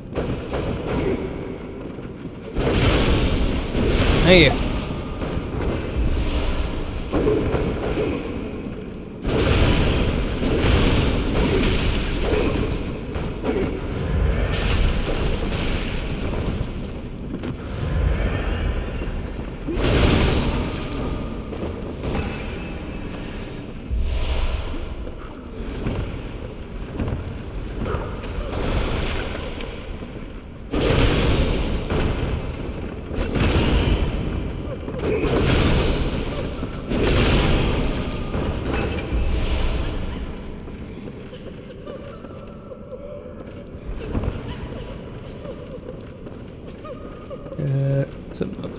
Speaker 1: Thank you.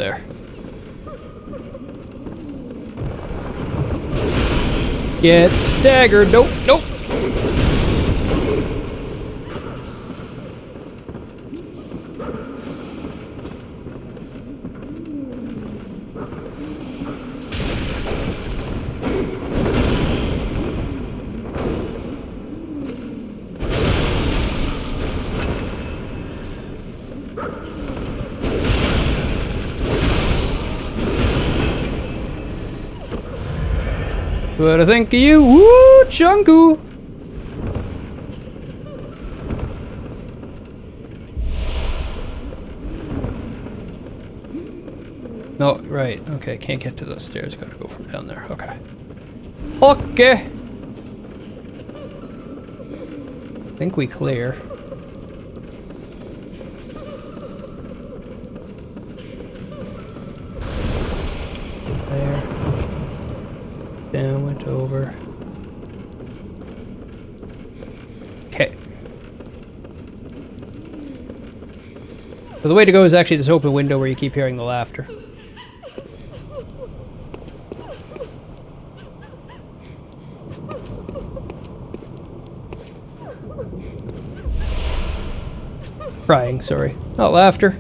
Speaker 1: there. Get staggered. Nope, nope. What I think of you, woo, Chungu! No, right, okay, can't get to those stairs, gotta go from down there, okay. Okay! I think we clear. There. Down, went over. Okay. So the way to go is actually this open window where you keep hearing the laughter. Crying, sorry. Not laughter.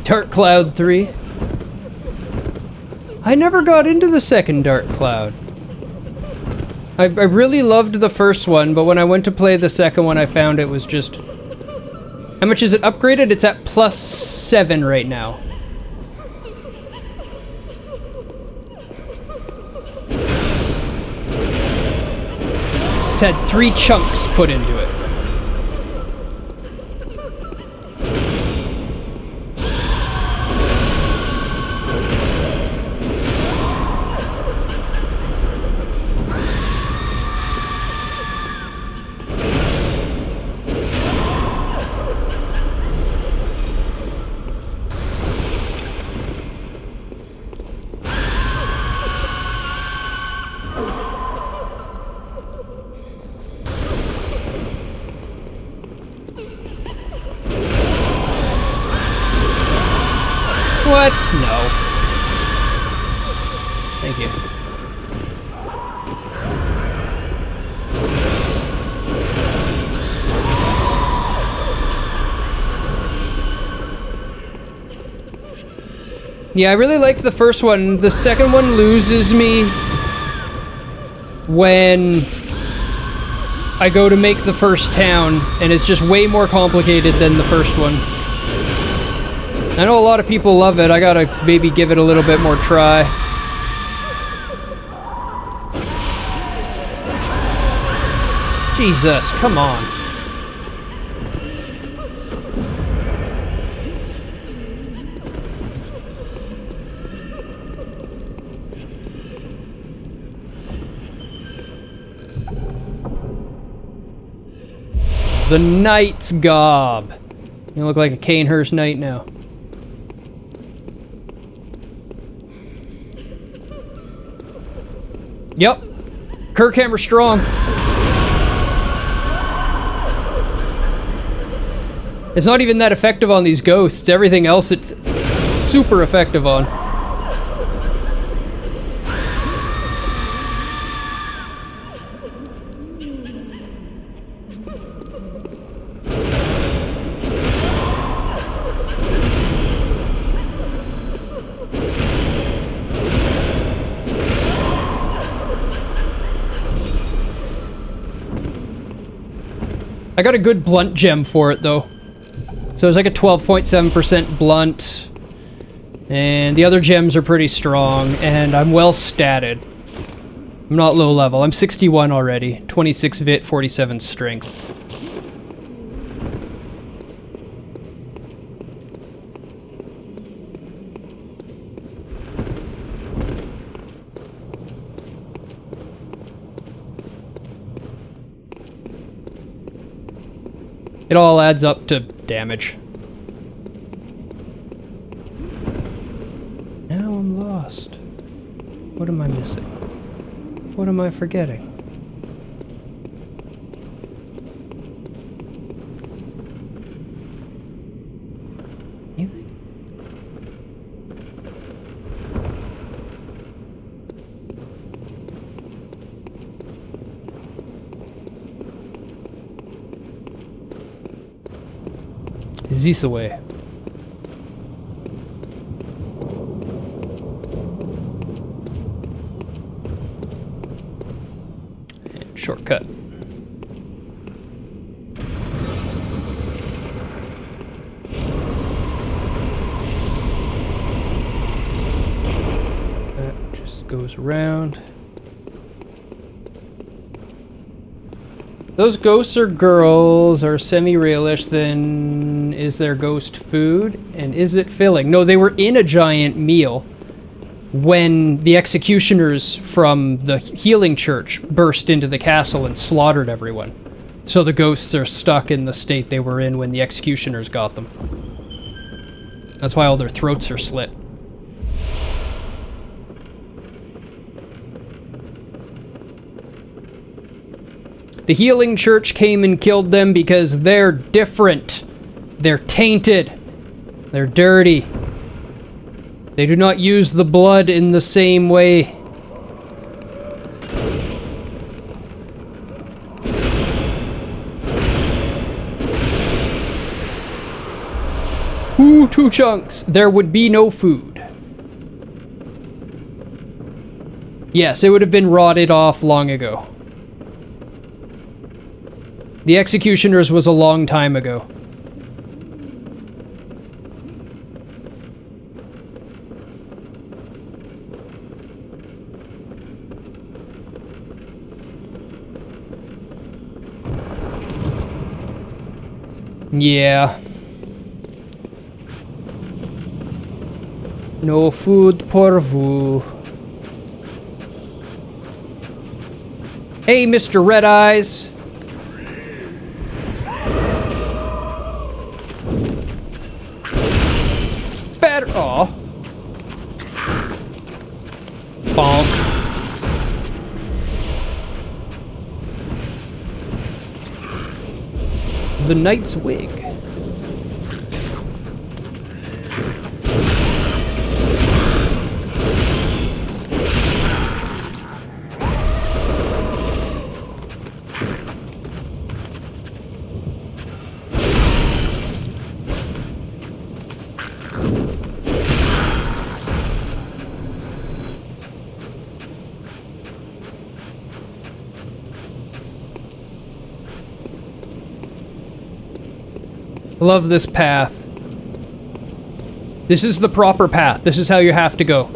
Speaker 1: Dark Cloud 3. I never got into the second Dark Cloud. I really loved the first one, but when I went to play the second one, I found it was just... How much is it upgraded? It's at +7 right now. It's had 3 chunks put into it. What? No. Thank you. Yeah, I really liked the first one. The second one loses me when I go to make the first town, and it's just way more complicated than the first one. I know a lot of people love it. I gotta maybe give it a little bit more try. Jesus, come on. The Knight's Gob. You look like a Canehurst knight now. Yep. Kirkhammer strong. It's not even that effective on these ghosts. Everything else it's super effective on. I got a good blunt gem for it, though. So it's like a 12.7% blunt. And the other gems are pretty strong, and I'm well statted. I'm not low level. I'm 61 already. 26 vit, 47 strength. It all adds up to damage. Now I'm lost. What am I missing? What am I forgetting? Anything? This way. And shortcut. That just goes around. Those ghosts are girls, are semi-realish, then is there ghost food? And is it filling? No, they were in a giant meal when the executioners from the healing church burst into the castle and slaughtered everyone. So the ghosts are stuck in the state they were in when the executioners got them. That's why all their throats are slit. The healing church came and killed them because they're different. They're tainted. They're dirty. They do not use the blood in the same way. Ooh, 2 chunks. There would be no food. Yes, it would have been rotted off long ago. The executioners was a long time ago. Yeah. No food pour vous. Hey, Mr. Red Eyes. Better. Aw. Bonk. The Knight's Wig. Love this path. This is the proper path. This is how you have to go.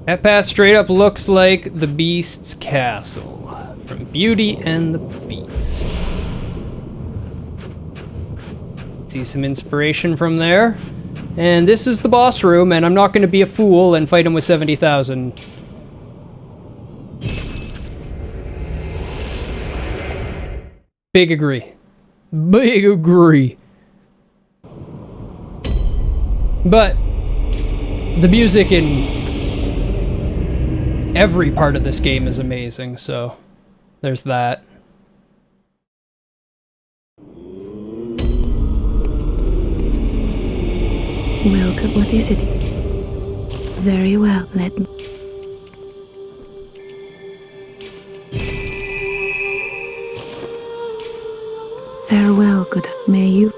Speaker 1: That path straight up looks like the Beast's castle from Beauty and the Beast. See some inspiration from there. And this is the boss room, and I'm not going to be a fool and fight him with 70,000. Big agree. Big agree. But the music in every part of this game is amazing, so there's that.
Speaker 2: Welcome. What is it? Very well, let me. Farewell, good. May you.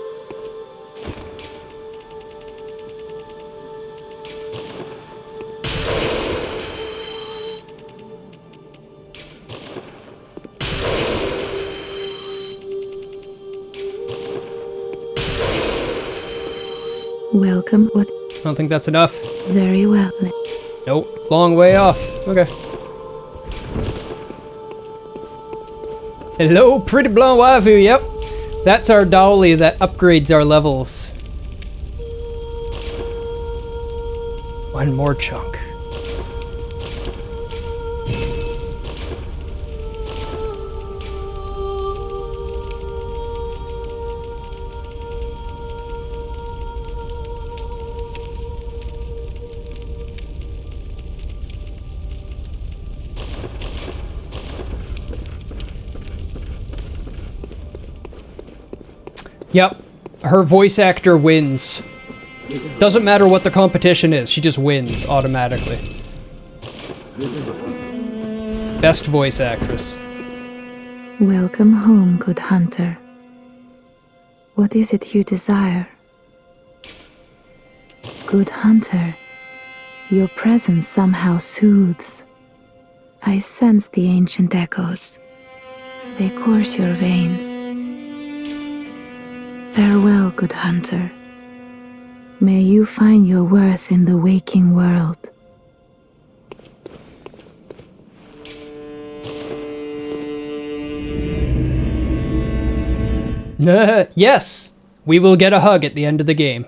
Speaker 1: Welcome. What?
Speaker 2: I don't think that's enough.
Speaker 1: Very well.
Speaker 2: Nope.
Speaker 1: long way off. Okay. Hello, pretty blonde waifu. Yep. That's our dolly that upgrades our levels. One more chunk. Yep, her voice actor wins. Doesn't matter what the competition is, she just wins automatically. Best voice actress.
Speaker 2: Welcome home, good hunter. What is it you desire? Good hunter, your presence somehow soothes. I sense the ancient echoes. They course your veins. Farewell, good hunter. May you find your worth in the waking world.
Speaker 1: Yes, we will get a hug at the end of the game.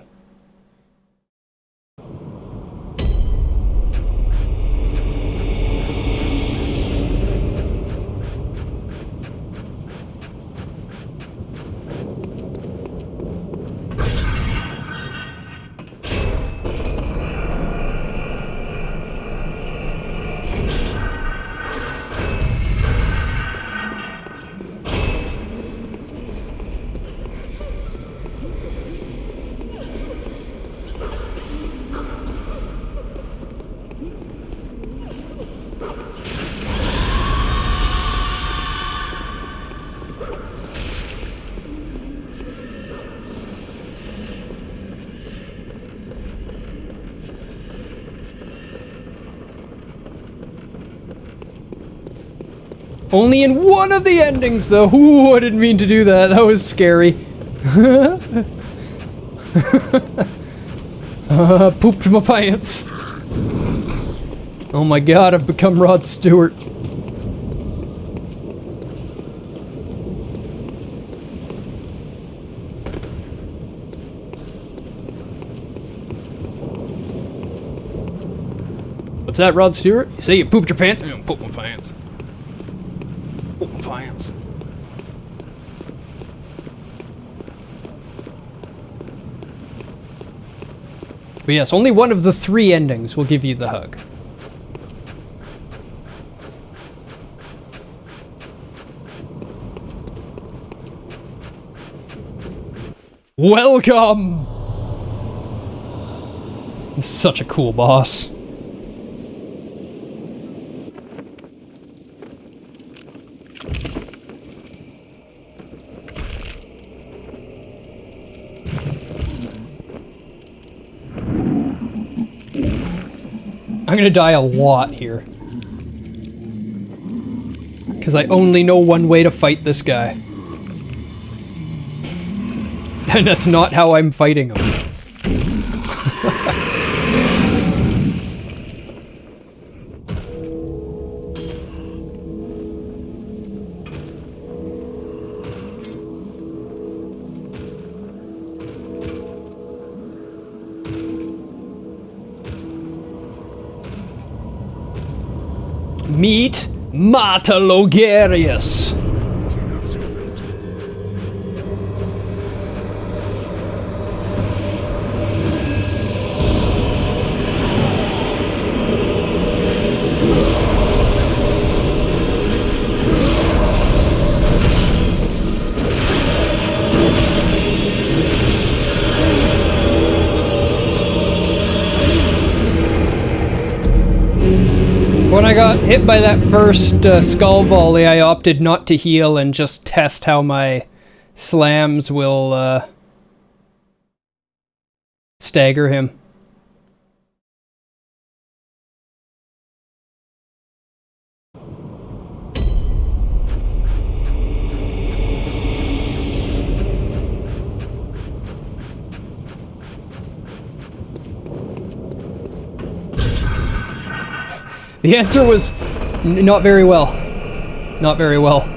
Speaker 1: Only in one of the endings, though. Ooh, I didn't mean to do that. That was scary. Pooped my pants. Oh my god, I've become Rod Stewart. What's that, Rod Stewart? You say you pooped your pants? I'm gonna poop my pants. Fans. But yes, only one of the 3 endings will give you the hug. Welcome! This is such a cool boss. I'm gonna die a lot here. Because I only know one way to fight this guy. And that's not how I'm fighting him. Meet Mata Logarius. When I got hit by that first skull volley, I opted not to heal and just test how my slams will stagger him. The answer was not very well. Not very well.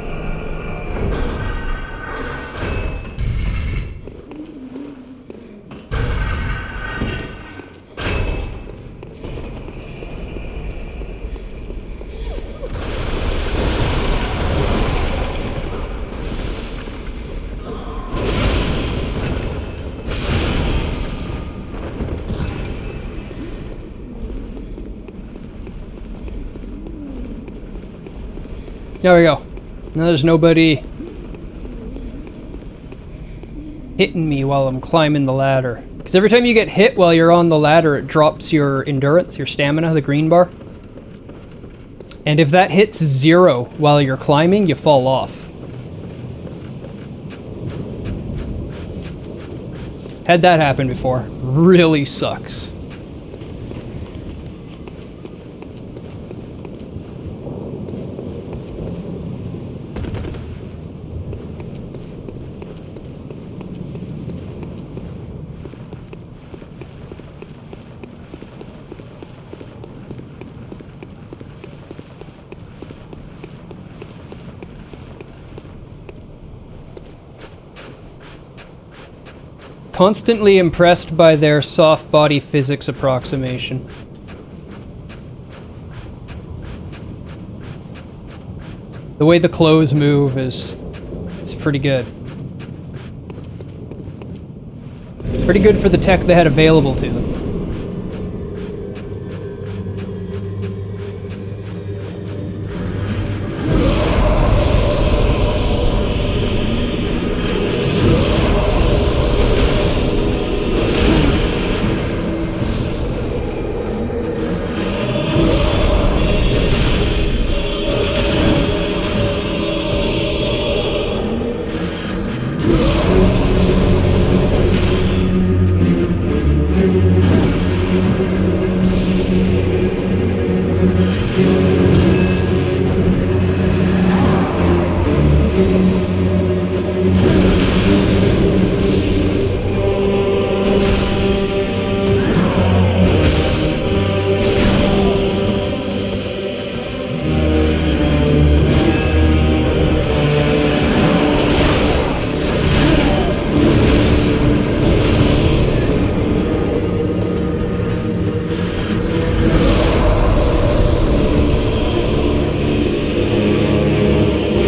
Speaker 1: There we go. Now there's nobody hitting me while I'm climbing the ladder. Because every time you get hit while you're on the ladder, it drops your endurance, your stamina, the green bar. And if that hits 0 while you're climbing, you fall off. Had that happen before. Really sucks. Constantly impressed by their soft body physics approximation. The way the clothes move it's pretty good. Pretty good for the tech they had available to them.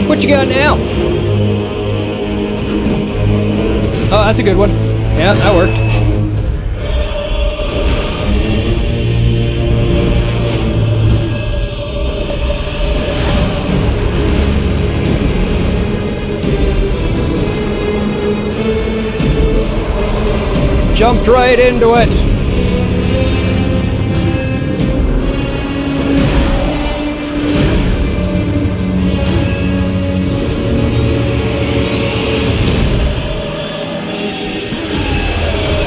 Speaker 1: What you got now? Oh, that's a good one. Yeah, that worked. Jumped right into it.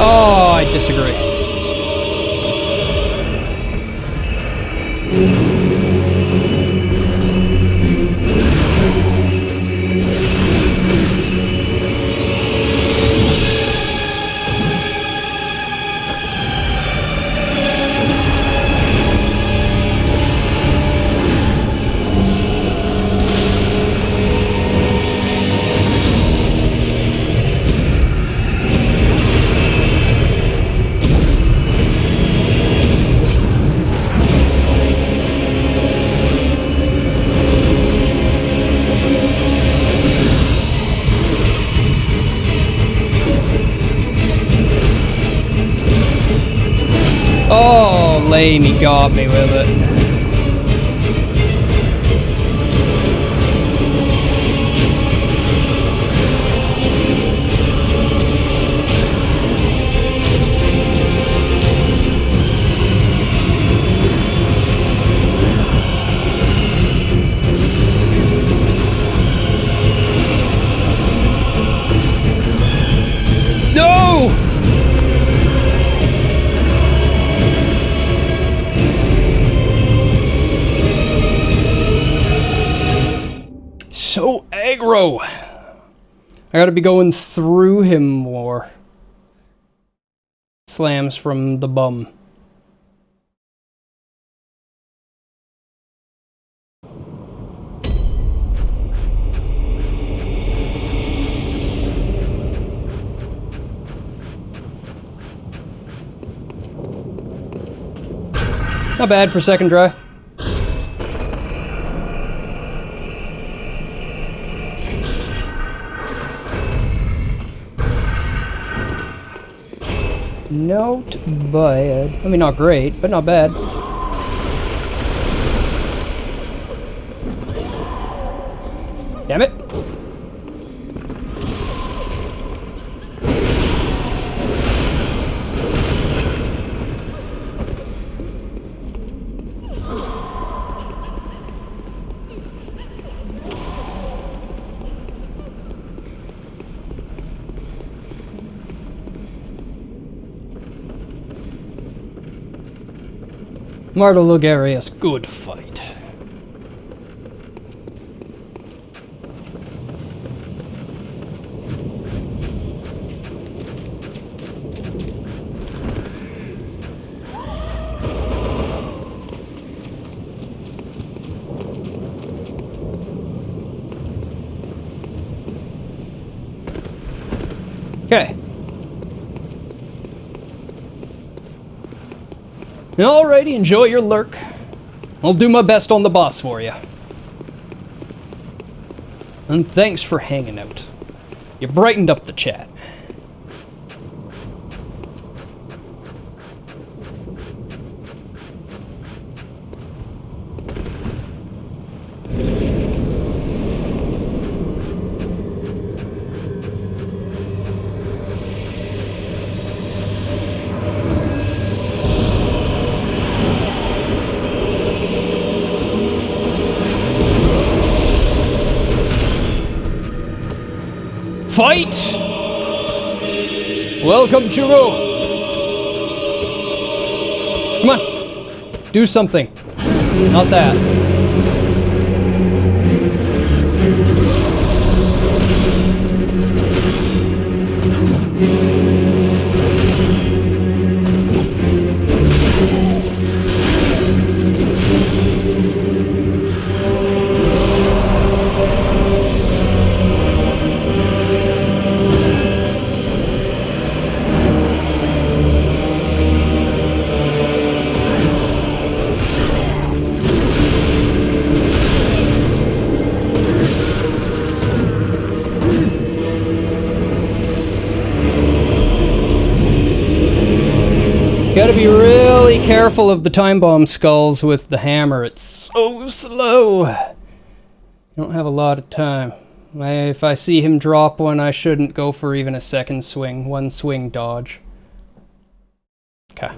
Speaker 1: Oh, I disagree. Oh, lame, he got me with it. No! So aggro. I gotta be going through him more. Slams from the bum. Not bad for second try. Not bad. I mean, not great, but not bad. Damn it. Marta Logarius, good fight. Okay. Alrighty, enjoy your lurk. I'll do my best on the boss for you. And thanks for hanging out. You brightened up the chat. Fight! Welcome, Churro! Come on! Do something. Not that. Gotta be really careful of the time bomb skulls with the hammer. It's so slow. Don't have a lot of time. If I see him drop one, I shouldn't go for even a second swing. One swing dodge. Okay.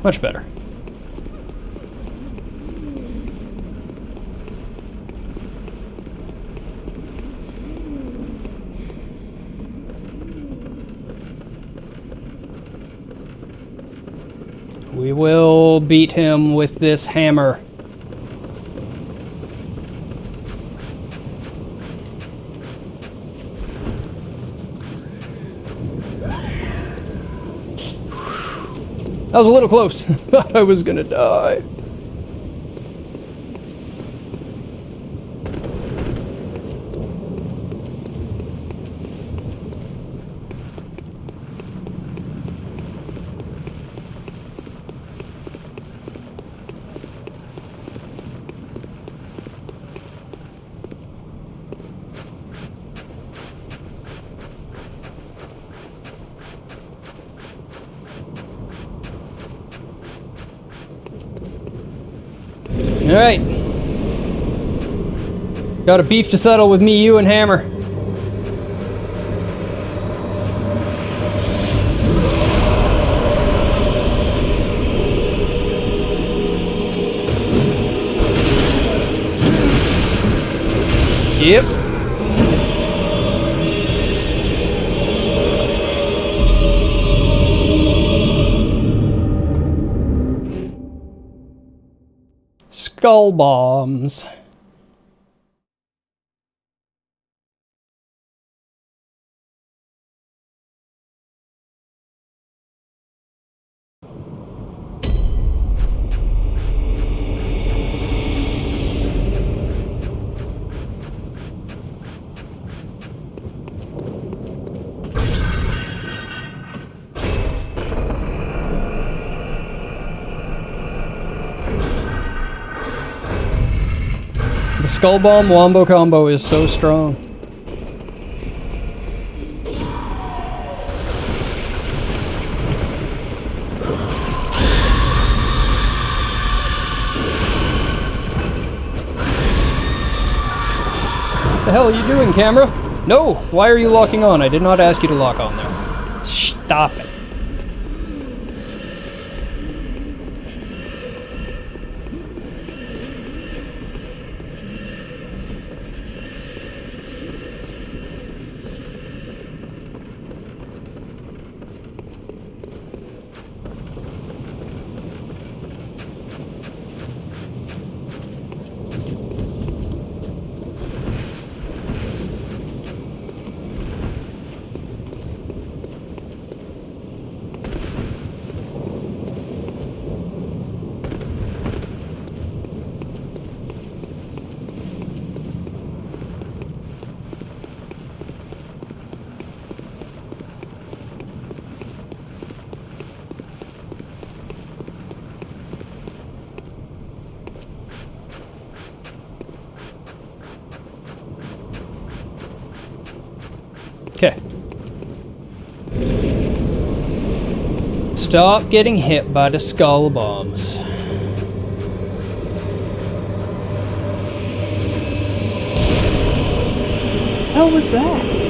Speaker 1: Much better. We will beat him with this hammer. That was a little close. Thought I was gonna die. Alright. Got a beef to settle with me, you, and Hammer. Yep. skull bombs. The skull bomb wombo combo is so strong. What the hell are you doing, camera? No! Why are you locking on? I did not ask you to lock on there. Stop it. Okay. Stop getting hit by the skull bombs. How was that?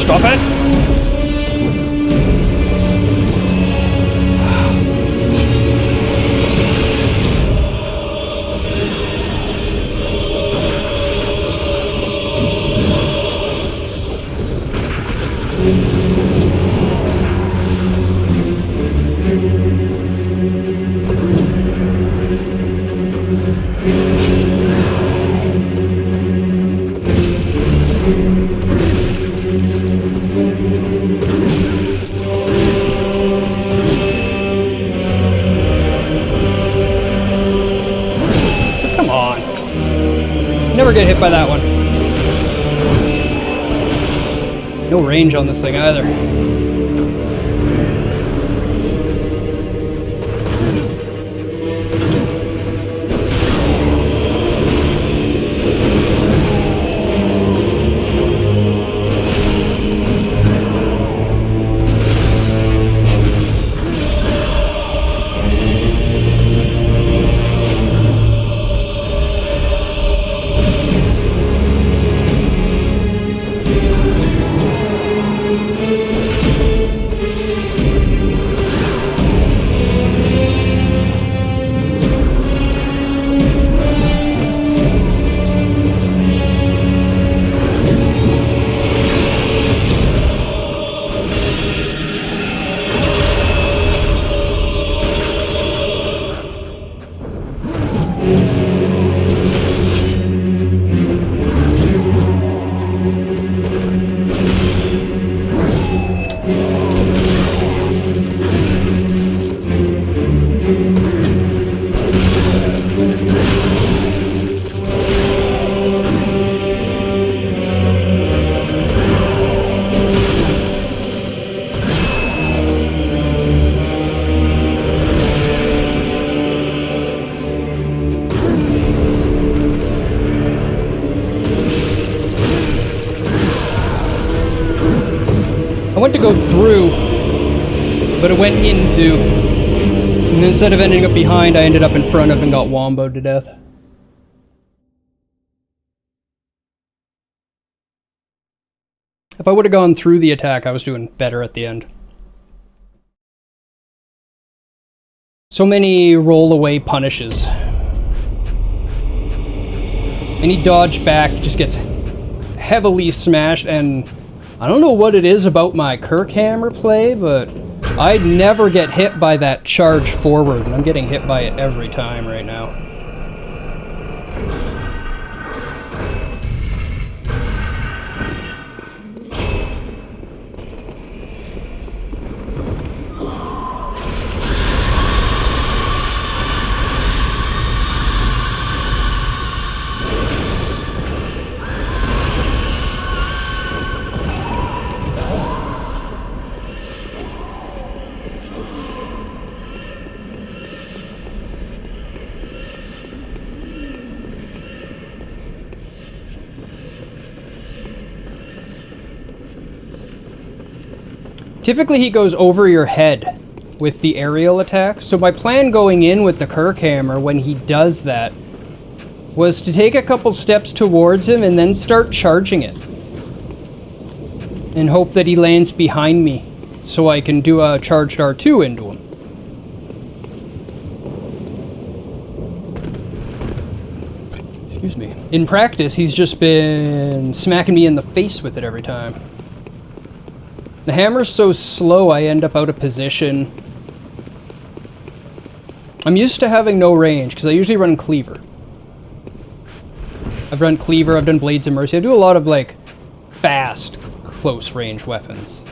Speaker 1: Stop it! get hit by that one. No range on this thing either. I went to go through, but it went into, and instead of ending up behind, I ended up in front of and got womboed to death. If I would have gone through the attack, I was doing better at the end. So many roll-away punishes. Any dodge back just gets heavily smashed, and I don't know what it is about my Kirkhammer play, but I never get hit by that charge forward, and I'm getting hit by it every time right now. Typically he goes over your head with the aerial attack, so my plan going in with the Kirkhammer when he does that was to take a couple steps towards him and then start charging it. And hope that he lands behind me so I can do a charged R2 into him. Excuse me. In practice, he's just been smacking me in the face with it every time. The hammer's so slow I end up out of position. I'm used to having no range because I usually run Cleaver. I've run Cleaver, I've done Blades of Mercy. I do a lot of like fast, close range weapons.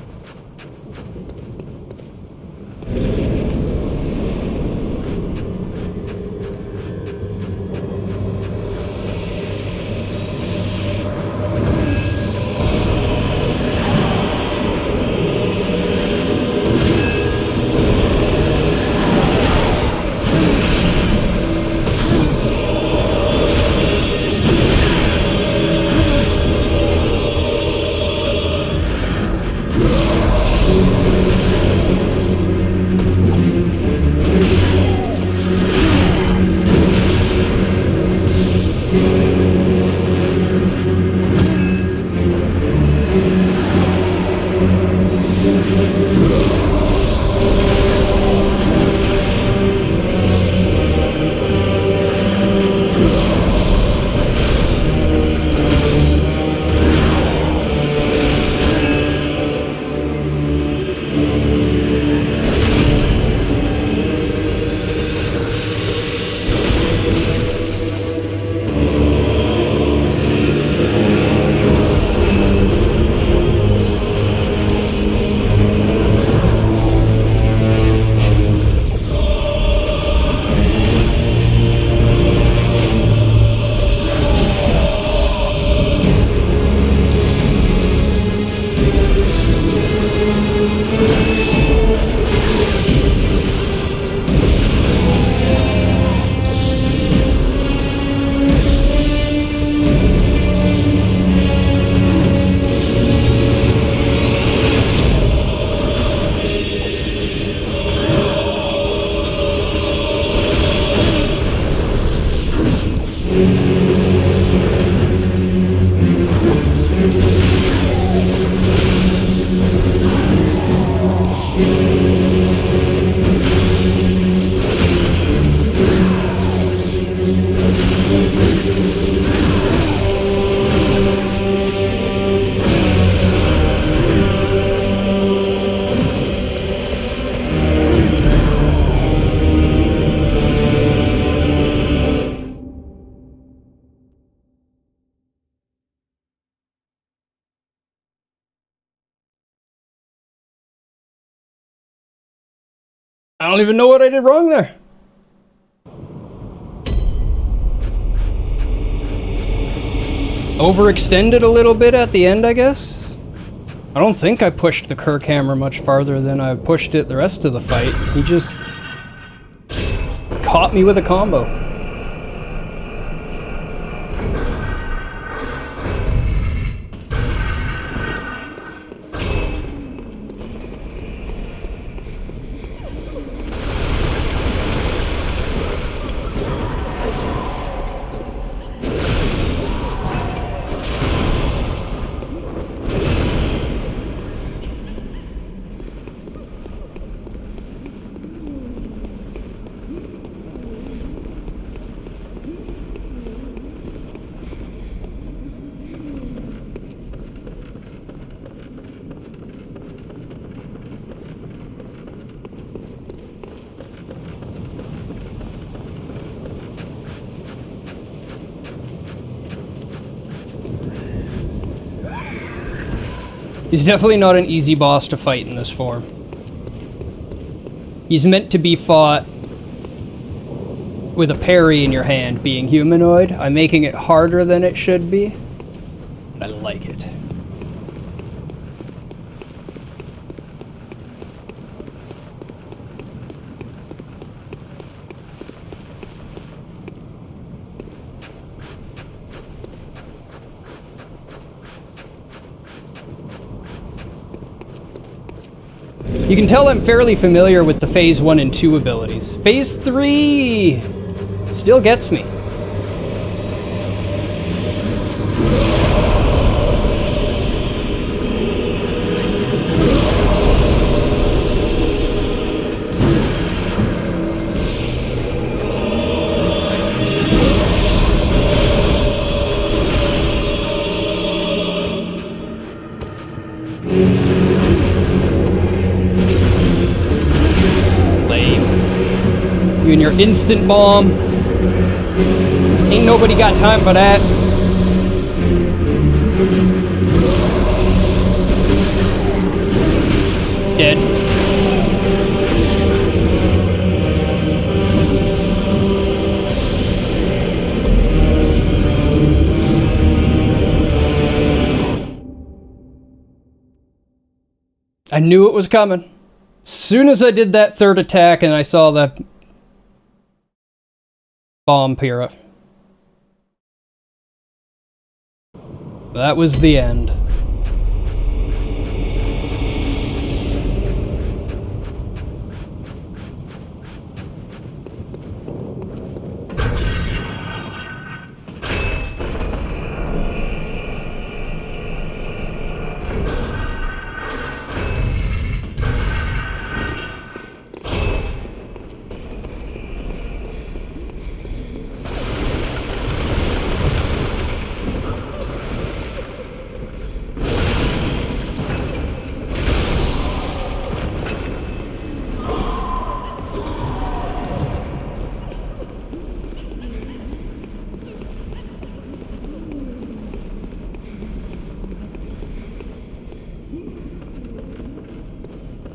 Speaker 1: I don't even know what I did wrong there. Overextended a little bit at the end, I guess? I don't think I pushed the Kirk hammer much farther than I pushed it the rest of the fight. He just caught me with a combo. He's definitely not an easy boss to fight in this form. He's meant to be fought with a parry in your hand, being humanoid. I'm making it harder than it should be. I like it. You can tell I'm fairly familiar with the Phase 1 and 2 abilities. Phase 3 still gets me. You and your instant bomb. Ain't nobody got time for that. Dead. I knew it was coming. As soon as I did that third attack and I saw that bomb Pyrrha. That was the end.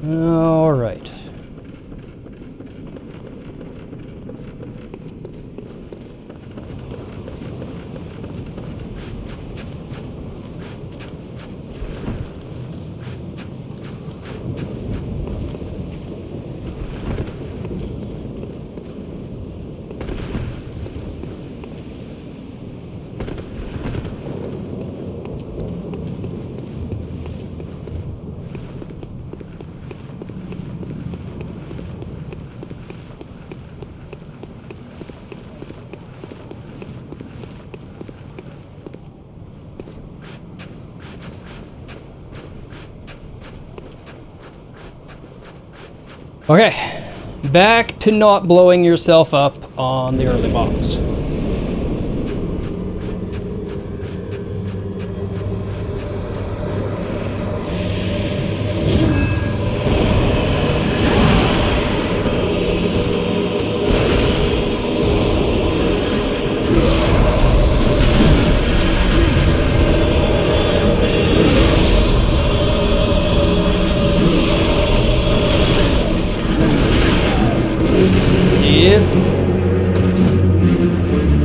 Speaker 1: All right. Okay, back to not blowing yourself up on the early bombs.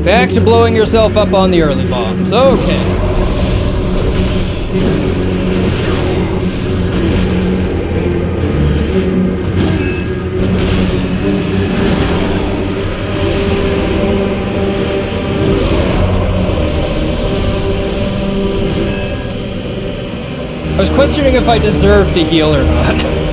Speaker 1: Back to blowing yourself up on the early bombs. Okay. I was questioning if I deserve to heal or not.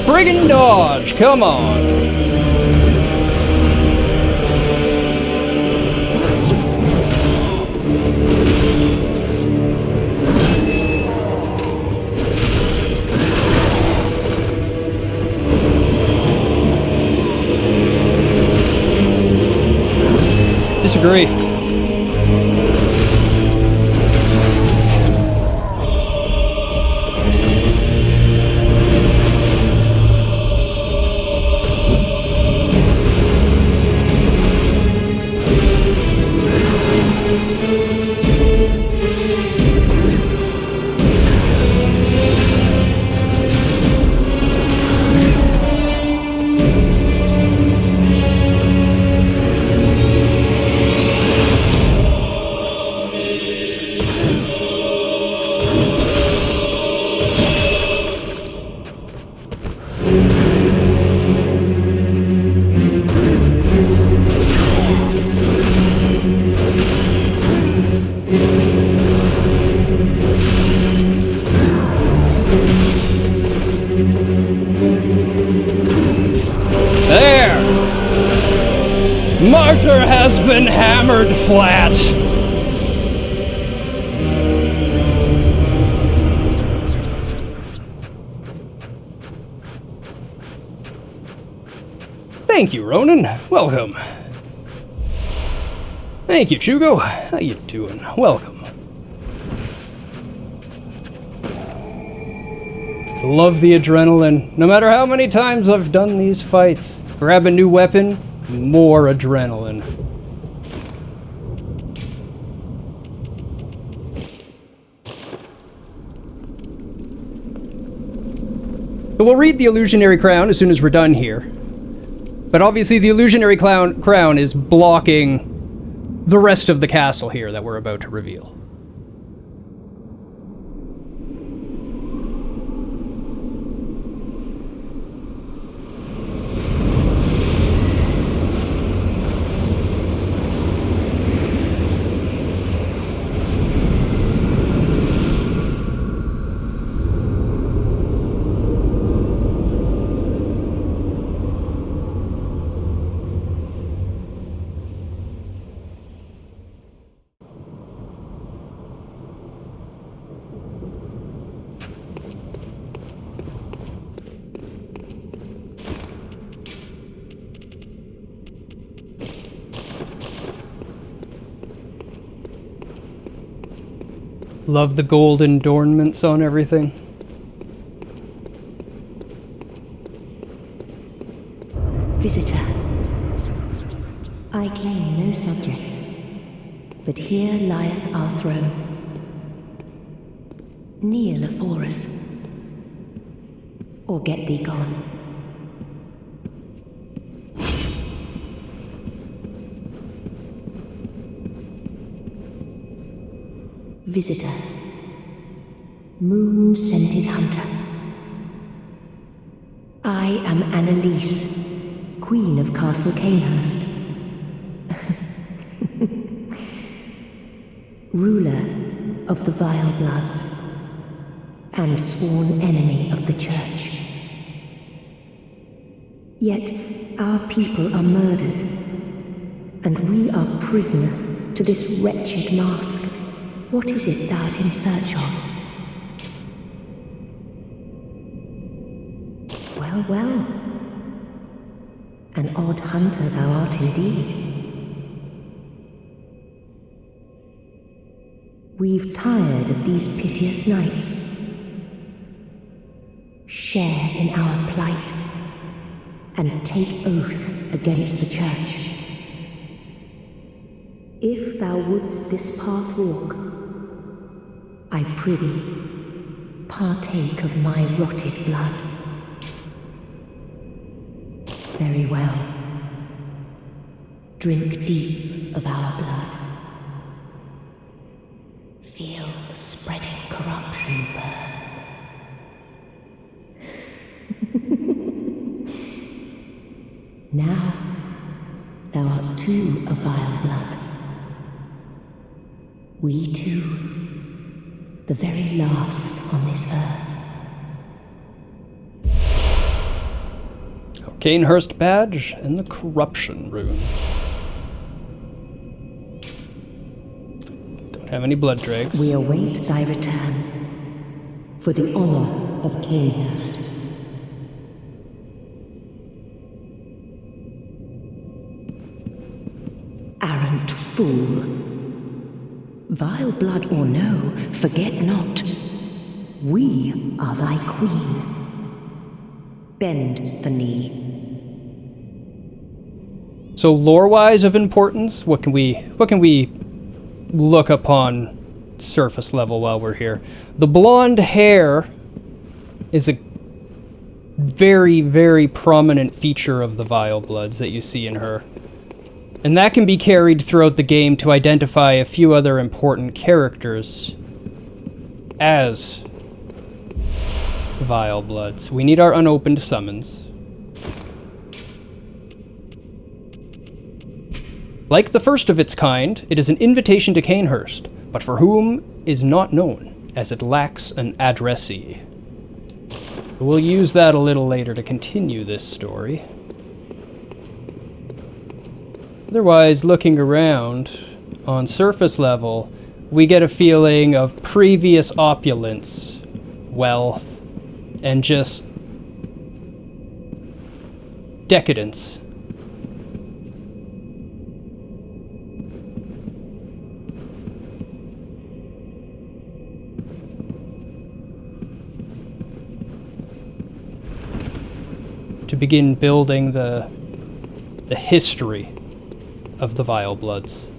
Speaker 1: Friggin' dodge, come on. Disagree. There! Martyr has been hammered flat! Thank you, Ronan. Welcome. Thank you, Chugo. How you doing? Welcome. Love the adrenaline. No matter how many times I've done these fights, grab a new weapon, more adrenaline. But we'll read the Illusionary Crown as soon as we're done here. But obviously the Illusionary Crown is blocking the rest of the castle here that we're about to reveal. Love the golden adornments on everything.
Speaker 7: Visitor, I claim no subjects, but here lieth our throne. Kneel afore us, or get thee gone. Visitor, moon-scented hunter. I am Annalise, Queen of Castle Canehurst. Ruler of the Vile Bloods, and sworn enemy of the Church. Yet our people are murdered, and we are prisoner to this wretched mask. What is it thou art in search of? Well, well. An odd hunter thou art indeed. We've tired of these piteous nights. Share in our plight, and take oath against the Church. If thou wouldst this path walk, I prithee, partake of my rotted blood. Very well. Drink deep of our blood. Feel the spreading corruption burn. Now, thou art too a vile blood. We too, the very last on this earth.
Speaker 1: Canehurst badge and the corruption rune. Don't have any blood dregs.
Speaker 7: We await thy return for the honor of Canehurst. Arrant fool. Vile blood or no, forget not. We are thy queen. Bend the knee.
Speaker 1: So lore-wise of importance, what can we look upon surface level while we're here? The blonde hair is a very, very prominent feature of the Vile Bloods that you see in her. And that can be carried throughout the game to identify a few other important characters as Vile Bloods. We need our unopened summons. Like the first of its kind, it is an invitation to Canehurst, but for whom is not known, as it lacks an addressee. We'll use that a little later to continue this story. Otherwise, looking around, on surface level, we get a feeling of previous opulence, wealth, and just decadence. To begin building the history of the Vile Bloods.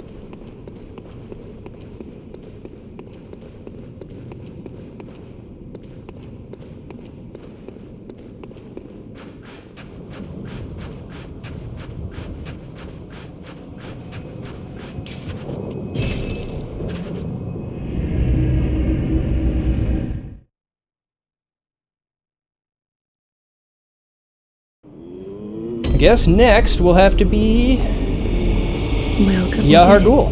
Speaker 1: I guess next will have to be
Speaker 2: Welcome.
Speaker 1: Yahar Ghul.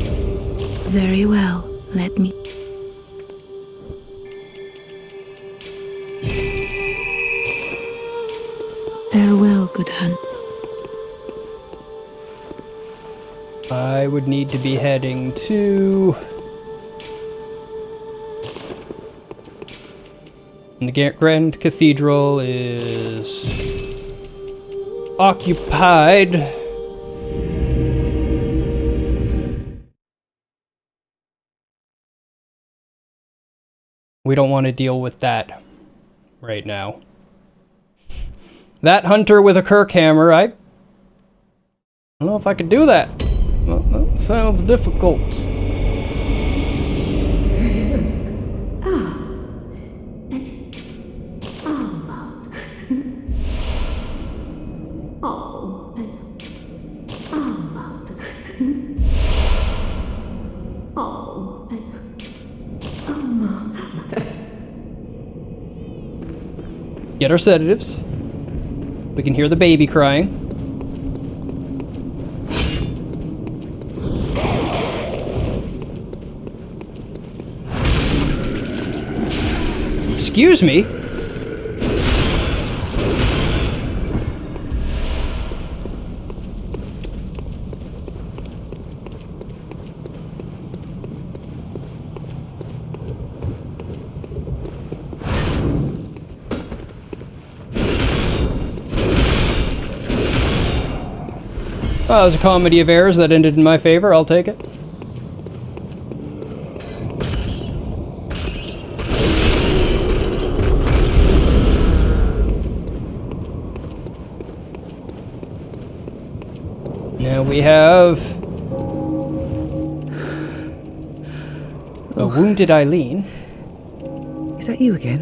Speaker 2: Very well. Let me. Farewell, good hunt.
Speaker 1: I would need to be heading to... And the Grand Cathedral is occupied. We don't want to deal with that right now. That hunter with a Kirk hammer, I don't know if I could do that. Well, that sounds difficult. Get our sedatives. We can hear the baby crying. Excuse me? Well, it was a comedy of errors that ended in my favor. I'll take it. Now we have a wounded Eileen.
Speaker 8: Is that you again?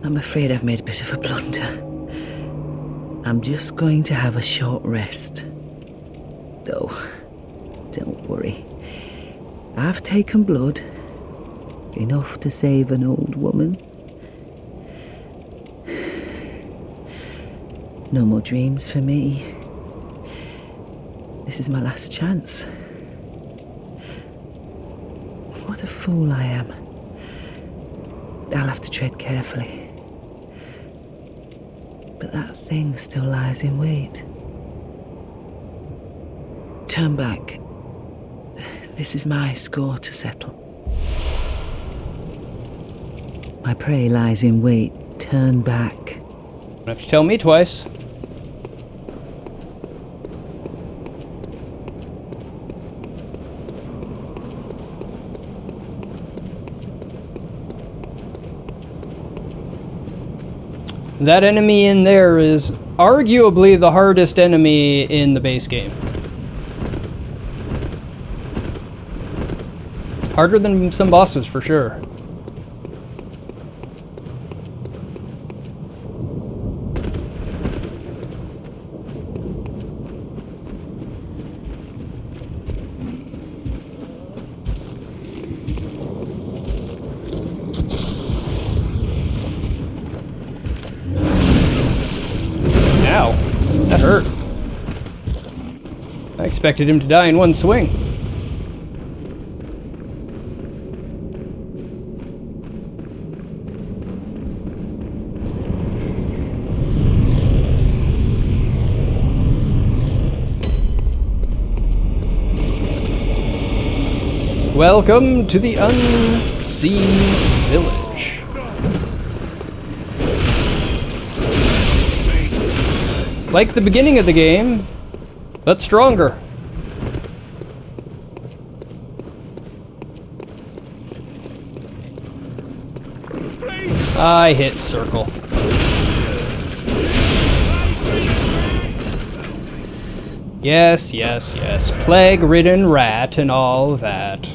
Speaker 8: I'm afraid I've made a bit of a blunder. I'm just going to have a short rest. Though, don't worry. I've taken blood. Enough to save an old woman. No more dreams for me. This is my last chance. What a fool I am. I'll have to tread carefully. But that thing still lies in wait. Turn back. This is my score to settle. My prey lies in wait. Turn back.
Speaker 1: You don't have to tell me twice. That enemy in there is arguably the hardest enemy in the base game. Harder than some bosses, for sure. Ow, that hurt. I expected him to die in one swing. Welcome to the Unseen Village. Like the beginning of the game, but stronger. I hit circle. Yes, yes, yes. Plague-ridden rat and all that.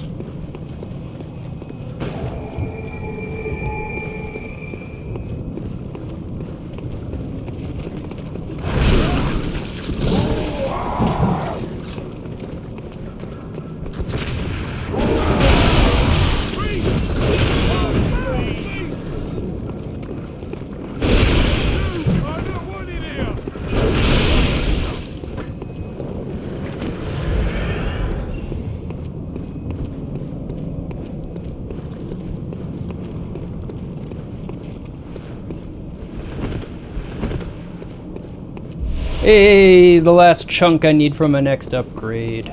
Speaker 1: Hey, the last chunk I need for my next upgrade.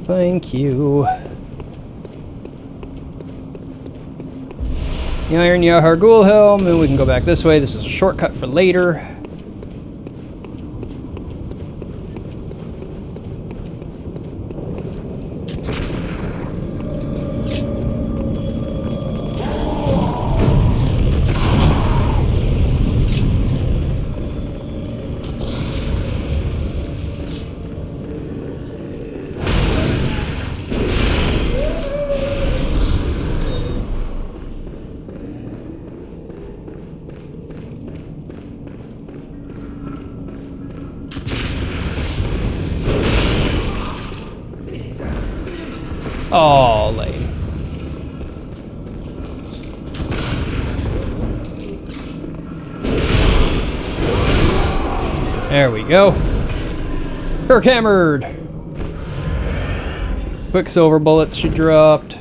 Speaker 1: Thank you. The Iron Yahar Ghoul Helm, and we can go back this way. This is a shortcut for later. Oh, lame. There we go. Kirk hammered. Quicksilver bullets she dropped.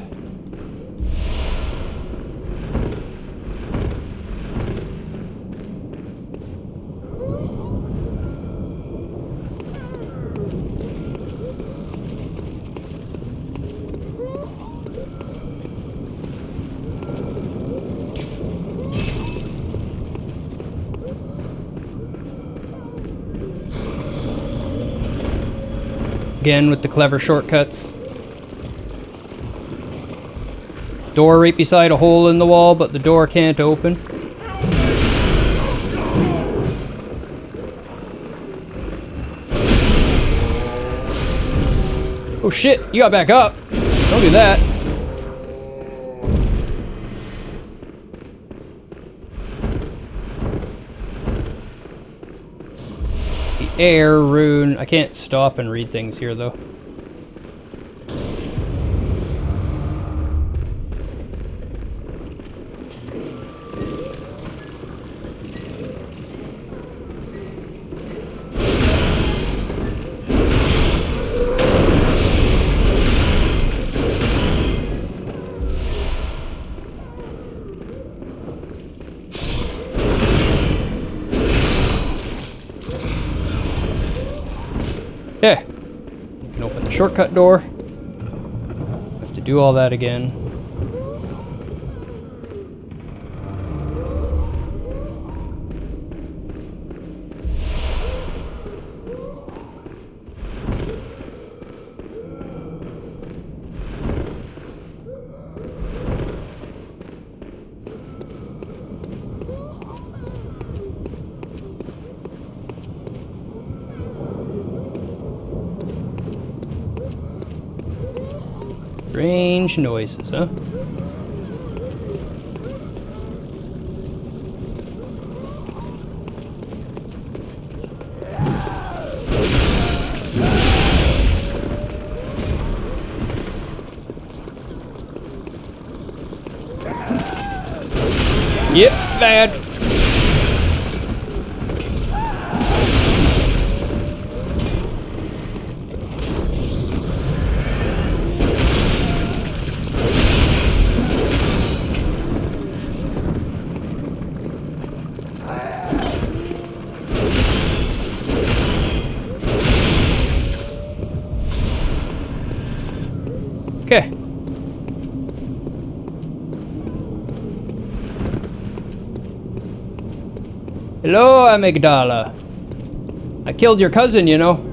Speaker 1: Again with the clever shortcuts. Door right beside a hole in the wall, but the door can't open. Oh shit, you got back up. Don't do that. The air rune. I can't stop and read things here though. Yeah. You can open the shortcut door. Have to do all that again. Strange noises, huh? Yep, bad. Okay. Hello, Amygdala. I killed your cousin, you know.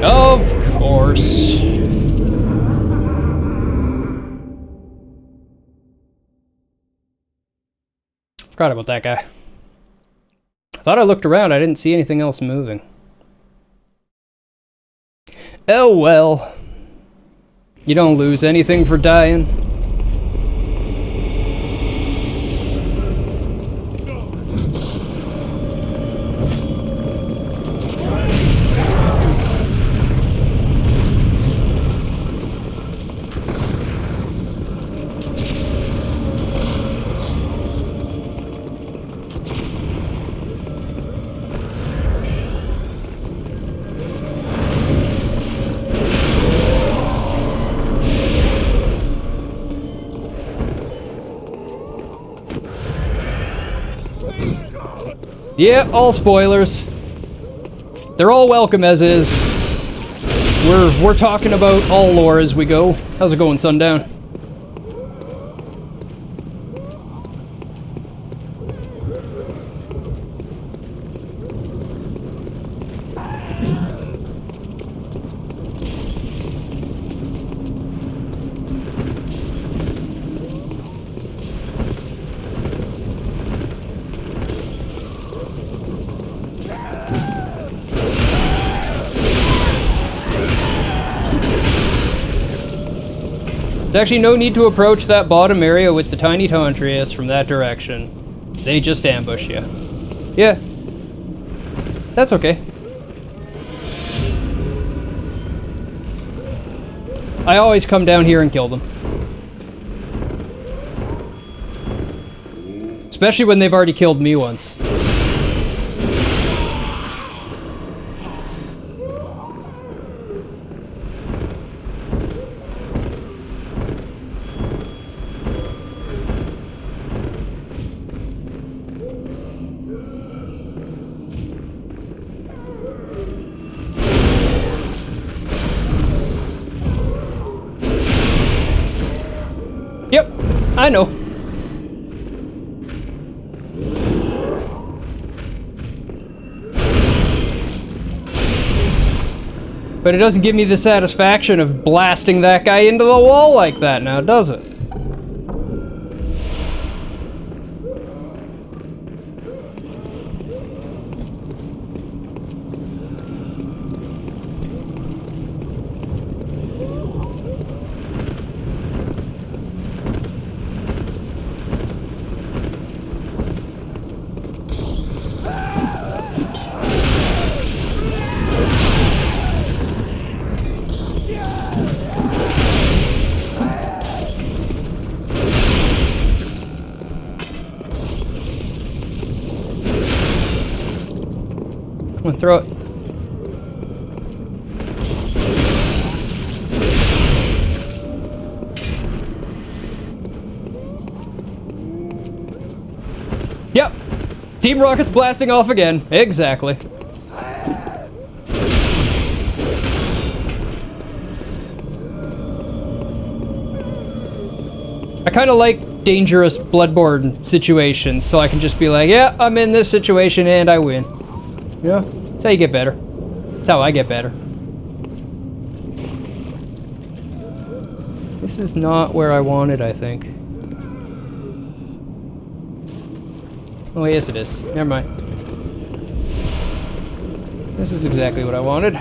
Speaker 1: Of course. Forgot about that guy. I thought I looked around, I didn't see anything else moving. Oh well. You don't lose anything for dying. Yeah, all spoilers. They're all welcome as is. We're talking about all lore as we go. How's it going, Sundown? There's actually no need to approach that bottom area with the tiny Tantrius from that direction. They just ambush you. Yeah. That's okay. I always come down here and kill them. Especially when they've already killed me once. Yep, I know. But it doesn't give me the satisfaction of blasting that guy into the wall like that now, does it? I'm gonna throw it. Yep. Team Rocket's blasting off again. Exactly. I kind of like dangerous Bloodborne situations, so I can just be like, yeah, I'm in this situation and I win. Yeah, that's how you get better. That's how I get better. This is not where I wanted, I think. Oh, yes it is. Never mind. This is exactly what I wanted.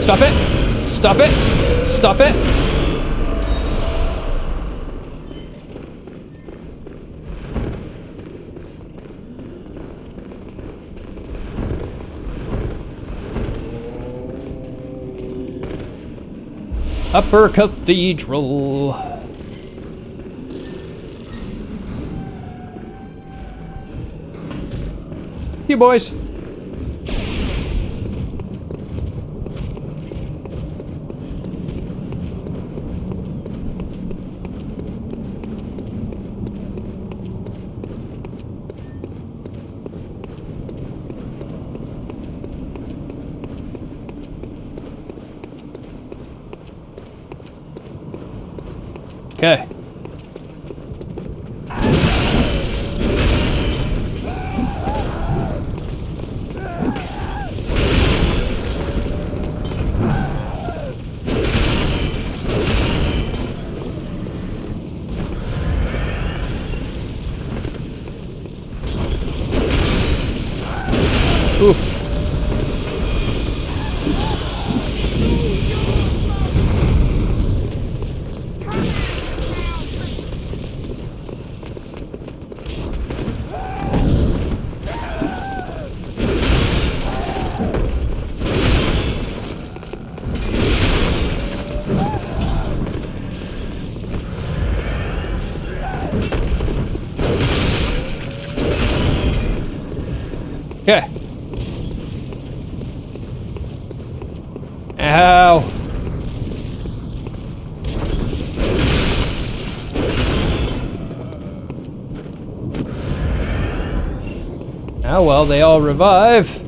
Speaker 1: Stop it! Stop it! Stop it! Upper Cathedral. You boys. Okay. Oof. Okay. Ow. Oh well, they all revive.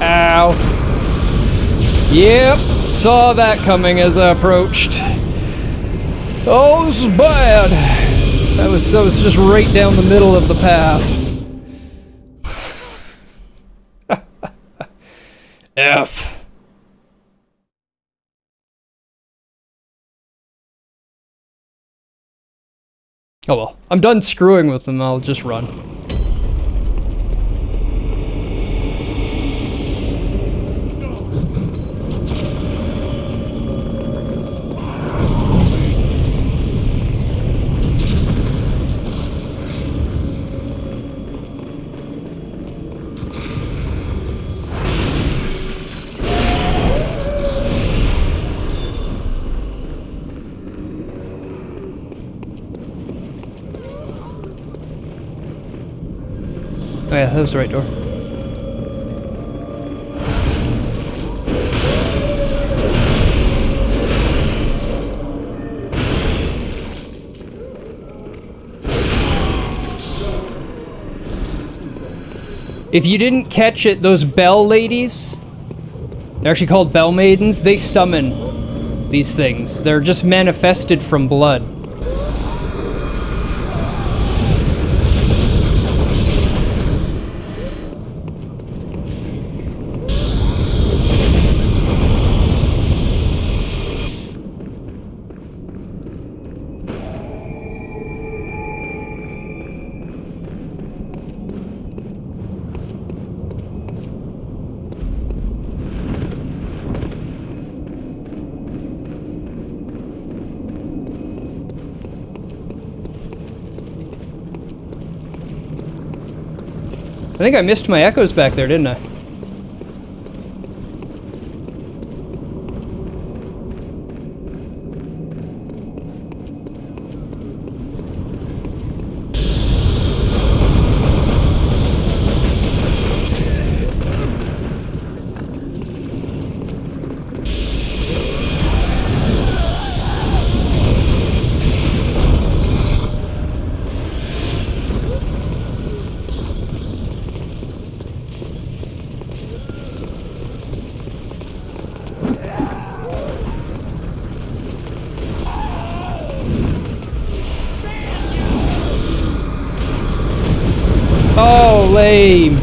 Speaker 1: Ow. Yep, saw that coming as I approached. Oh, this is bad. That was just right down the middle of the path. F. Oh well, I'm done screwing with them, I'll just run. Oh yeah, that was the right door. If you didn't catch it, those bell ladies, they're actually called bell maidens, they summon these things. They're just manifested from blood. I think I missed my echoes back there, didn't I? Oh, lame.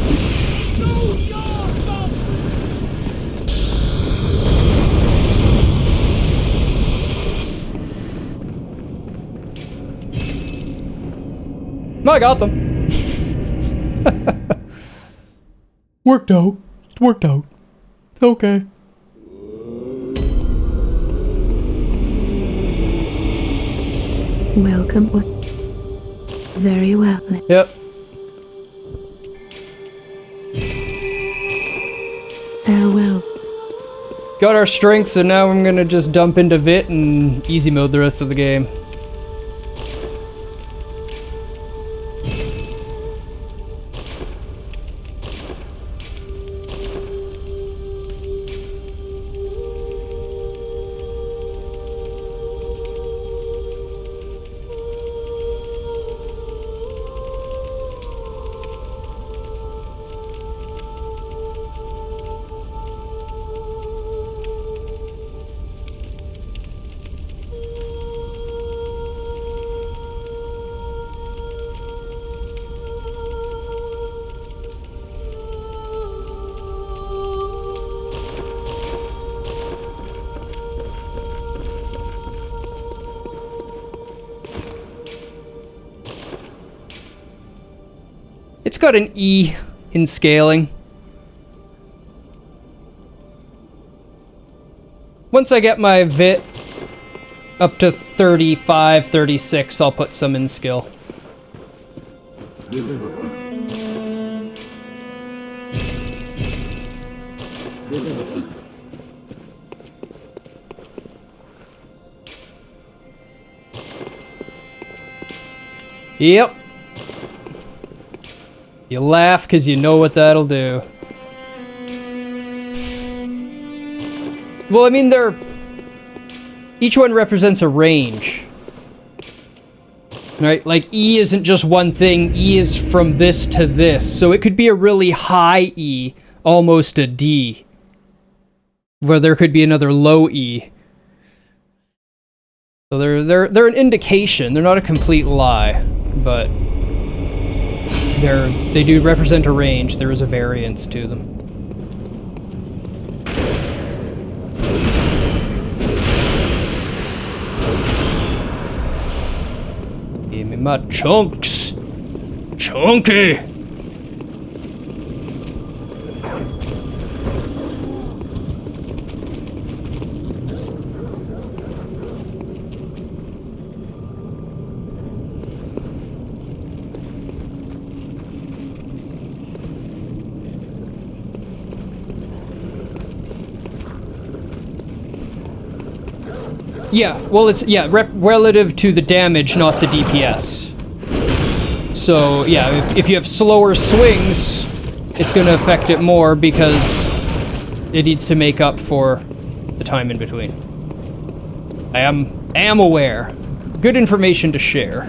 Speaker 1: No, I got them. Worked out. Worked out. It's okay.
Speaker 2: Welcome. Very well.
Speaker 1: Yep.
Speaker 2: Farewell.
Speaker 1: Got our strengths, and now I'm gonna just dump into Vit and easy mode the rest of the game. It's got an E in scaling. Once I get my Vit up to 35, 36, I'll put some in skill. Yep. You laugh because you know what that'll do. Well, I mean, they're... each one represents a range. Right? Like, E isn't just one thing. E is from this to this. So it could be a really high E, almost a D. Where there could be another low E. So they're an indication. They're not a complete lie, but... they do represent a range. There is a variance to them. my chunks. Chunky. Yeah, well, it's, yeah, relative to the damage, not the DPS. So, yeah, if you have slower swings, it's going to affect it more because it needs to make up for the time in between. I am aware. Good information to share.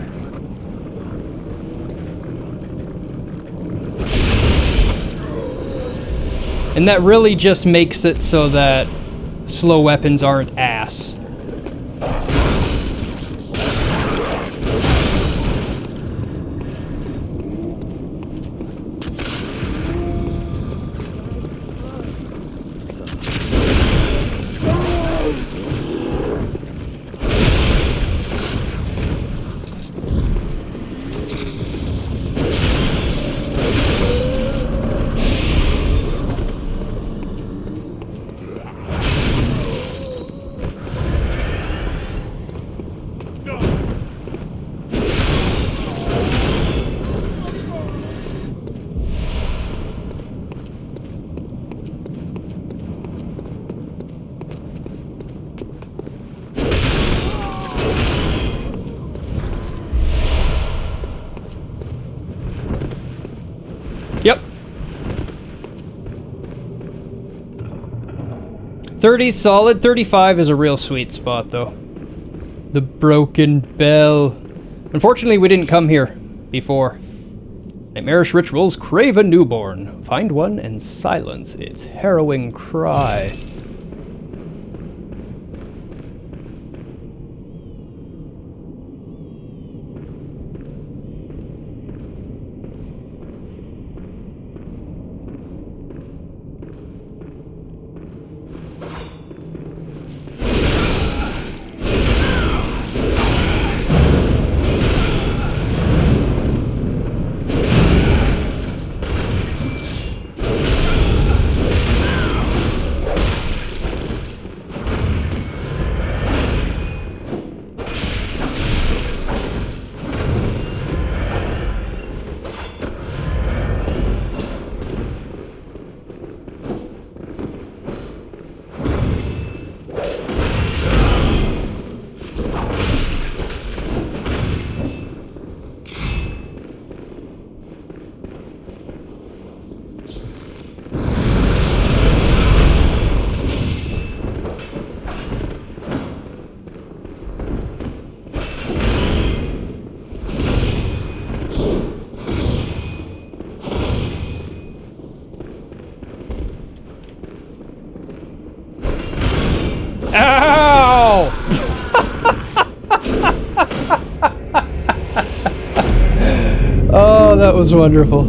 Speaker 1: And that really just makes it so that slow weapons aren't ass. Yep. 30 solid. 35 is a real sweet spot, though. The Broken Bell. Unfortunately, we didn't come here before. Nightmarish rituals crave a newborn. Find one and silence its harrowing cry. Ow! Oh, that was wonderful.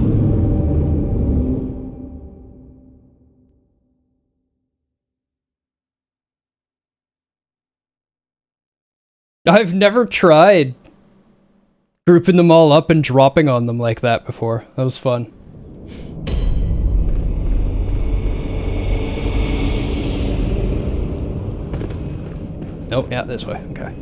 Speaker 1: I've never tried grouping them all up and dropping on them like that before. That was fun. Oh, yeah, this way. Okay.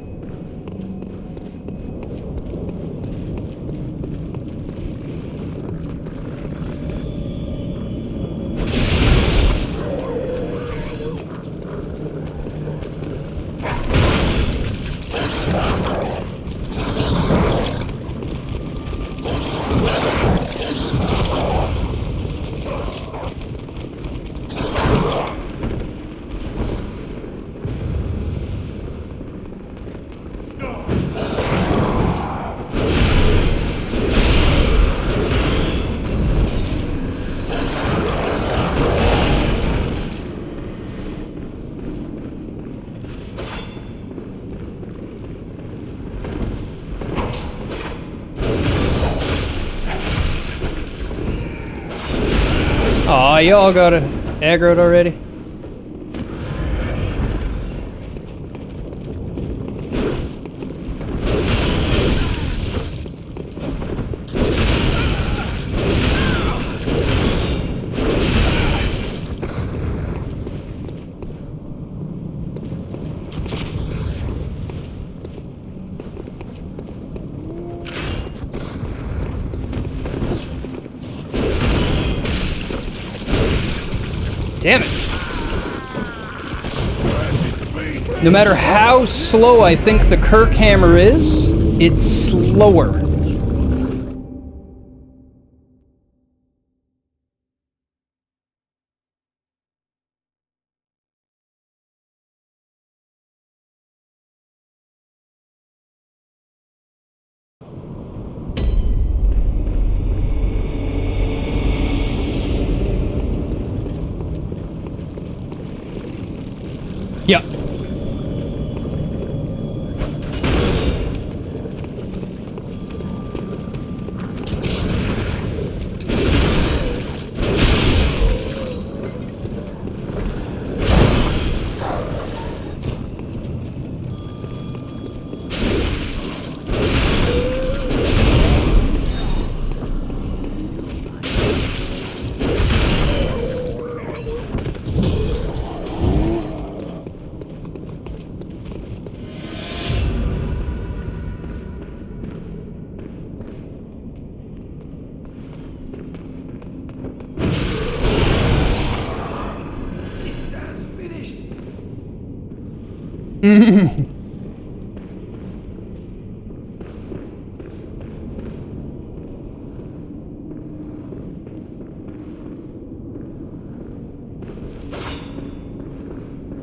Speaker 1: Aw, y'all got it aggroed already? Damn it. No matter how slow I think the Kirk hammer is, it's slower. Yeah.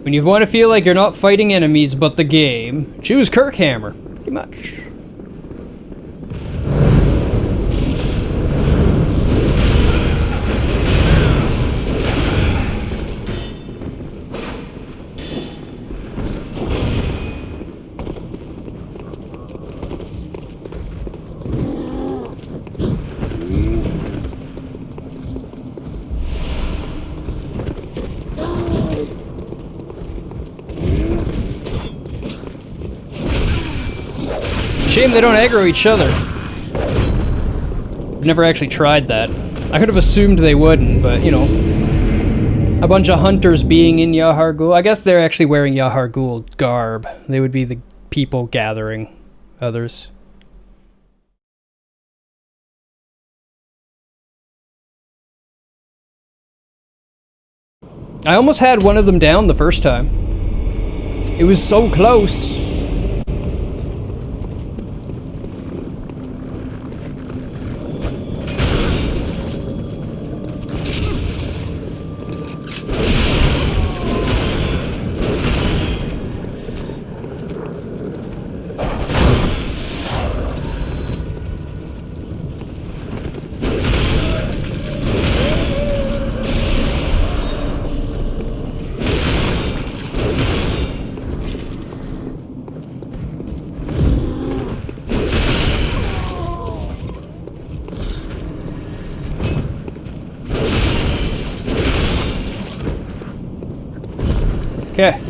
Speaker 1: When you want to feel like you're not fighting enemies but the game, choose Kirk hammer, pretty much. Shame they don't aggro each other. I've never actually tried that. I could have assumed they wouldn't, but you know. A bunch of hunters being in Yahar Ghul. I guess they're actually wearing Yahar Ghul garb. They would be the people gathering others. I almost had one of them down the first time. It was so close. Okay.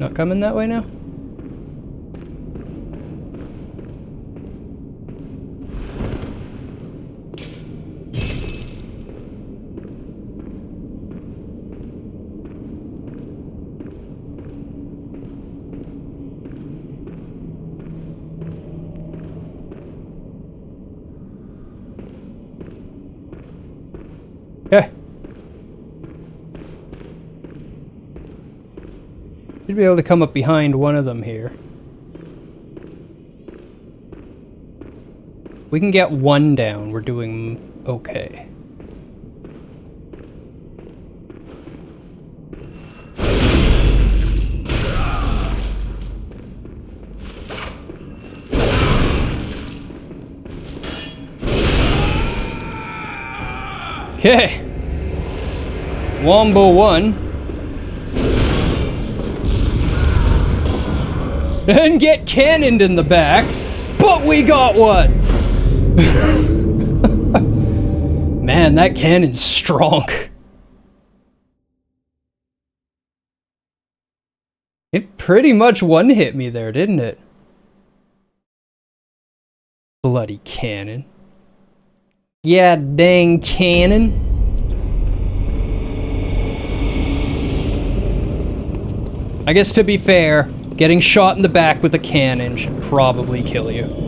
Speaker 1: Not coming that way now? Okay. Should be able to come up behind one of them here. We can get one down. We're doing okay. Okay. Wombo 1. And get cannoned in the back, but we got one! Man, that cannon's strong. It pretty much one-hit me there, didn't it? Bloody cannon. Yeah, dang cannon. I guess to be fair, getting shot in the back with a cannon should probably kill you.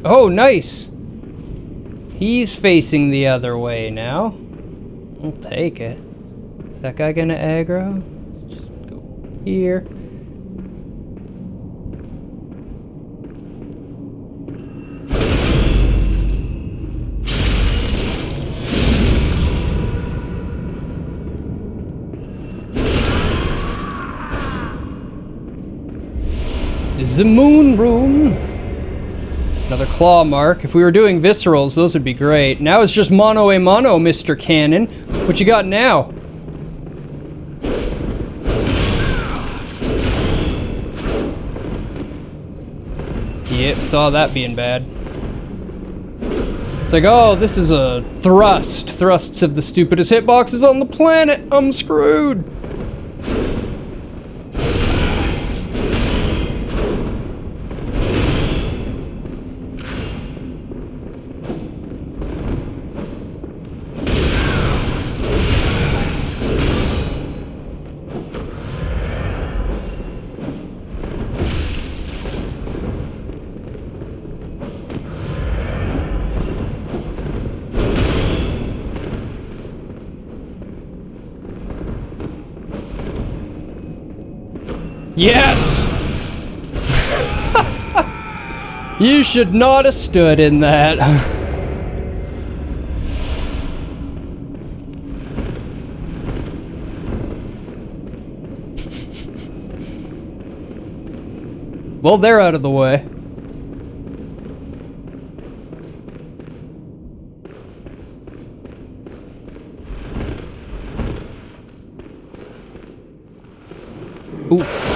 Speaker 1: Oh, nice! He's facing the other way now. I'll take it. Is that guy gonna aggro? Let's just go here. This is the moon room. Another claw mark. If we were doing viscerals, those would be great. Now it's just mono a mono, Mr. Cannon. What you got now? Yep, saw that being bad. It's like, oh, this is a thrust. Thrusts have the stupidest hitboxes on the planet. I'm screwed. Yes! You should not have stood in that. Well, they're out of the way. Oof.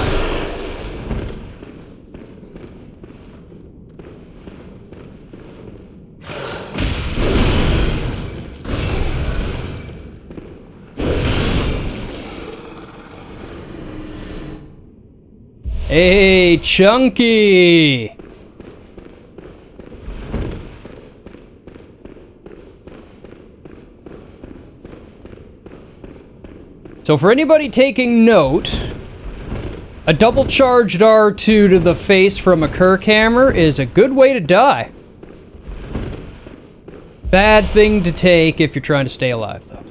Speaker 1: Hey, Chunky! So for anybody taking note, a double charged R2 to the face from a Kerr hammer is a good way to die. Bad thing to take if you're trying to stay alive, though.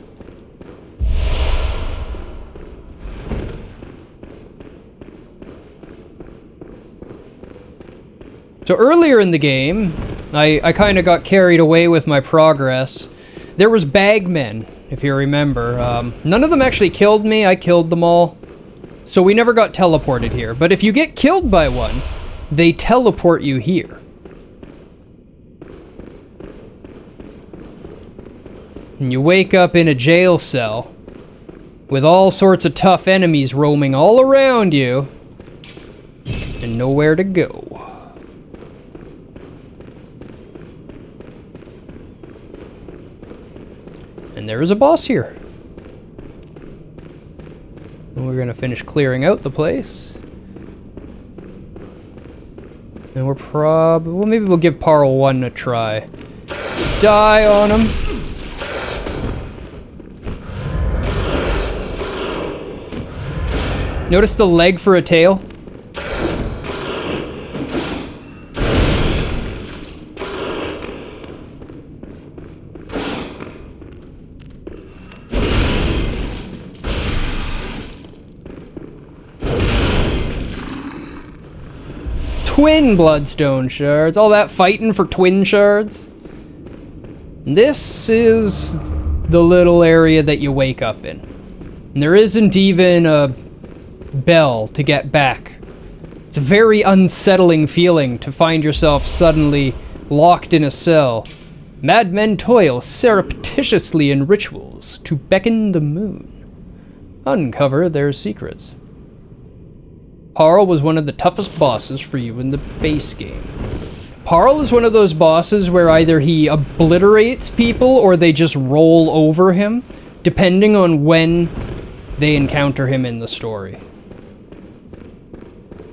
Speaker 1: So earlier in the game, I kind of got carried away with my progress. There was bagmen, if you remember. None of them actually killed me, I killed them all. So we never got teleported here. But if you get killed by one, they teleport you here. And you wake up in a jail cell with all sorts of tough enemies roaming all around you and nowhere to go. And there is a boss here. And we're gonna finish clearing out the place. And we're well, maybe we'll give Parl 1 a try. Die on him. Notice the leg for a tail? Twin bloodstone shards. All that fighting for twin shards. This is the little area that you wake up in. And there isn't even a bell to get back. It's a very unsettling feeling to find yourself suddenly locked in a cell. Madmen toil surreptitiously in rituals to beckon the moon. Uncover their secrets. Parl was one of the toughest bosses for you in the base game. Parl is one of those bosses where either he obliterates people or they just roll over him, depending on when they encounter him in the story.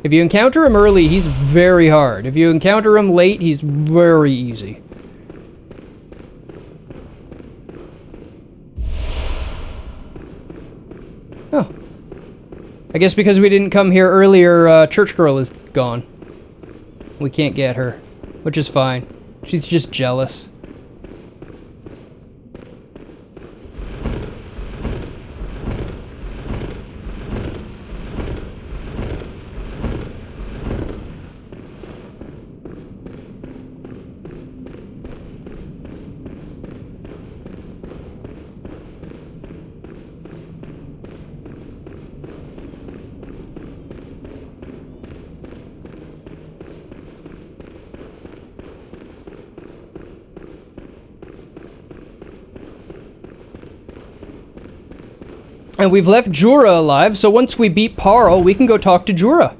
Speaker 1: If you encounter him early, he's very hard. If you encounter him late, he's very easy. Oh. I guess because we didn't come here earlier, Church Girl is gone. We can't get her, which is fine. She's just jealous. And we've left Jura alive, so once we beat Parl, we can go talk to Jura.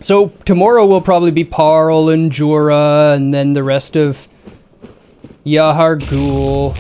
Speaker 1: So tomorrow will probably be Parl and Jura, and then the rest of Yahar Ghul.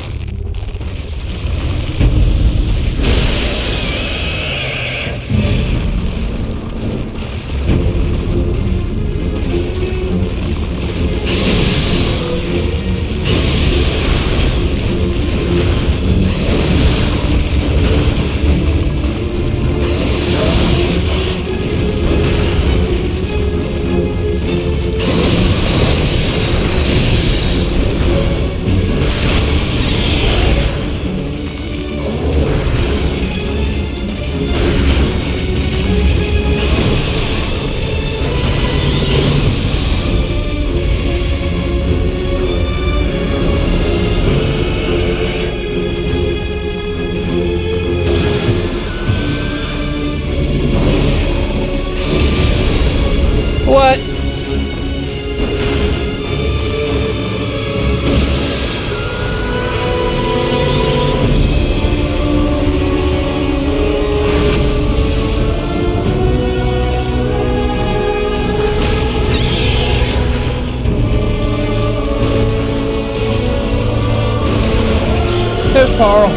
Speaker 1: What? There's Parl.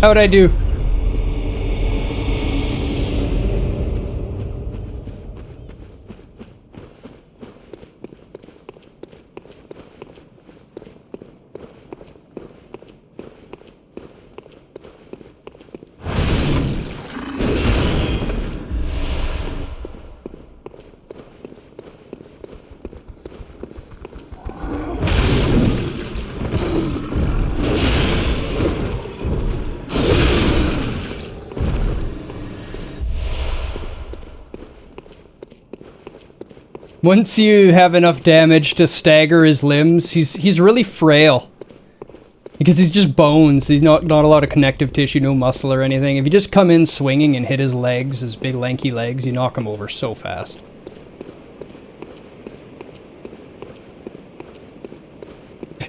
Speaker 1: How'd I do? Once you have enough damage to stagger his limbs, he's really frail. Because he's just bones. He's not a lot of connective tissue, no muscle or anything. If you just come in swinging and hit his legs, his big lanky legs, you knock him over so fast.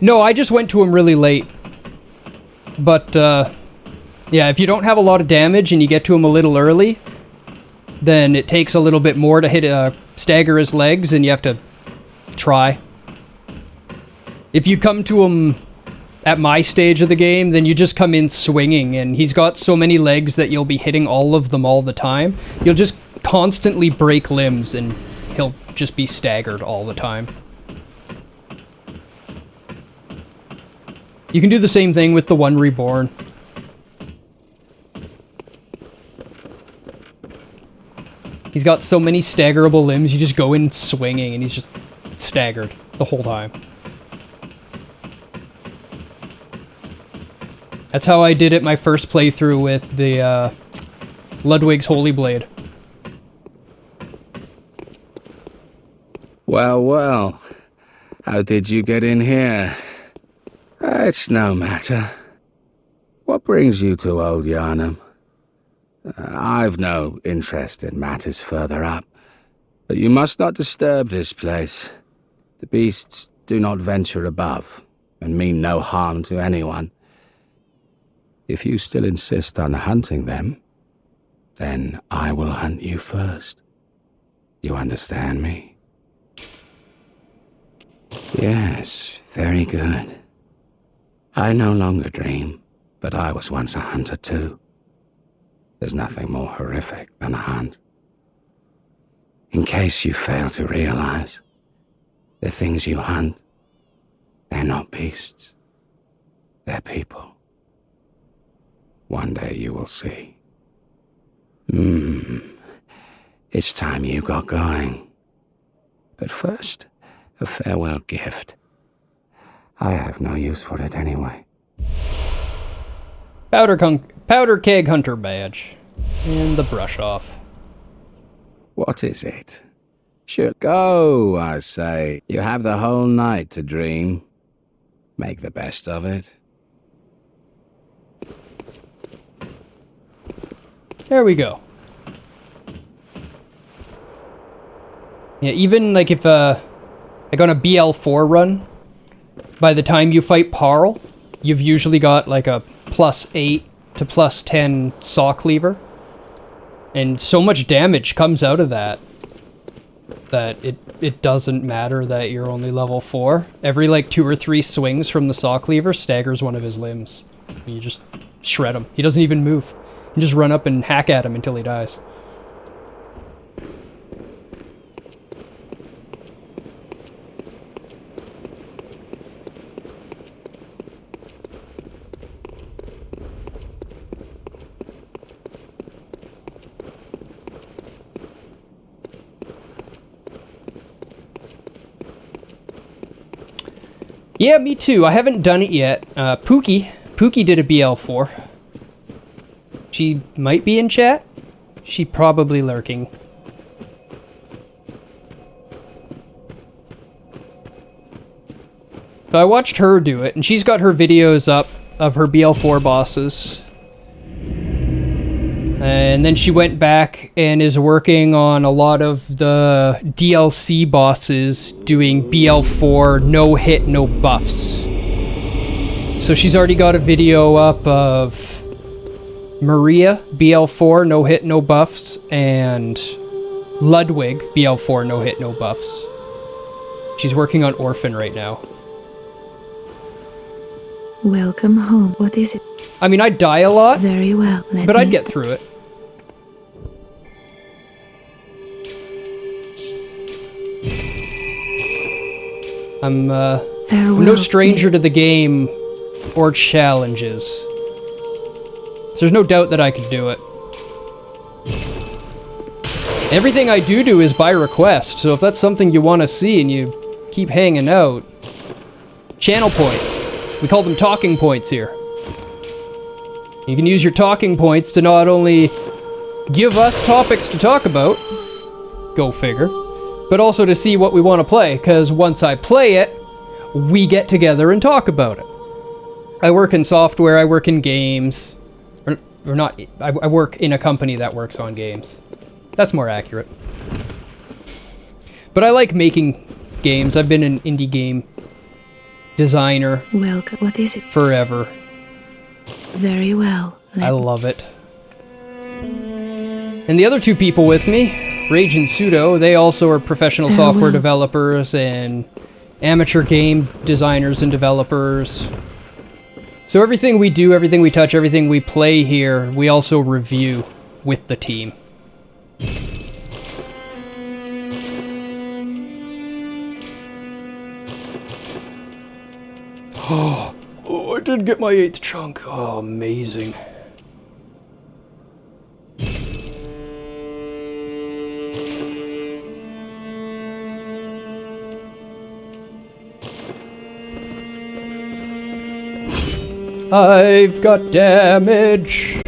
Speaker 1: No, I just went to him really late. But, yeah, if you don't have a lot of damage and you get to him a little early, then it takes a little bit more to hit stagger his legs, and you have to try. If you come to him at my stage of the game, then you just come in swinging, and he's got so many legs that you'll be hitting all of them all the time. You'll just constantly break limbs, and he'll just be staggered all the time. You can do the same thing with the one reborn. He's got so many staggerable limbs, you just go in swinging, and he's just staggered the whole time. That's how I did it my first playthrough with the Ludwig's Holy Blade.
Speaker 9: Well, well. How did you get in here? It's no matter. What brings you to Old Yarnham? I've no interest in matters further up, but you must not disturb this place. The beasts do not venture above, and mean no harm to anyone. If you still insist on hunting them, then I will hunt you first. You understand me? Yes, very good. I no longer dream, but I was once a hunter too. There's nothing more horrific than a hunt. In case you fail to realize, the things you hunt, they're not beasts. They're people. One day you will see. It's time you got going. But first, a farewell gift. I have no use for it anyway.
Speaker 1: Powder keg hunter badge. And the brush off.
Speaker 9: What is it? Sure, go, I say. You have the whole night to dream. Make the best of it.
Speaker 1: There we go. Yeah, even like if like on a BL4 run, by the time you fight Parl, you've usually got like a +8 to +10 saw cleaver. And so much damage comes out of that it doesn't matter that you're only level 4. Every like 2 or 3 swings from the saw cleaver staggers one of his limbs. And you just shred him. He doesn't even move. You just run up and hack at him until he dies. Yeah, me too. I haven't done it yet. Pookie did a BL4. She might be in chat. She probably lurking. So I watched her do it, and she's got her videos up of her BL4 bosses. And then she went back and is working on a lot of the DLC bosses doing BL4 no hit, no buffs. So she's already got a video up of Maria, BL4, no hit, no buffs, and Ludwig, BL4, no hit, no buffs. She's working on Orphan right now.
Speaker 2: Welcome home. What is it?
Speaker 1: I mean, I'd die a lot,
Speaker 2: Very well.
Speaker 1: but I'd get through it. I'm no stranger to the game or challenges. So there's no doubt that I could do it. Everything I do is by request, so if that's something you want to see and you keep hanging out... Channel points. We call them talking points here. You can use your talking points to not only give us topics to talk about, go figure, but also to see what we want to play, because once I play it, we get together and talk about it. I work in software, I work in games, or not, I work in a company that works on games. That's more accurate. But I like making games. I've been an indie game designer.
Speaker 2: Welcome. What is it?
Speaker 1: Forever.
Speaker 2: Very well.
Speaker 1: I love it. And the other two people with me, Rage and Pseudo, they also are professional software developers and amateur game designers and developers. So everything we do, everything we touch, everything we play here, we also review with the team. Oh, I did get my 8th chunk. Oh, amazing. I've got damage.